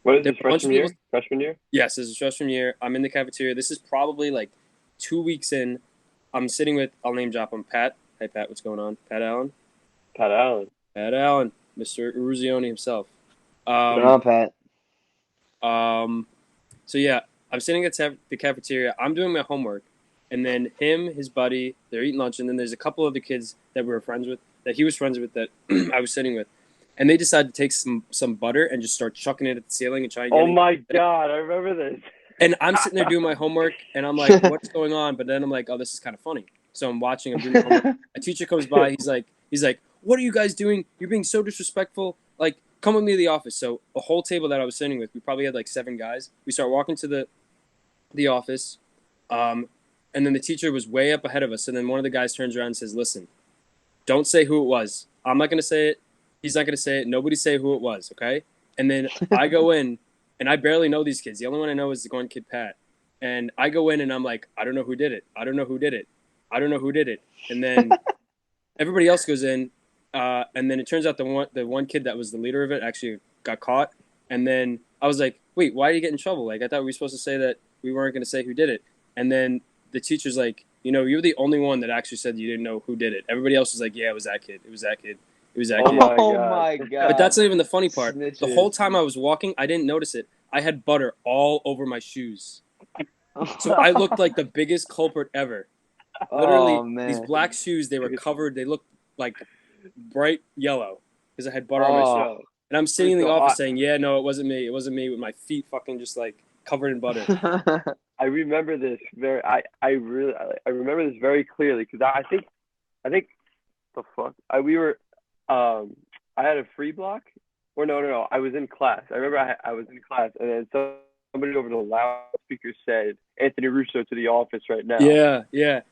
What is there this, were a bunch of freshman year? people- Freshman year? yes, this is freshman year. I'm in the cafeteria. This is probably like 2 weeks in. I'm sitting with, I'll name drop him, Pat. Hey, Pat, what's going on? Pat Allen? Pat Allen. Pat Allen, Mr. Uruzioni himself. Put it on, Pat. So yeah, I'm sitting at the cafeteria. I'm doing my homework, and then him, his buddy, they're eating lunch, and then there's a couple other kids that we were friends with, that he was friends with, that I was sitting with, and they decided to take some butter and just start chucking it at the ceiling and trying to get Oh it. my God, I remember this. And I'm sitting there doing my homework, and I'm like, what's going on? But then I'm like, oh, this is kind of funny. So I'm watching, I'm doing my homework. A teacher comes by, he's like, what are you guys doing? You're being so disrespectful. Like, come with me to the office. So a whole table that I was sitting with, we probably had like 7 guys. We start walking to the office, and then the teacher was way up ahead of us. And then one of the guys turns around and says, listen, don't say who it was. I'm not going to say it. He's not going to say it. Nobody say who it was, okay? And then I go in, and I barely know these kids. The only one I know is the one kid, Pat. And I go in, and I'm like, I don't know who did it. I don't know who did it. I don't know who did it. And then everybody else goes in, and then it turns out the one kid that was the leader of it actually got caught. And then I was like, wait, why did you get in trouble? Like, I thought we were supposed to say that we weren't going to say who did it. And then the teacher's like, you're the only one that actually said you didn't know who did it. Everybody else was like, yeah, it was that kid. It was that kid. It was that Oh kid. my Oh God. my God. But that's not even the funny part. The Snitches. whole time I was walking, I didn't notice it. I had butter all over my shoes. So I looked like the biggest culprit ever. Literally, Oh, man. these black shoes, they were covered. They looked like bright yellow because I had butter on my Oh. shoe. And I'm sitting in the So office saying, yeah, no, it wasn't me. It wasn't me with my feet fucking just like covered in butter. I remember this I remember this very clearly because I think the fuck we were I had a free block or no I was in class. I remember I was in class and then somebody over the loudspeaker said Anthony Russo to the office right now. Yeah.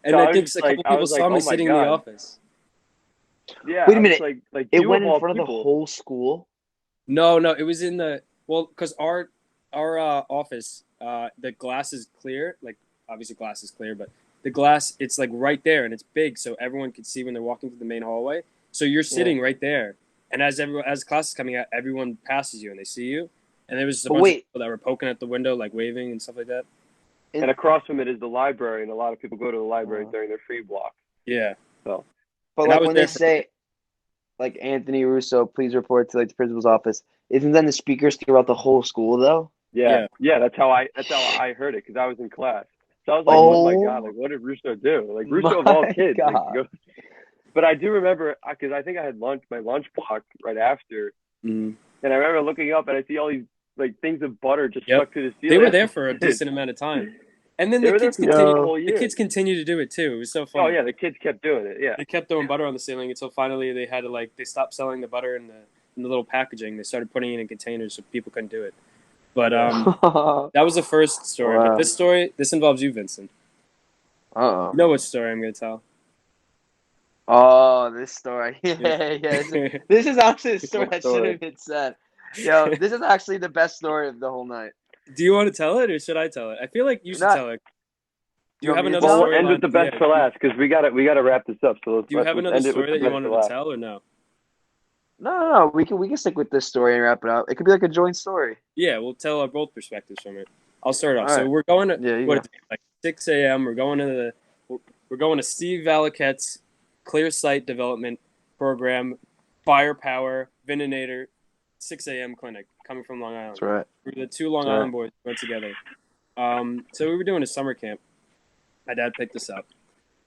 And So I was think just a couple like- I people was saw like, me oh my sitting in the God. office. Yeah. Wait a I was minute. Like It you went of in all front of the people. whole school? No, it was in because our office, the glass is clear. Like, obviously glass is clear, but the glass, it's like right there and it's big so everyone can see when they're walking through the main hallway. So you're sitting right there. And as class is coming out, everyone passes you and they see you. And there was just a But bunch wait. of people that were poking at the window, like waving and stuff like that. And across from it is the library, and a lot of people go to the library during their free block. Yeah. But And I like was when there they for- say, like Anthony Russo, please report to like the principal's office. Isn't then the speakers throughout the whole school though? Yeah. That's how I heard it because I was in class. So I was like, oh my God, like what did Russo do? Like Russo of all My kids. Like, God. but I do remember because I think I had my lunch block right after, Mhm. and I remember looking up and I see all these like things of butter just Yep. stuck to the ceiling. They were there for a decent amount of time. And then They the were there kids for the continue. whole The year. kids continue to do it too. It was so Oh funny. yeah, the kids kept doing it. Yeah. They kept throwing butter on the ceiling until finally they had to they stopped selling the butter in the little packaging. They started putting it in containers so people couldn't do it. But that was the first story. But Wow. this involves you, Vincent. Uh-oh. You know what story I'm going to tell? Oh, this story. Yeah. This is actually a story What that story? should have been said. Yo, this is actually the best story of the whole night. Do you want to tell it or should I tell it? I feel like you should Not- tell it. Do You you have want me to another tell it? story? End with the best for last because we gotta wrap this up. So let's Do you have let's another end it with story the that you best wanted for to last. tell or no? No. We can stick with this story and wrap it up. It could be like a joint story. Yeah, we'll tell our both perspectives from it. I'll start off. All So right. we're going to Yeah, you what go. is it, like 6 a.m. We're going to Steve Valaquette's Clear Sight Development Program, Firepower Vininator 6 a.m. clinic coming from Long Island. That's right. The two Long That's right. Island boys went together. So we were doing a summer camp. My dad picked us up.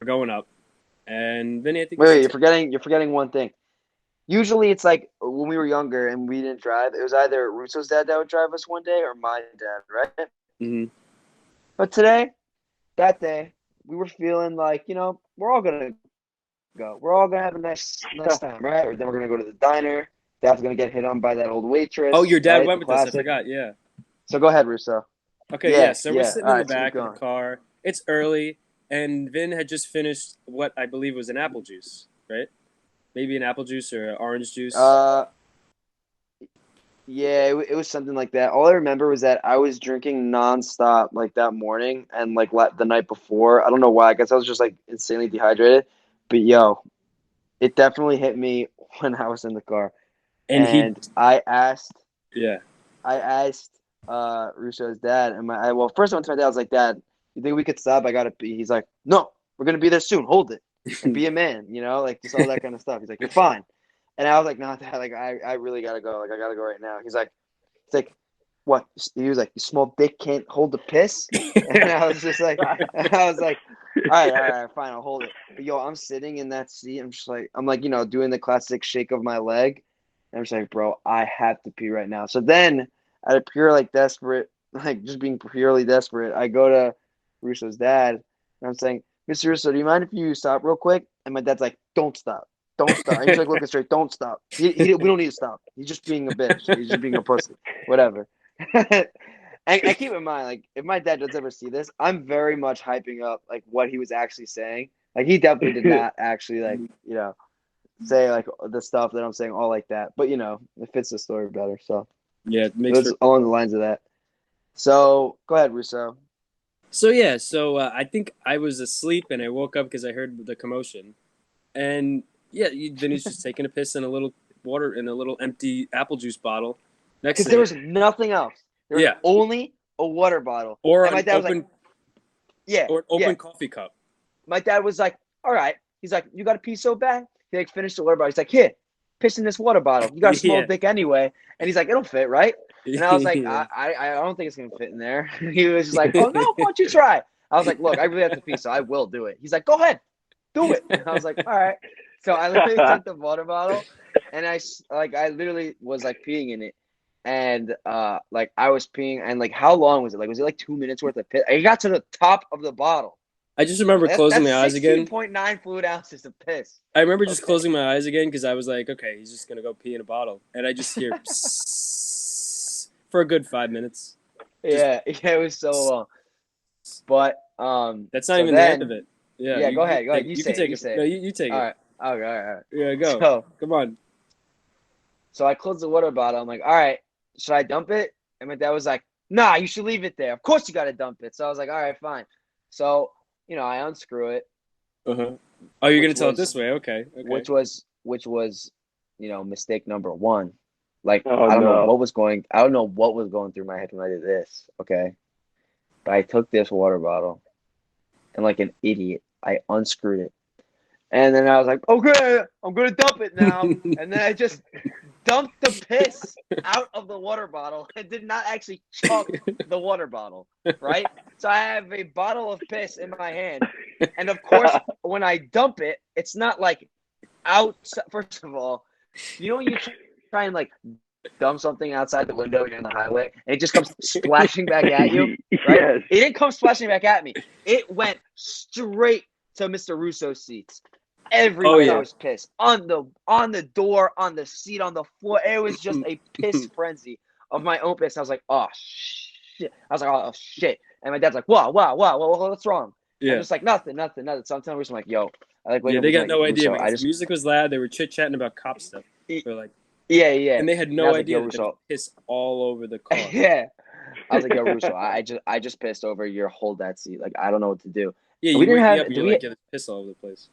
We're going up, and Vinny, I think. Wait, you're forgetting one thing. Usually, it's like when we were younger and we didn't drive. It was either Russo's dad that would drive us one day or my dad, right? Mm-hmm. But that day, we were feeling like we're all gonna go. We're all gonna have a nice time, right? Or then we're gonna go to the diner. Dad's gonna get hit on by that old waitress. Oh, your dad right? went The with us. I classic. forgot. Yeah. So go ahead, Russo. Okay. Yeah, So we're sitting all in the right, so keep back of the going. car. It's early, and Vin had just finished what I believe was an apple juice, right? Maybe an apple juice or an orange juice. Yeah, it was something like that. All I remember was that I was drinking nonstop like that morning and like the night before. I don't know why. I guess I was just like insanely dehydrated. But yo, it definitely hit me when I was in the car. And I asked yeah. Russo's dad and first I went to my dad. I was like, Dad, you think we could stop? I gotta pee. He's like, No, we're gonna be there soon. Hold it and be a man. Like just all that kind of stuff. He's like, You're fine. And I was like, No, Dad, like I really gotta go. Like I gotta go right now. He's like, what? He was like, your small dick can't hold the piss. And I was just like, all right, fine, I'll hold it. But yo, I'm sitting in that seat. I'm like, doing the classic shake of my leg. And I'm just like, bro, I have to pee right now. So then, out of pure desperate, just being purely desperate, I go to Russo's dad and I'm saying, Mr. Russo, do you mind if you stop real quick? And my dad's like, don't stop. Don't stop. And he's like looking straight, don't stop. We don't need to stop. He's just being a bitch. He's just being a pussy. Whatever. And keep in mind, like, if my dad does ever see this, I'm very much hyping up like what he was actually saying. Like he definitely did not actually say like the stuff that I'm saying all like that. But it fits the story better. So Yeah, it makes it's along the lines of that. So go ahead, Russo. So I think I was asleep and I woke up because I heard the commotion, and yeah, Vinny's just taking a piss in a little water in a little empty apple juice bottle. Next Because to there him. was nothing else. There was only a water bottle. Or and my an dad was open, like, yeah, or an open yeah. coffee cup. My dad was like, all right. He's like, you got to pee so bad? He like finished the water bottle. He's like, here, piss in this water bottle. You got a small Yeah. dick anyway. And he's like, it'll fit, right? And I was like, I don't think it's going to fit in there. He was just like, oh, no, why don't you try? I was like, look, I really have to pee, so I will do it. He's like, go ahead, do it. And I was like, all right. So I literally took the water bottle, and I literally was like peeing in it. And I was peeing, and like, how long was it? Like, was it like 2 minutes worth of piss? I got to the top of the bottle. I just remember closing my eyes again. 16.9 fluid ounces of piss. I remember just closing my eyes again because I was like, okay, he's just gonna go pee in a bottle, and I just hear for a good 5 minutes. Yeah, it was so long. But that's not even the end of it. Yeah, go ahead. You can take it. No, you take it. All right. Okay, all right. Yeah, go. So, come on. So I closed the water bottle. I'm like, all right, should I dump it? And my dad was like, nah, you should leave it there. Of course you got to dump it. So I was like, all right, fine. So, I unscrew it. Uh-huh. Oh, you're going to tell it this way. Okay. Which was, mistake number one. Like, Oh, I don't no. know what was going through my head when I did this. Okay. But I took this water bottle and like an idiot, I unscrewed it. And then I was like, okay, I'm going to dump it now. And then I just dumped the piss out of the water bottle and did not actually chug the water bottle, right? So I have a bottle of piss in my hand. And of course, when I dump it, it's not like out. First of all, when you try and like dump something outside the window, you're in the highway, and it just comes splashing back at you, right? Yes. It didn't come splashing back at me. It went straight to Mr. Russo's seats. Everybody yeah. was pissed. On the door, on the seat, on the floor. It was just a piss frenzy of my own piss. I was like, oh shit. I was like, oh shit. And my dad's like, wow, what's wrong? Yeah. I'm just like, nothing. So I'm telling Russo, I'm like, yo. Yeah, they got no idea, man. The music was loud. They were chit-chatting about cop stuff. They're like, yeah. and they had no idea like, that there was piss all over the car. Yeah. I was like, yo, Russo, I just pissed over your hold that seat. Like, I don't know what to do. Yeah, we you didn't wake have, me up and you're like, yeah, there's piss all over the place.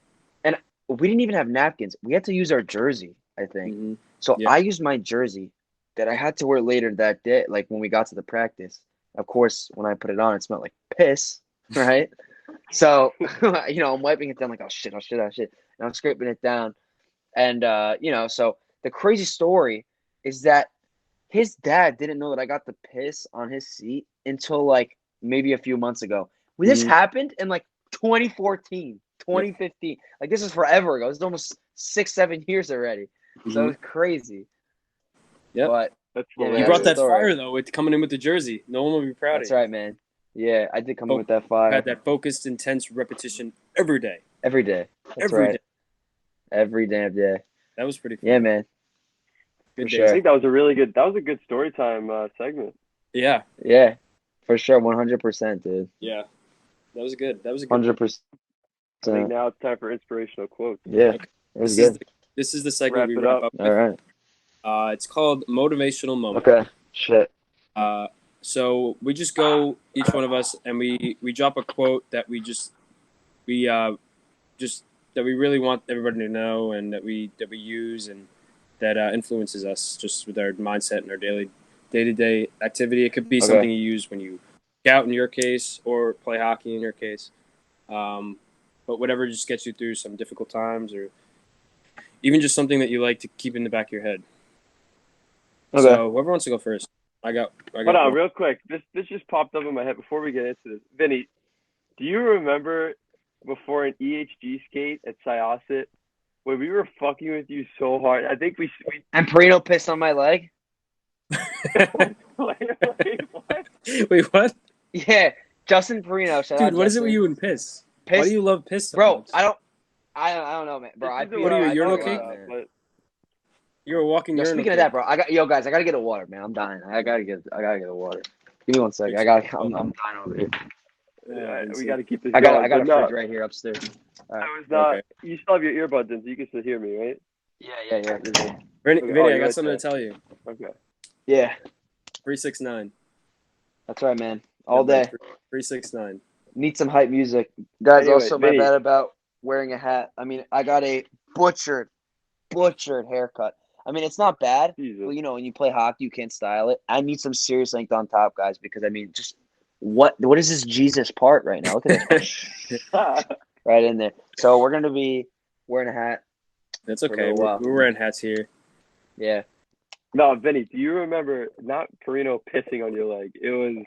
And we didn't even have napkins. We had to use our jersey, I think. Mm-hmm. So Yeah. I used my jersey that I had to wear later that day, like when we got to the practice. Of course, when I put it on, it smelled like piss, right? So, I'm wiping it down like, oh shit. And I'm scraping it down. And, so the crazy story is that his dad didn't know that I got the piss on his seat until like maybe a few months ago. This happened in like 2014, 2015. Like this is forever ago. It's almost 6-7 years already. So it's crazy. Yeah. But That's you brought that fire though with coming in with the jersey. No one will be proud of you. That's right, man. Yeah, I did come in with that fire. Had that focused, intense repetition every day. Every day. That's every right. day. Every damn day. That was pretty fun. Yeah, man. Good For day. sure. I think that was a good story time segment. Yeah. Yeah. For sure. 100%, dude. Yeah. That was good. 100%. I think now it's time for inspirational quotes. Yeah. Okay. It was good. This is the segment we wrap up with. All right. It's called Motivational Moment. Okay. Shit. So we just go, each one of us, and we drop a quote that we really want everybody to know, and that we use, and that influences us just with our mindset and our day-to-day activity. It could be something you use when you scout in your case, or play hockey in your case. But whatever just gets you through some difficult times, or even just something that you like to keep in the back of your head. Okay. So whoever wants to go first. I got Hold on, real quick. This just popped up in my head before we get into this. Vinny, do you remember before an EHG skate at Syosset when we were fucking with you so hard? I think we And Perino pissed on my leg? what? Wait, what? Yeah. Justin Perino. Dude, what is it with you and piss? Why do you love piss so Bro, much? I don't know, man. Bro, This is What are you, a I urinal thought cake? about, but You're a walking Yo, urinal speaking of cake. that, bro, I gotta get a water, man. I'm dying. I gotta get a water. Give me 1 second. I'm dying over here. we got to keep this I going. got a but no, fridge right here upstairs. All right. I was not. Okay. You still have your earbuds in, so you can still hear me, right? Yeah. You're good. Vinny, Okay, Vinny, I you're got right something there. to tell you. Okay. Yeah, 369. that's right, man. All day. 369. Need some hype music, guys. Anyway, Also, my Vinny. bad about wearing a hat. I mean, I got a butchered haircut. I mean, it's not bad. Jesus. Well, when you play hockey, you can't style it. I need some serious length on top, guys, because I mean, just what is this Jesus part right now? Look at this. Right in there. So we're gonna be wearing a hat. That's For a okay. little while. We're wearing hats here. Yeah. No, Vinny, do you remember not Perino pissing on your leg? It was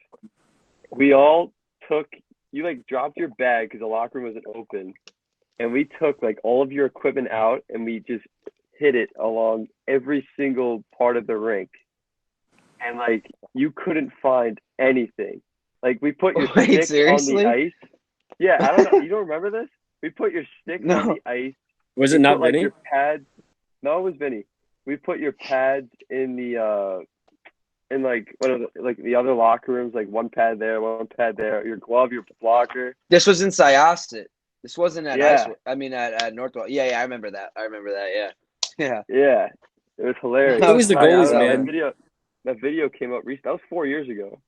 we all took you like dropped your bag because the locker room wasn't open, and we took like all of your equipment out and we just hid it along every single part of the rink, and like you couldn't find anything. Like we put your Wait, stick seriously? on the ice. Yeah, I don't know. You don't remember this? We put your stick No. on the ice. Was We it not put, like, Vinny? your pads. No, it was Vinny. We put your pads in the in like one of the other locker rooms, like one pad there, one pad there. Your glove, your blocker. This was in Syosset. This wasn't at Yeah. at Northwell. Yeah, I remember that. Yeah. Yeah. Yeah, it was hilarious. It was the goalies, I don't know, man. That video came up recently. That was 4 years ago.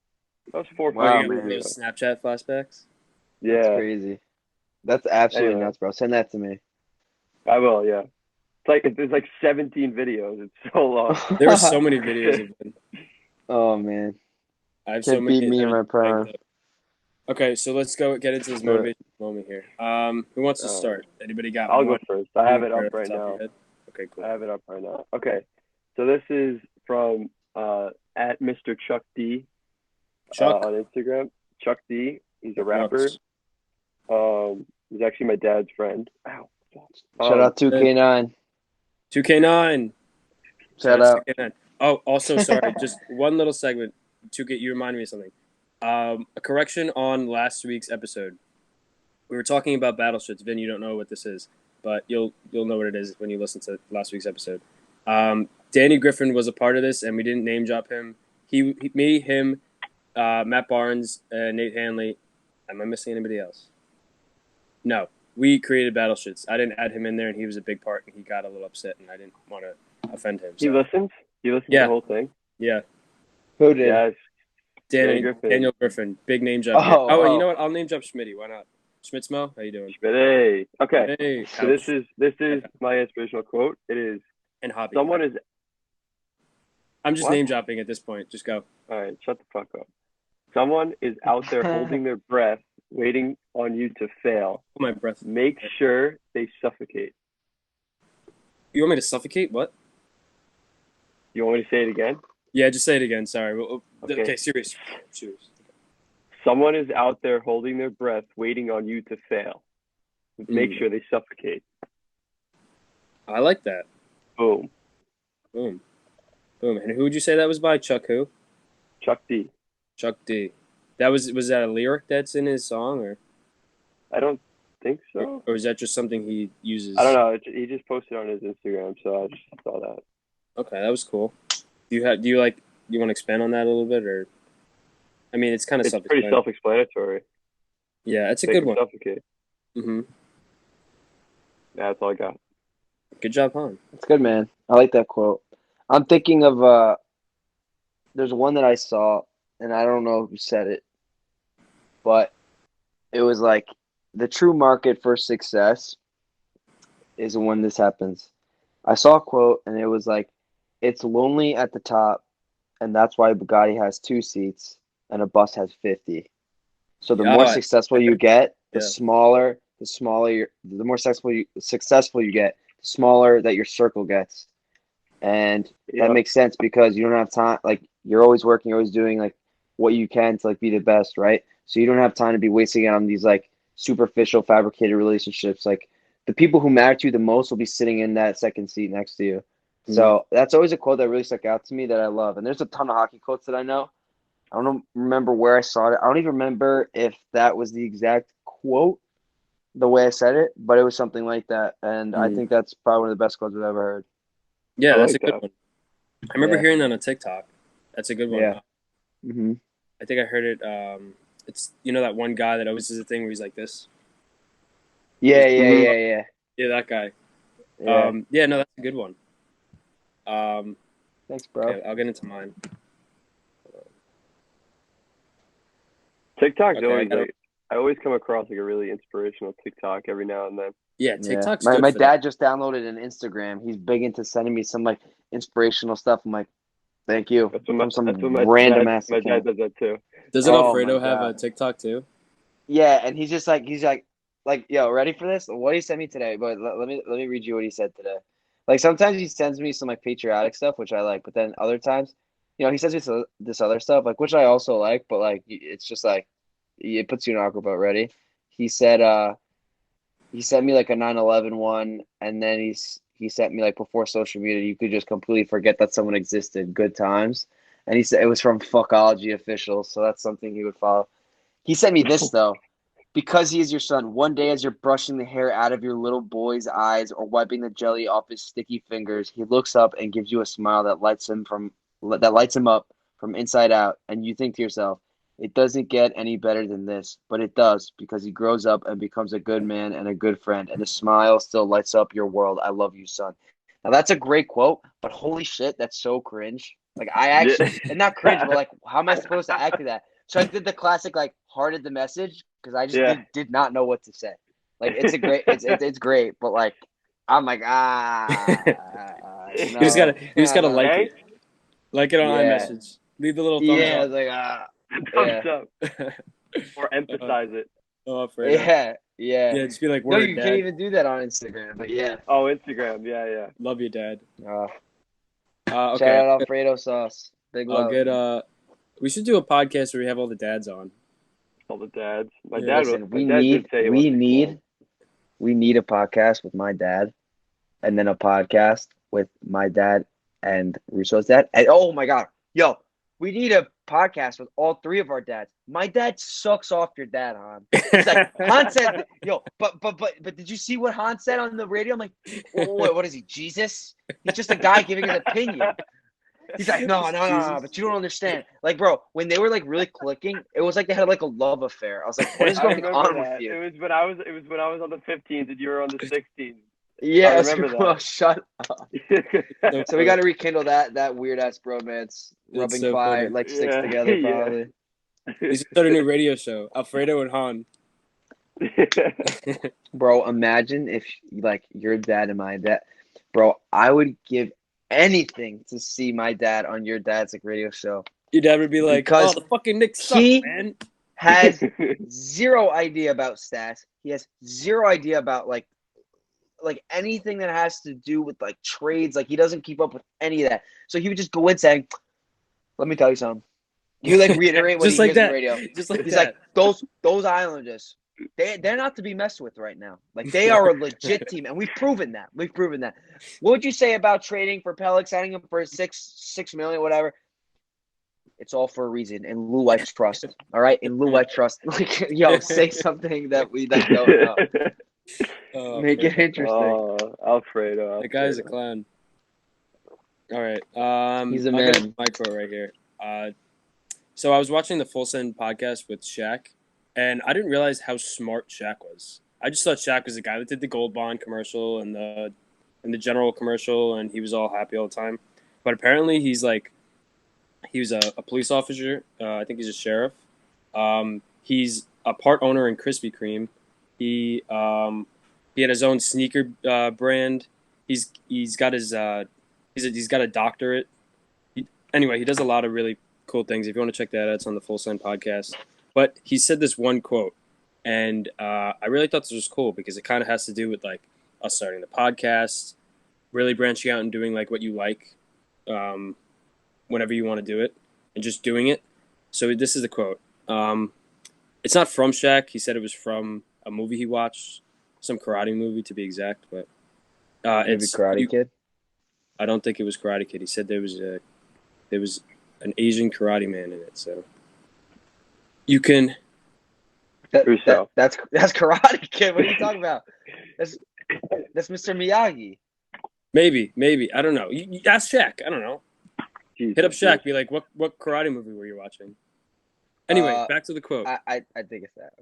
That was 4 or 5 Wow, years man. ago. Those Snapchat flashbacks. That's Yeah, crazy. That's absolutely Anyway. nuts, bro. Send that to me. I will. Yeah, there's like 17 videos. It's so long. There were so many videos of them. Oh man. I have so Can't many. beat me in my prime. Okay, so let's get into this motivational moment here. Who wants to start? Anybody got I'll one? go first. I have it Right up right off the top of now. your head? Okay, cool. I have it up right now. Okay, so this is from at Mr. Chuck D Chuck. on Instagram. Chuck D. He's a rapper. He's actually my dad's friend. Ow. Shout out 2K9. 2K9. Shout out. 2K9. Oh, also, sorry, just one little segment to get you reminded me of something. A correction on last week's episode. We were talking about battleships. Vin, you don't know what this is, but you'll know what it is when you listen to last week's episode. Danny Griffin was a part of this, and we didn't name drop him. Me, him, Matt Barnes, Nate Hanley. Am I missing anybody else? No, we created battleships. I didn't add him in there, and he was a big part, and he got a little upset, and I didn't want to offend him. He So. listens. He listens to Yeah. the whole thing. Yeah, Who did? Yes. Daniel Griffin, big name drop. Oh, And oh. you know what? I'll name drop Schmitty. Why not? Schmitzmo, how you doing? Hey. Okay. Hey, So this is my inspirational quote. It is and hobby. someone is. I'm just What? name dropping at this point. Just go. All right. Shut the fuck up. Someone is out there holding their breath, waiting on you to fail. Hold my breath. Make sure they suffocate. You want me to suffocate? What? You want me to say it again? Yeah, just say it again. Sorry. Okay. Okay, serious. Someone is out there holding their breath, waiting on you to fail. Make sure they suffocate. I like that. Boom. Boom. Boom. And who would you say that was by? Chuck who? Chuck D. Chuck D. Was that a lyric that's in his song, or I don't think so. is that just something he uses? I don't know. He just posted on his Instagram, so I just saw that. Okay, that was cool. Do you want to expand on that a little bit, or? I mean, it's kind of It's pretty self-explanatory. Yeah, it's a Make good them one. Suffocate. Mm-hmm. Yeah, that's all I got. Good job, Han. It's good, man. I like that quote. I'm thinking of there's one that I saw, and I don't know who said it, but it was like the true market for success is when this happens. I saw a quote, and it was like, it's lonely at the top, and that's why Bugatti has 2 seats and a bus has 50. So the more successful you get, the more successful you get, the smaller that your circle gets. And that makes sense because you don't have time. Like, you're always working, you're always doing like what you can to like be the best, right? So you don't have time to be wasting it on these like superficial, fabricated relationships. Like, the people who matter to you the most will be sitting in that second seat next to you. So that's always a quote that really stuck out to me that I love. And there's a ton of hockey quotes that I know. I don't remember where I saw it. I don't even remember if that was the exact quote, the way I said it, but it was something like that. And I think that's probably one of the best quotes I've ever heard. Yeah, that's a good one. I remember Yeah. hearing that on TikTok. That's a good one. Yeah. Mm-hmm. I think I heard it. It's that one guy that always does a thing where he's like this. Yeah. Yeah, that guy. Yeah. No, that's a good one. Thanks, bro. Okay, I'll get into mine. TikTok's Okay, always I always come across like a really inspirational TikTok every now and then. Yeah, TikTok's My good for dad that. just downloaded an Instagram. He's big into sending me some like inspirational stuff. I'm like, thank you. That's what my random ass dad account. does that too. Doesn't Oh Alfredo my have a God. TikTok too? Yeah, and he's like, yo, ready for this? What he sent me today? But let me read you what he said today. Like, sometimes he sends me some like patriotic stuff, which I like, but then other times, he sends me this other stuff, like, which I also like, but like it's just like it puts you in an awkward boat. Ready? He said he sent me like a 9/11 one, and then he sent me like before social media, you could just completely forget that someone existed. Good times. And he said it was from Fuckology Official, so that's something he would follow. He sent me this though. Because he is your son, one day as you're brushing the hair out of your little boy's eyes or wiping the jelly off his sticky fingers, he looks up and gives you a smile that lights him up from inside out, and you think to yourself, it doesn't get any better than this, but it does because he grows up and becomes a good man and a good friend, and the smile still lights up your world. I love you, son. Now that's a great quote, but holy shit, that's so cringe. Like, I actually, and not cringe, but like, how am I supposed to act to that? So I did the classic, like, hearted the message because I just did not know what to say. Like, it's great, but like, I'm like, You just gotta like it on iMessage. Leave the little thumbs I up. was like, Thumbs up. Or emphasize it. Oh, Alfredo. Yeah. Just be like, No, word, you Dad. can't even do that on Instagram, but yeah. Oh, Instagram. Yeah. Love you, Dad. Shout Okay. out Alfredo sauce. Big love. We should do a podcast where we have all the dads on. All the dads. My Yeah, dad. listen, My dad did say we need a podcast with my dad, and then a podcast with my dad and Russo's dad. And oh my God, yo, we need a podcast with all three of our dads. My dad sucks off your dad, Han. He's like, Han said, yo, but did you see what Han said on the radio? I'm like, oh, what is he, Jesus? He's just a guy giving his opinion. He's like, no, but you don't understand. Like, bro, when they were like really clicking, it was like they had like a love affair. I was like, what is I going remember on that. with you? It was when I was on the 15th and you were on the 16th. Yeah, I remember bro, that. shut up. So we got to rekindle that weird ass bromance, rubbing so fire, funny. like sticks Yeah, together yeah. probably. We should start a new radio show, Alfredo and Han. Bro, imagine if like your dad and my dad, bro, I would give anything to see my dad on your dad's like radio show. Your dad would be like, Because "Oh, the fucking Knicks suck, he- man." Has zero idea about stats. He has zero idea about like anything that has to do with like trades. Like he doesn't keep up with any of that. So he would just go in saying, "Let me tell you something." You like reiterate what Just he like hears on that. the radio. Just like He's that. like, those Islanders, they're not to be messed with right now. Like they are a legit team, and we've proven that. What would you say about trading for Pellick, signing him for $6 million, whatever? It's all for a reason. In Lou, I trust. All right, in Lou, I trust. Like, yo, say something that we don't know. Oh, Make it interesting. Oh, Alfredo. that guy's a Alfredo. clown. All right. He's a I'll get man. my quote right here. So I was watching the Full Send podcast with Shaq, and I didn't realize how smart Shaq was. I just thought Shaq was the guy that did the Gold Bond commercial and the General commercial, and he was all happy all the time. But apparently, he was a police officer. I think he's a sheriff. He's a part owner in Krispy Kreme. He had his own sneaker brand. He's got his he's got a doctorate. Anyway, he does a lot of really cool things. If you want to check that out, it's on the Full Send podcast. But he said this one quote, and I really thought this was cool because it kind of has to do with like us starting the podcast, really branching out and doing like what you like, whenever you want to do it, and just doing it. So this is the quote. It's not from Shaq. He said it was from a movie he watched, some karate movie to be exact. But Maybe it's Karate Kid. I don't think it was Karate Kid. He said there was an Asian karate man in it. So you can. That's Karate Kid. What are you talking about? That's Mr. Miyagi. Maybe I don't know. You ask Shaq. I don't know. Jesus, Hit up Shaq. Be like, what karate movie were you watching? Anyway, back to the quote. I think it's that.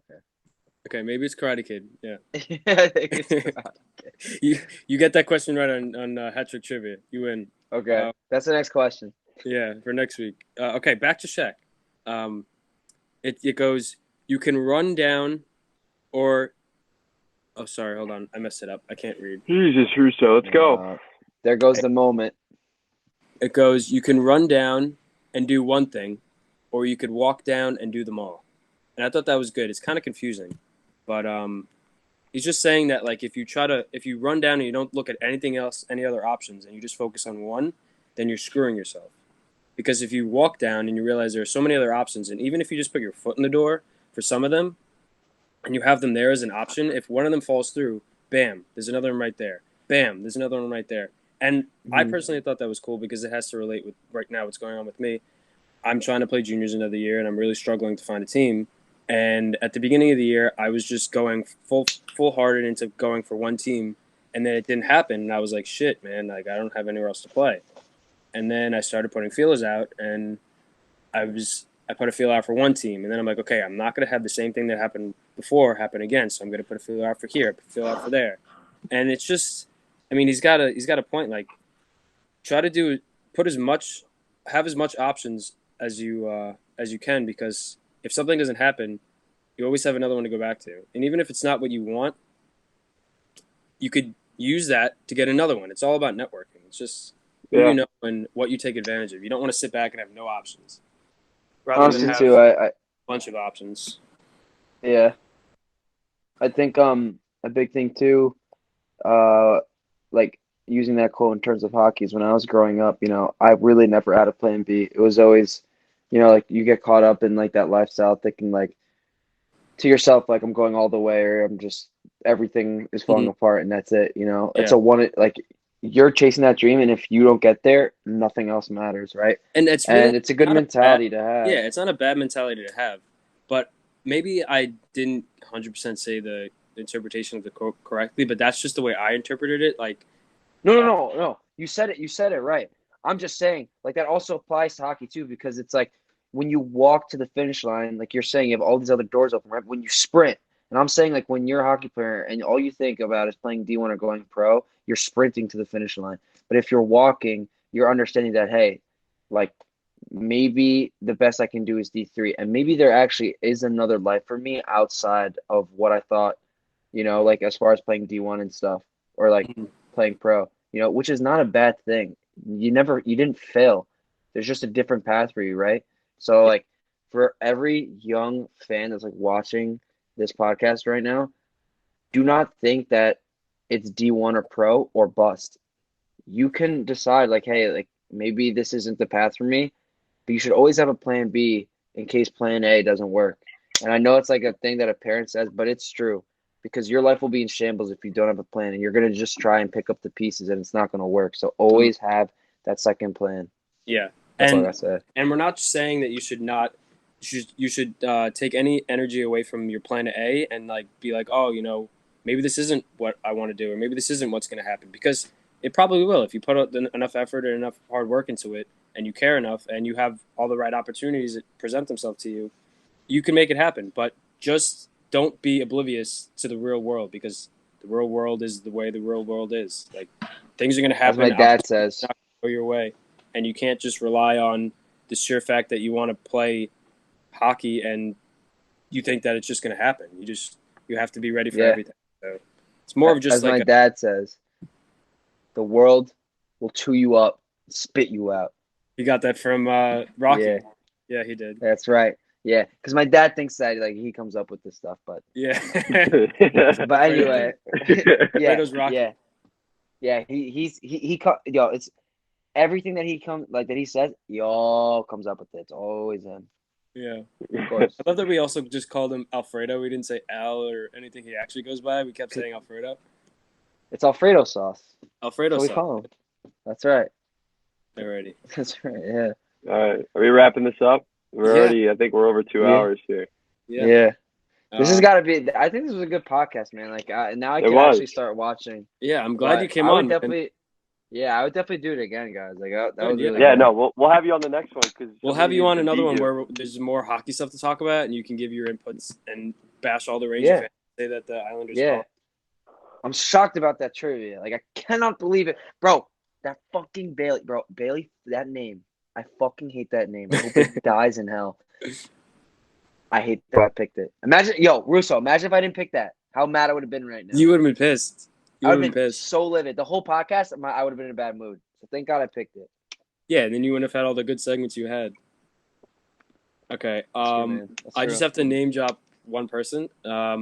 Okay, maybe it's Karate Kid. Yeah. Okay. I think it's Karate Kid. You get that question right on Hat Trick Trivia. You win. Okay, that's the next question. Yeah, for next week. Okay, back to Shaq. It goes, you can run down or... Oh, sorry, hold on. I messed it up. I can't read. Jesus, Russo, let's go. There goes the moment. It goes, you can run down and do one thing, or you could walk down and do them all. And I thought that was good. It's kind of confusing. But he's just saying that, like, if you run down and you don't look at anything else, any other options, and you just focus on one, then you're screwing yourself. Because if you walk down and you realize there are so many other options, and even if you just put your foot in the door for some of them, and you have them there as an option, if one of them falls through, bam, there's another one right there. Bam, there's another one right there. And I personally thought that was cool because it has to relate with right now what's going on with me. I'm trying to play juniors another year, and I'm really struggling to find a team. And at the beginning of the year, I was just going full-hearted into going for one team, and then it didn't happen. And I was like, shit, man, like I don't have anywhere else to play. And then I started putting feelers out, and I put a feeler out for one team, and then I'm like, okay, I'm not going to have the same thing that happened before happen again, so I'm going to put a feeler out for here, put a feeler out for there. And it's just, I mean, he's got a point. Like, try to have as much options as you can, because if something doesn't happen, you always have another one to go back to. And even if it's not what you want, you could use that to get another one. It's all about networking. It's just who you know and what you take advantage of. You don't want to sit back and have no options. Rather than have a bunch of options. Yeah. I think a big thing too, like using that quote in terms of hockey is when I was growing up, I really never had a plan B. It was always, like you get caught up in like that lifestyle thinking like to yourself, like I'm going all the way or I'm just everything is falling apart and that's it. It's a one, like you're chasing that dream, and if you don't get there, nothing else matters, right? And it's really And it's a good not mentality to have. Yeah, it's not a bad mentality to have. But maybe I didn't 100% say the interpretation of the quote correctly, but that's just the way I interpreted it. Like, No. You said it right. I'm just saying, like, that also applies to hockey too, because it's like when you walk to the finish line, like you're saying, you have all these other doors open, right? When you sprint, and I'm saying, like, when you're a hockey player and all you think about is playing D1 or going pro, you're sprinting to the finish line. But if you're walking, you're understanding that, hey, like, maybe the best I can do is D3, and maybe there actually is another life for me outside of what I thought, like as far as playing D1 and stuff, or like playing pro, which is not a bad thing. You didn't fail. There's just a different path for you, right? So like for every young fan that's like watching this podcast right now, do not think that it's D1 or pro or bust. You can decide like, hey, like maybe this isn't the path for me, but you should always have a plan B in case plan A doesn't work. And I know it's like a thing that a parent says, but it's true, because your life will be in shambles if you don't have a plan, and you're going to just try and pick up the pieces and it's not going to work. So always have that second plan. yeah. That's what I said. And we're not saying that you should take any energy away from your plan A and like be like, oh, maybe this isn't what I want to do, or maybe this isn't what's going to happen, because it probably will if you put enough effort and enough hard work into it, and you care enough, and you have all the right opportunities that present themselves to you. You can make it happen. But just don't be oblivious to the real world, because the real world is the way the real world is. Like, things are going to happen. As my dad says, not go your way, and you can't just rely on the sheer fact that you want to play hockey and you think that it's just going to happen. You have to be ready for everything. So it's more of just as my dad says, the world will chew you up, spit you out. You got that from Rocky. Yeah, he did. That's right. Yeah, because my dad thinks that like he comes up with this stuff, but yeah. But anyway, Rocky. It's everything that he says. He all comes up with it. It's always him. Yeah, of course. I love that we also just called him Alfredo. We didn't say Al or anything he actually goes by. We kept saying Alfredo. It's Alfredo sauce. Alfredo sauce. We call him. That's right. Alrighty. That's right. Yeah. All right. Are we wrapping this up? I think we're over 2 hours here. Yeah. This has got to be. I think this was a good podcast, man. Like now I can actually start watching. Yeah, I'm glad you came on. I would definitely do it again, guys. Like that was really good. No, we'll have you on the next one, because we'll have you on another one where there's more hockey stuff to talk about, and you can give your inputs and bash all the Ranger fans. Say that the Islanders. Yeah. I'm shocked about that trivia. Like I cannot believe it, bro. That fucking Bailey. That name. I fucking hate that name. I hope it dies in hell. I hate that I picked it. Imagine if I didn't pick that. How mad I would have been right now. You would have been pissed. I would have been so livid. The whole podcast, I would have been in a bad mood. So thank God I picked it. Yeah, and then you wouldn't have had all the good segments you had. Okay. I just have to name drop one person. I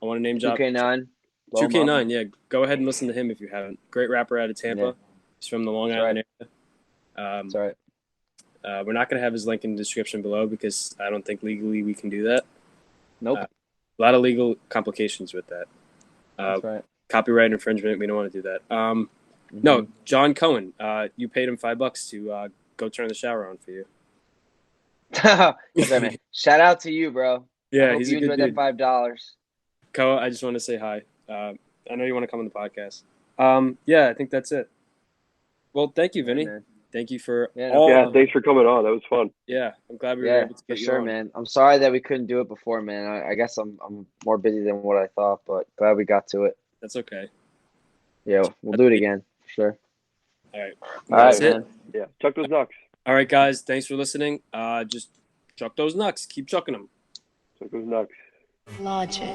want to name drop Chuckin Knucks. 2K9, yeah. Go ahead and listen to him if you haven't. Great rapper out of Tampa. Yeah. He's from the Long Island area. That's right. We're not going to have his link in the description below because I don't think legally we can do that. Nope. A lot of legal complications with that. That's right. Copyright infringement, we don't want to do that. No, John Cohen, you paid him $5 to go turn the shower on for you. Shout out to you, bro. Yeah, he's a good dude. That $5. Koa, I just want to say hi. I know you want to come on the podcast. I think that's it. Well, thank you, Vinny. Man. Thank you for thanks for coming on. That was fun. Yeah, I'm glad we were able to get you on. Man. I'm sorry that we couldn't do it before, man. I guess I'm more busy than what I thought, but glad we got to it. That's okay. Yeah, we'll do it again. For sure. All right. That's it. Man. Yeah, chuck those knucks. All right, guys. Thanks for listening. Just chuck those knucks. Keep chucking them. Chuck those knucks. Logic.